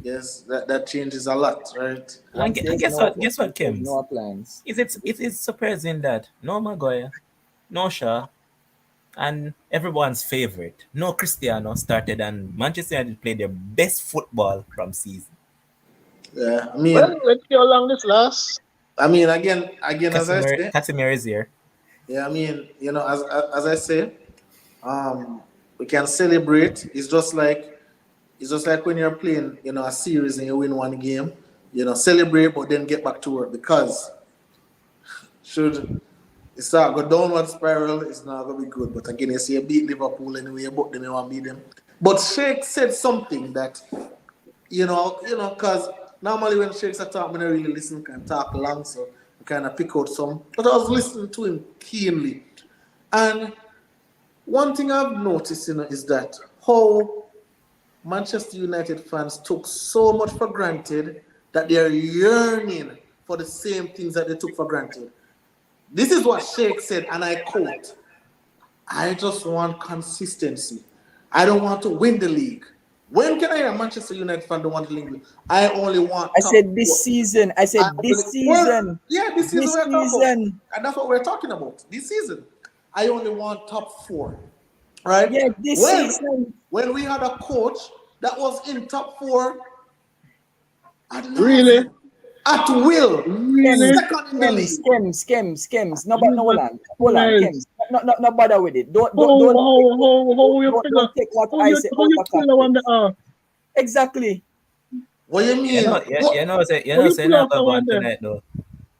Yes, that changes a lot, right? and, One says guess no, what? Guess what, Kims? no plans. It is surprising that no Maguire, no Shaw, and everyone's favorite, no Cristiano started and Manchester United played their best football from season. Yeah, Well, let's see how long this lasts. again, as I say, Casemiro is here. yeah, as I say, we can celebrate. It's just like when you're playing, a series and you win 1 game, celebrate, but then get back to work because should it start go downward spiral, it's not gonna be good. But again, you see you beat Liverpool anyway, you book them, you want to beat them. But Sheikh said something that because normally when Sheikh's talk, I don't really listen, can talk long, so I kind of pick out some. But I was listening to him keenly, and one thing I've noticed, is that how Manchester United fans took so much for granted that they're yearning for the same things that they took for granted. This is what Sheikh said, and I quote, I just want consistency. I don't want to win the league. When can I hear a Manchester United fan don't want to win the league? I only want I top said this 4. season. I said this season. Yeah, this This season we're talking about. season. And that's what we're talking about. This season. I only want top 4. Right? Yeah, this season. When we had a coach that was in top 4 at Really? at will. Really? Second in the league. Skims. No, but no, hold on, Yes. Skims. No bother with it. Don't How you figure? don't take what How I you say how you out of feel on the context. Exactly. What do you mean? Say feel not after go on one day? tonight though.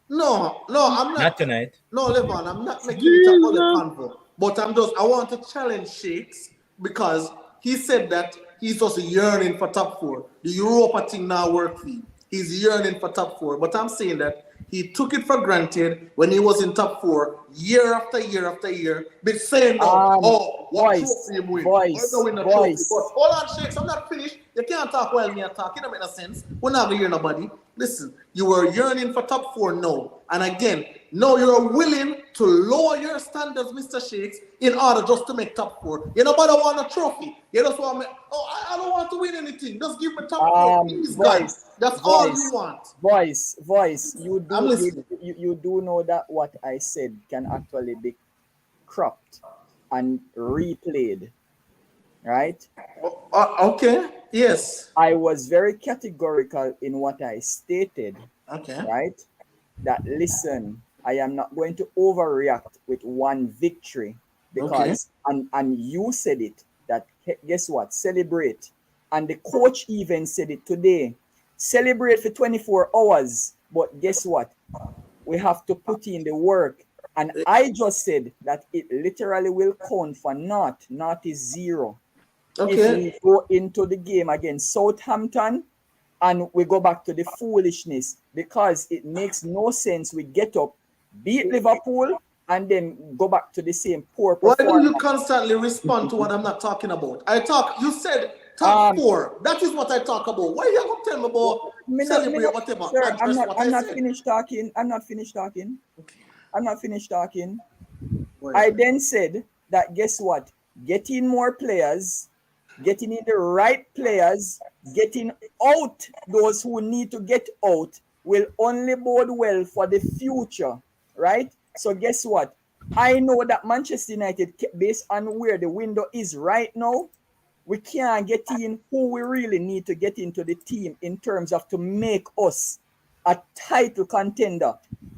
No, I'm not. Not tonight. No, Levon, I'm not making it a other Jesus. convo. But I want to challenge Shakes because he said that he's just yearning for top 4. The Europa thing now work for him. He's yearning for top 4. But I'm saying that he took it for granted when he was in top 4 year after year after year. But saying, what Boys, trophy him win? boys, We're going to win a boys. trophy. But hold on, Shakes, I'm not finished. You can't talk while me talk. It don't make no sense. We're not going to hear nobody. Listen, you were yearning for top 4 now. And again, now you're willing to lower your standards, Mr. Shakes, in order just to make top 4. You nobody want a trophy. You just want me, I don't want to win anything. Just give me top 4. Please, God. That's all you want. Voice. You I'm listening. you do know that what I said can actually be cropped and replayed, right? Okay. Yes. I was very categorical in what I stated, Okay. right? That listen, I am not going to overreact with one victory because and you said it that guess what? Celebrate. And the coach even said it today. Celebrate for 24 hours, but guess what? We have to put in the work. And I just said that it literally will count for naught. Naught is 0. If we go into the game against Southampton and we go back to the foolishness, because it makes no sense we get up, beat Liverpool, and then go back to the same poor performance. Why do you constantly respond to what I'm not talking about? You said top 4. That is what I talk about. Why you going to tell me about celebrate whatever? Sir, I'm not finished talking. I'm not finished talking. I then said that guess what? Getting more players, getting in the right players, getting out those who need to get out will only bode well for the future, right? So guess what? I know that Manchester United, based on where the window is right now, we can't get in who we really need to get into the team in terms of to make us a title contender.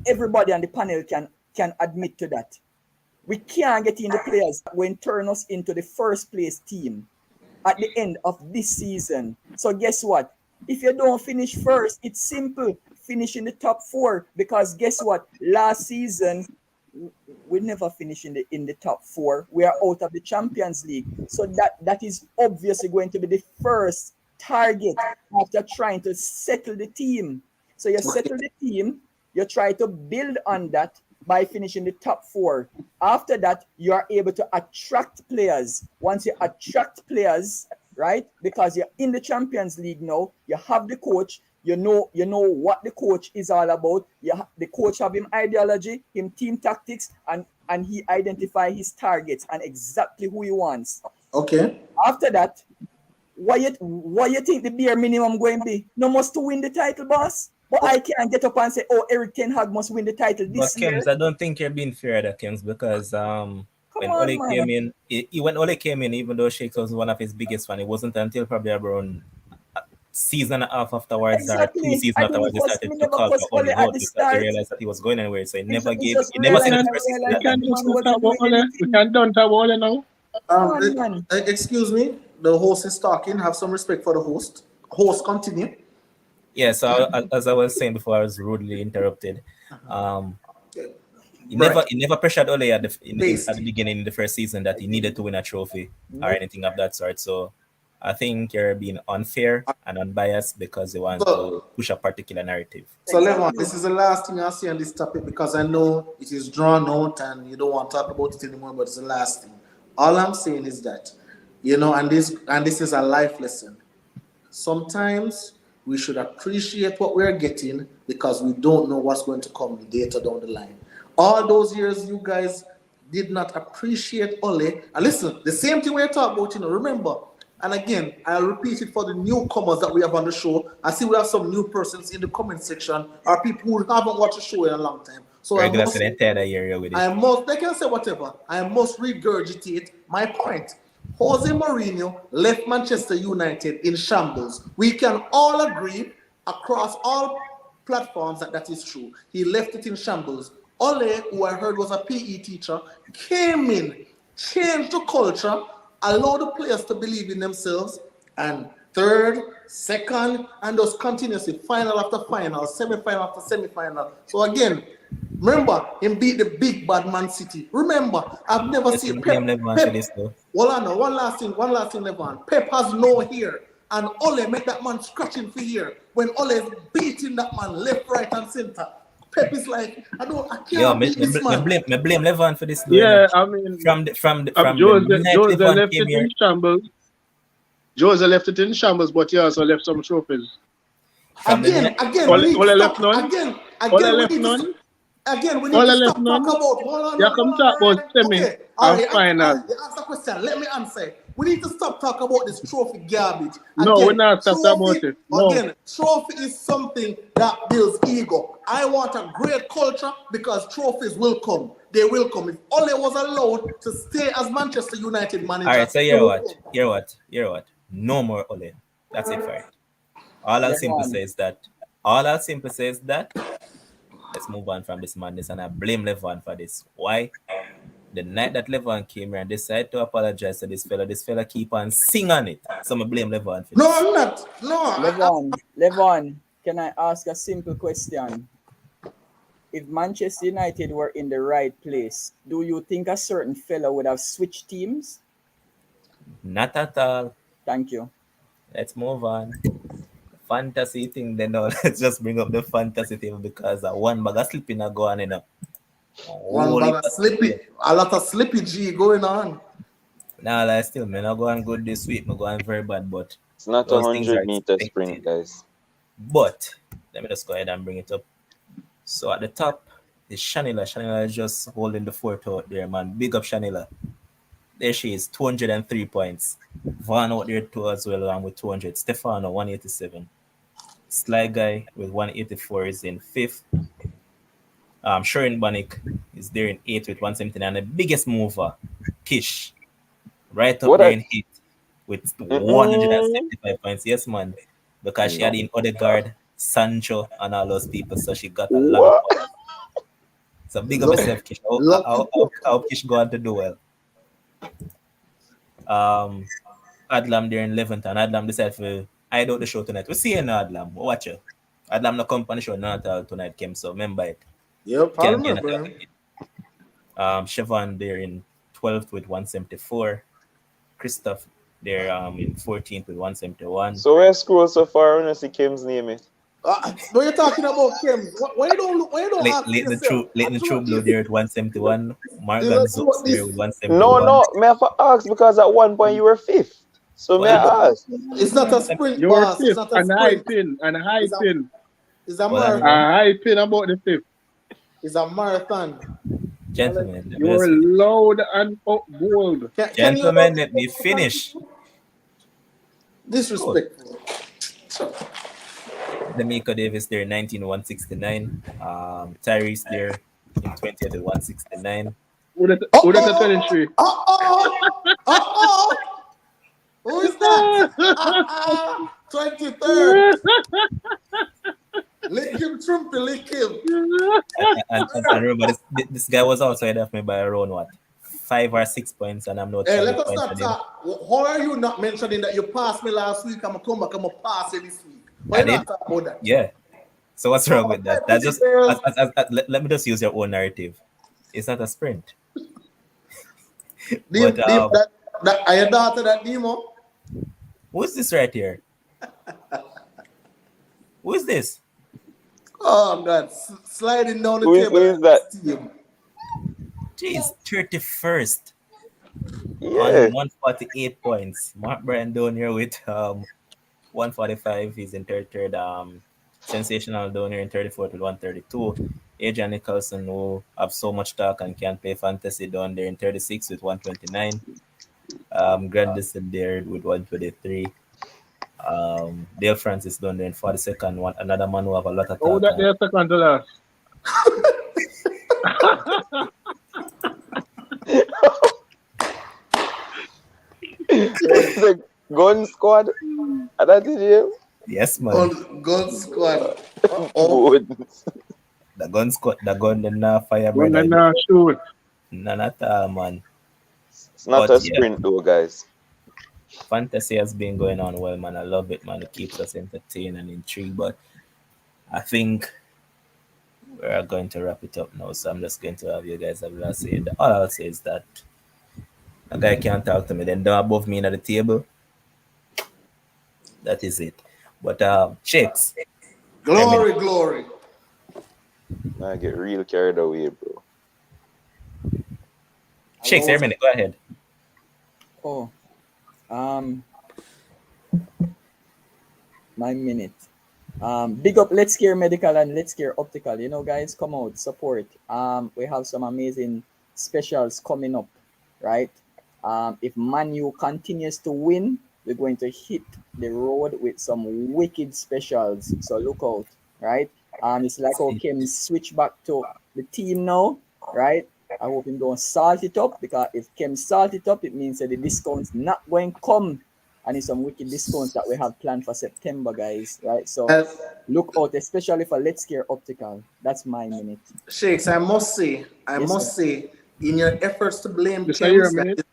Everybody on the panel can admit to that. We can't get in the players that will turn us into the first place team at the end of this season. So guess what? If you don't finish first, it's simple. Finish in the top 4 because guess what? Last season, we never finished in the top 4. We are out of the Champions League. So that is obviously going to be the first target after trying to settle the team. So you settle the team, you try to build on that by finishing the top 4. After that, you are able to attract players. Once you attract players, right? Because you're in the Champions League now, you have the coach, you know what the coach is all about. The coach have him ideology, him team tactics, and he identify his targets and exactly who he wants. Okay. After that, what you think the bare minimum going to be? No must to win the title, boss. But I can't get up and say, Eric Ten Hag must win the title this year. Kems, I don't think you're being fair there, Kems, because when Ole came in, even though Shakes was one of his biggest fans, it wasn't until probably around a season and a half afterwards or 2 seasons afterwards he started to call for Ole out because he realized that he was going anywhere. So he never said the first season. We can't talk about Ole now. Excuse me, the host is talking. Have some respect for the host. Host, continue. Yeah, so as I was saying before, I was rudely interrupted. He never pressured Ole at the beginning in the first season that he needed to win a trophy or anything of that sort. So I think you're being unfair and unbiased because you want to push a particular narrative. So, Levon, this is the last thing I'll say on this topic because I know it is drawn out and you don't want to talk about it anymore, but it's the last thing. All I'm saying is that, and this is a life lesson. Sometimes we should appreciate what we're getting because we don't know what's going to come later down the line. All those years you guys did not appreciate Ole. And listen, the same thing we're talking about, remember. And again, I'll repeat it for the newcomers that we have on the show. I see we have some new persons in the comment section or people who haven't watched the show in a long time. So they can say whatever. I must regurgitate my point. Jose Mourinho left Manchester United in shambles. We can all agree across all platforms that is true. He left it in shambles. Ole, who I heard was a PE teacher, came in, changed the culture, allowed the players to believe in themselves, and third, second, and just continuously, final after final, semi-final after semi-final. So again, remember, him beat the big bad Man City. Remember, I've never seen Pep. One last thing, Levon. Pep has no hair, and Ole make that man scratching for hair. When Ole is beating that man left, right, and center, Pep is like, I can't beat this man. Me blame Levon for this. Yeah, I mean, from the Jose night left it in shambles. Jose left it in shambles, but he also left some trophies. Again, we need to stop. Again, we need to. Again, we need to stop talking about. Hold on, come talk about semi okay, and final. You asked the question. Let me answer. We need to stop talking about this trophy garbage. No, we're Again, not talking about it. No. Again, trophy is something that builds ego. I want a great culture because trophies will come. They will come. If Ole was allowed to stay as Manchester United manager. All right, so hear what? No more Ole. That's it for it. All I'll simply say is that. Let's move on from this madness, and I blame Levon for this. Why? The night that Levon came here and decided to apologize to this fella keep on singing it. So I blame Levon for this. No, I'm not. No. Levon, can I ask a simple question? If Manchester United were in the right place, do you think a certain fella would have switched teams? Not at all. Thank you. Let's move on. Fantasy thing, then no, let's just bring up the fantasy table because one bag of slipping are going in. One bag of slippy, a lot of slippy G going on. Nah, like still, man, I'm going good this week. I'm going very bad, but it's not 100-meter sprint, guys. But let me just go ahead and bring it up. So at the top is Shanila. Shanila is just holding the fort out there, man. Big up Shanila. There she is, 203 points. Van out there too as well, with 200. Stefano, 187. Sly Guy with 184 is in 5th. Sharon Banik is there in 8th with 179. And the biggest mover, Kish, right up there in 8th with 175 points. Yes, man. Because she had in Odegaard, Sancho, and all those people. So she got a lot of points. So big up yourself, Kish. How Kish going to do well? Adlam there in 11th, and Adlam decided to hide out the show tonight. We see you now, Adlam. Watch you. Adlam no come on the show not tonight, Kim, so remember it. Yep, I remember. Siobhan there in 12th with 174. Christoph there in 14th with 171. So where scroll so far when I see Kim's name it? No, you're talking about Kim. Why you don't look? Why you don't ask yourself? Late the True Blue there at 171. Morgan Zooks there with 171. No, may I ask because at one point you were 5th. So may I ask? It's not a sprint, you boss. Were 5th, it's not a and sprint. a high pin. It's a marathon. A high pin about the 5th. It's a marathon. Gentlemen, you're loud and bold. Gentlemen, let me finish. Disrespectful. D'Amico Davis there, 19,169. Tyrese there in 20th at 169. Who that 23? Who is that? 23rd. Lick him, Trumpy, lick him. And remember, this guy was also ahead of me by around what? 5 or 6 points, and I'm not. Hey, let us not talk. How are you not mentioning that you passed me last week? I'm gonna come back. I'm gonna pass you this week. Why not talk about that? Yeah. So what's wrong with that? That's just let me just use your own narrative. It's not a sprint. Deep, are your daughter that Demo? Who's this right here? Who is this? Oh God, sliding down the table. Who is that? Jeez, 31st. Yeah. On 148 points. Mark Bryan down here with 145. He's in third. Sensational down here in 34th with 132. Adrian Nicholson, who have so much talk and can't play fantasy, down there in 36 with 129. Grandison there with 123. Dale Francis down there in 42nd. Another man who have a lot of talk. Oh, that they're second to last. The gun squad. That is you? Yes, man. Gun squad. The gun squad. The gun then fire. Gun then shoot. None at all, man. It's not a sprint though, guys. Fantasy has been going on well, man. I love it, man. It keeps us entertained and intrigued. But I think we're going to wrap it up now. So I'm just going to have you guys have last say. All I'll say is that a guy can't talk to me, then down above me at the table. That is it. But Shakes. Glory. I get real carried away, bro. Shakes, hear me. Go ahead. Oh. My minute. Big up Let's Care Medical and Let's Care Optical. You know, guys, come out, support. We have some amazing specials coming up, right? If Manu continues to win, we're going to hit the road with some wicked specials. So look out, right? It's like how Kim switch back to the team now, right? I hope him don't salt it up, because if Kim salt it up, it means that the discount's not going to come. And it's some wicked discounts that we have planned for September, guys, right? So Uh, look out, especially for Let's Care Optical. That's my minute. Shakes, I Yes, sir. must say, in your efforts to blame This a year Kems, minute.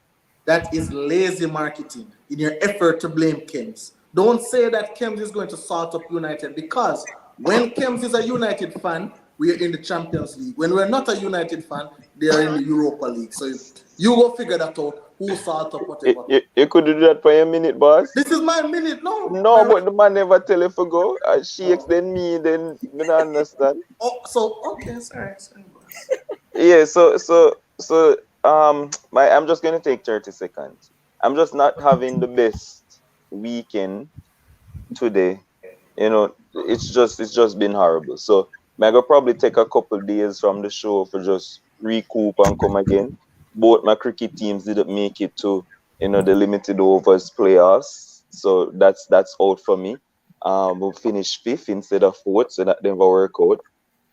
that is lazy marketing. In your effort to blame Kems, don't say that Kems is going to sort up United, because when Kems is a United fan, we are in the Champions League. When we're not a United fan, they are in the Europa League. So you go figure that out. Who sort up whatever. You could do that for a minute, boss. This is my minute, no. No, but the man never tell you for go. Shakes then me, then me not understand. Oh, so okay, sorry. Yeah, I'm just gonna take 30 seconds. I'm just not having the best weekend today. You know, it's just been horrible. So I go probably take a couple days from the show for just recoup and come again. Both my cricket teams didn't make it to, the limited overs playoffs. So that's out for me. We'll finish fifth instead of fourth, so that never work out.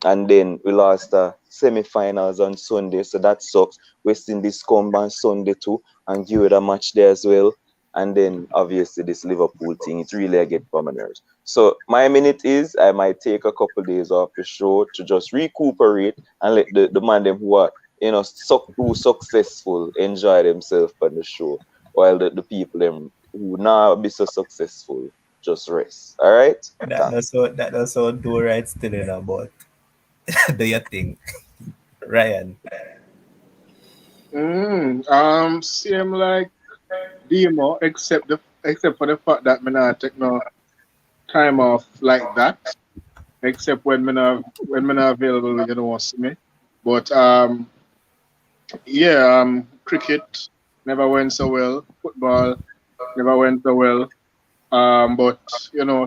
And then we lost the semi-finals on Sunday, so that sucks. West Indies come on Sunday too, and give it a match there as well. And then obviously this Liverpool thing, it really I get on my nerves. So my minute is I might take a couple days off the show to just recuperate and let the man them who are who successful enjoy themselves on the show, while the people them who now be so successful just rest. All right. Thanks. That also do right still in about. Do you think, Ryan? Same like Demo, except for the fact that me not take no time off like that, except when me not available, you don't want to see me. But cricket never went so well. Football never went so well. But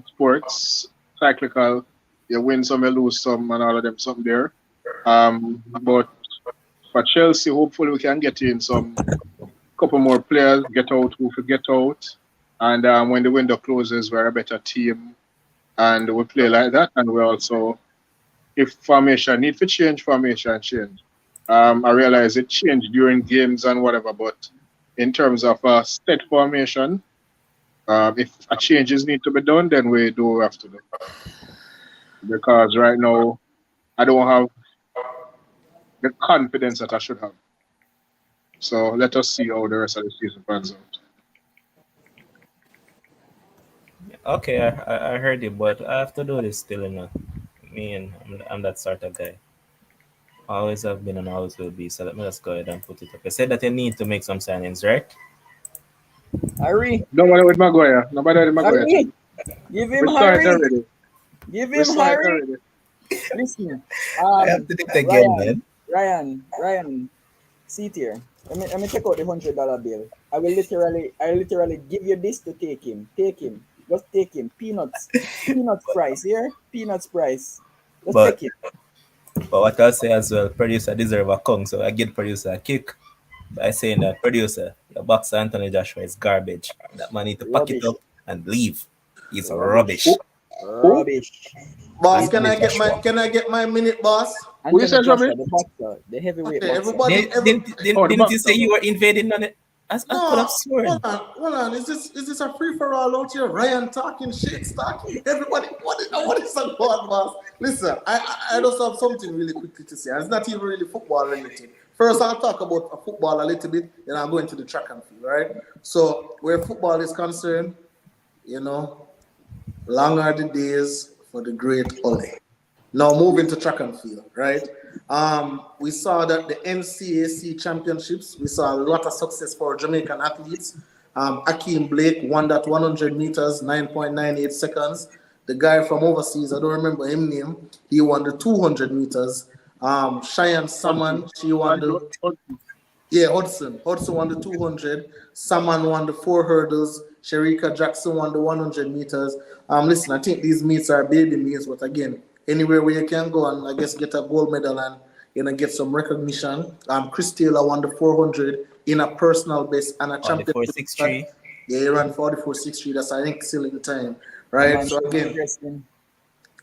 sports cyclical. You win some, you lose some, and all of them something there. But for Chelsea, hopefully we can get in some couple more players, get out who could get out. And when the window closes, we're a better team. And we play like that. And we also, if formation need to change, formation change. I realize it changed during games and whatever, but in terms of set formation, if a changes need to be done, then we do have to do. Because right now, I don't have the confidence that I should have. So let us see how the rest of the season pans out. Okay, I heard you, but I have to do this still, I'm that sort of guy. Always have been and always will be. So let me just go ahead and put it up. You said that you need to make some signings, right? Harry, Nobody with Maguire. Harry, give him We start Harry. already. Give We him start Harry. already. Listen, I have to do it again, man. Ryan, see it here. Let me take out the $100 bill. I literally give you this to take him. Take him. Just take him. Peanuts price here. Peanuts price. Just But take it. but what I'll say as well, producer deserve a kong, so I give producer a kick by saying that producer, your box Anthony Joshua is garbage. That man need to pack it Rubbish. up and leave. He's Rubbish. rubbish. Rubbish. Boss, Anthony Joshua. can I get my minute, boss? Who you Anthony said, Joshua, Robbie? the boxer, the heavyweight Okay, boxer. everybody, Didn't you say you were invading on it? I could have no, sworn. hold on. Is this a free for all out here? Ryan talking, Shakes talking, everybody. What is that going, boss? Listen, I just have something really quickly to say. It's not even really football related. First, I'll talk about football a little bit, then I'll go into the track and field, right? So, where football is concerned, long are the days for the great Ole. Now moving to track and field, right? We saw that the NCAC championships, we saw a lot of success for Jamaican athletes. Akeem Blake won that 100 meters, 9.98 seconds. The guy from overseas, I don't remember his name, he won the 200 meters. Cheyenne Salmon, she won the Yeah, Hudson. Hudson won the 200. Saman won the 4 hurdles. Sharika Jackson won the 100 meters. Listen, I think these meets are baby meets, but again, anywhere where you can go and I guess get a gold medal and get some recognition. Chris Taylor won the 400 in a personal best and a On the championship. 463. Yeah, he ran 44.63. That's an excellent time, Yeah, right? man, So should be again, interesting.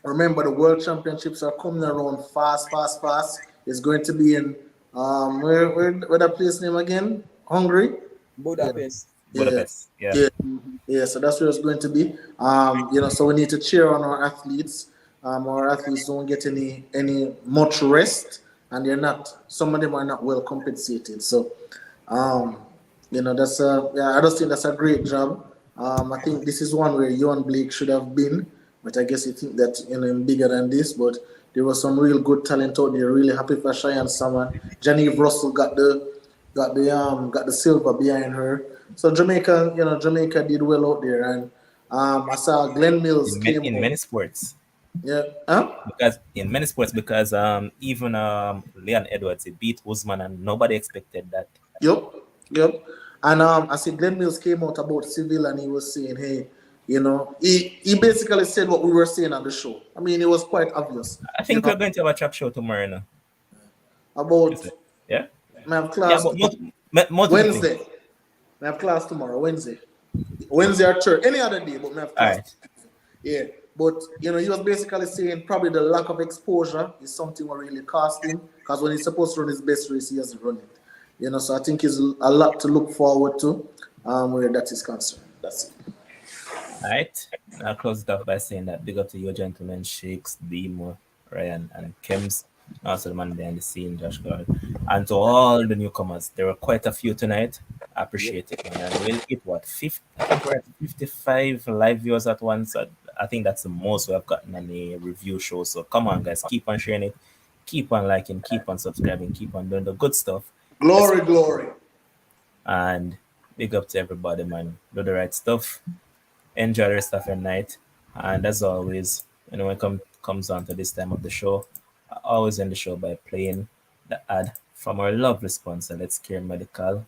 remember the World Championships are coming around fast, fast, fast. It's going to be in where that place name again? Hungary. Yeah, Budapest. yeah, Budapest. Yeah. yeah, Mhm. yeah. So that's where it's going to be. So we need to cheer on our athletes. Our athletes don't get any much rest, and they're not. Some of them are not well compensated. So um, that's I just think that's a great job. I think this is one where Johan Blake should have been, but I guess you think that I'm bigger than this. But there was some real good talent out there. Really happy for Cheyenne Summer. Genevieve Russell got the silver behind her. So Jamaica did well out there, and I saw Glenn Mills came In out. many sports. Yeah, huh? Because even Leon Edwards he beat Usman and nobody expected that. Yep, yep. And I see Glenn Mills came out about Civil and he was saying, hey, he basically said what we were saying on the show. I mean, it was quite obvious, I you think know, we're going to have a chat show tomorrow now. Is about it? Yeah? I have Yeah, class but tomorrow, multiple things. Wednesday. I have class tomorrow, Wednesday. Wednesday or church, any other day, but I have All class. right. Yeah, but he was basically saying probably the lack of exposure is something what really cost him because when he's supposed to run his best race, he hasn't run it. So I think it's a lot to look forward to where that is concerned. That's it. All right. I'll close it off by saying that big up to you gentlemen, Shakes, Demo, Ryan, and Kims. Also the man behind the scene, Josh God. And to all the newcomers, there were quite a few tonight. I Yep. appreciate it, man. And we'll hit what 50, I think we're at 55 live viewers at once. I think that's the most we have gotten on a review show. So come on, guys, keep on sharing it, keep on liking, keep on subscribing, keep on doing the good stuff. Let's Glory, glory. and big up to everybody, man. Do the right stuff. Enjoy the rest of your night. And as always, when it comes on to this time of the show, I always end the show by playing the ad from our lovely sponsor, Let's Care Medical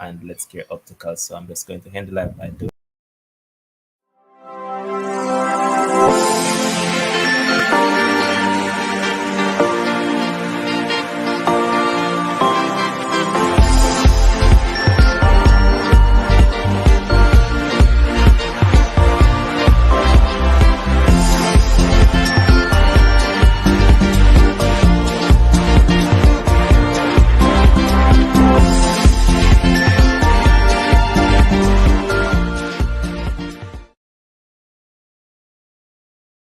and Let's Care Optical. So I'm just going to end the live by doing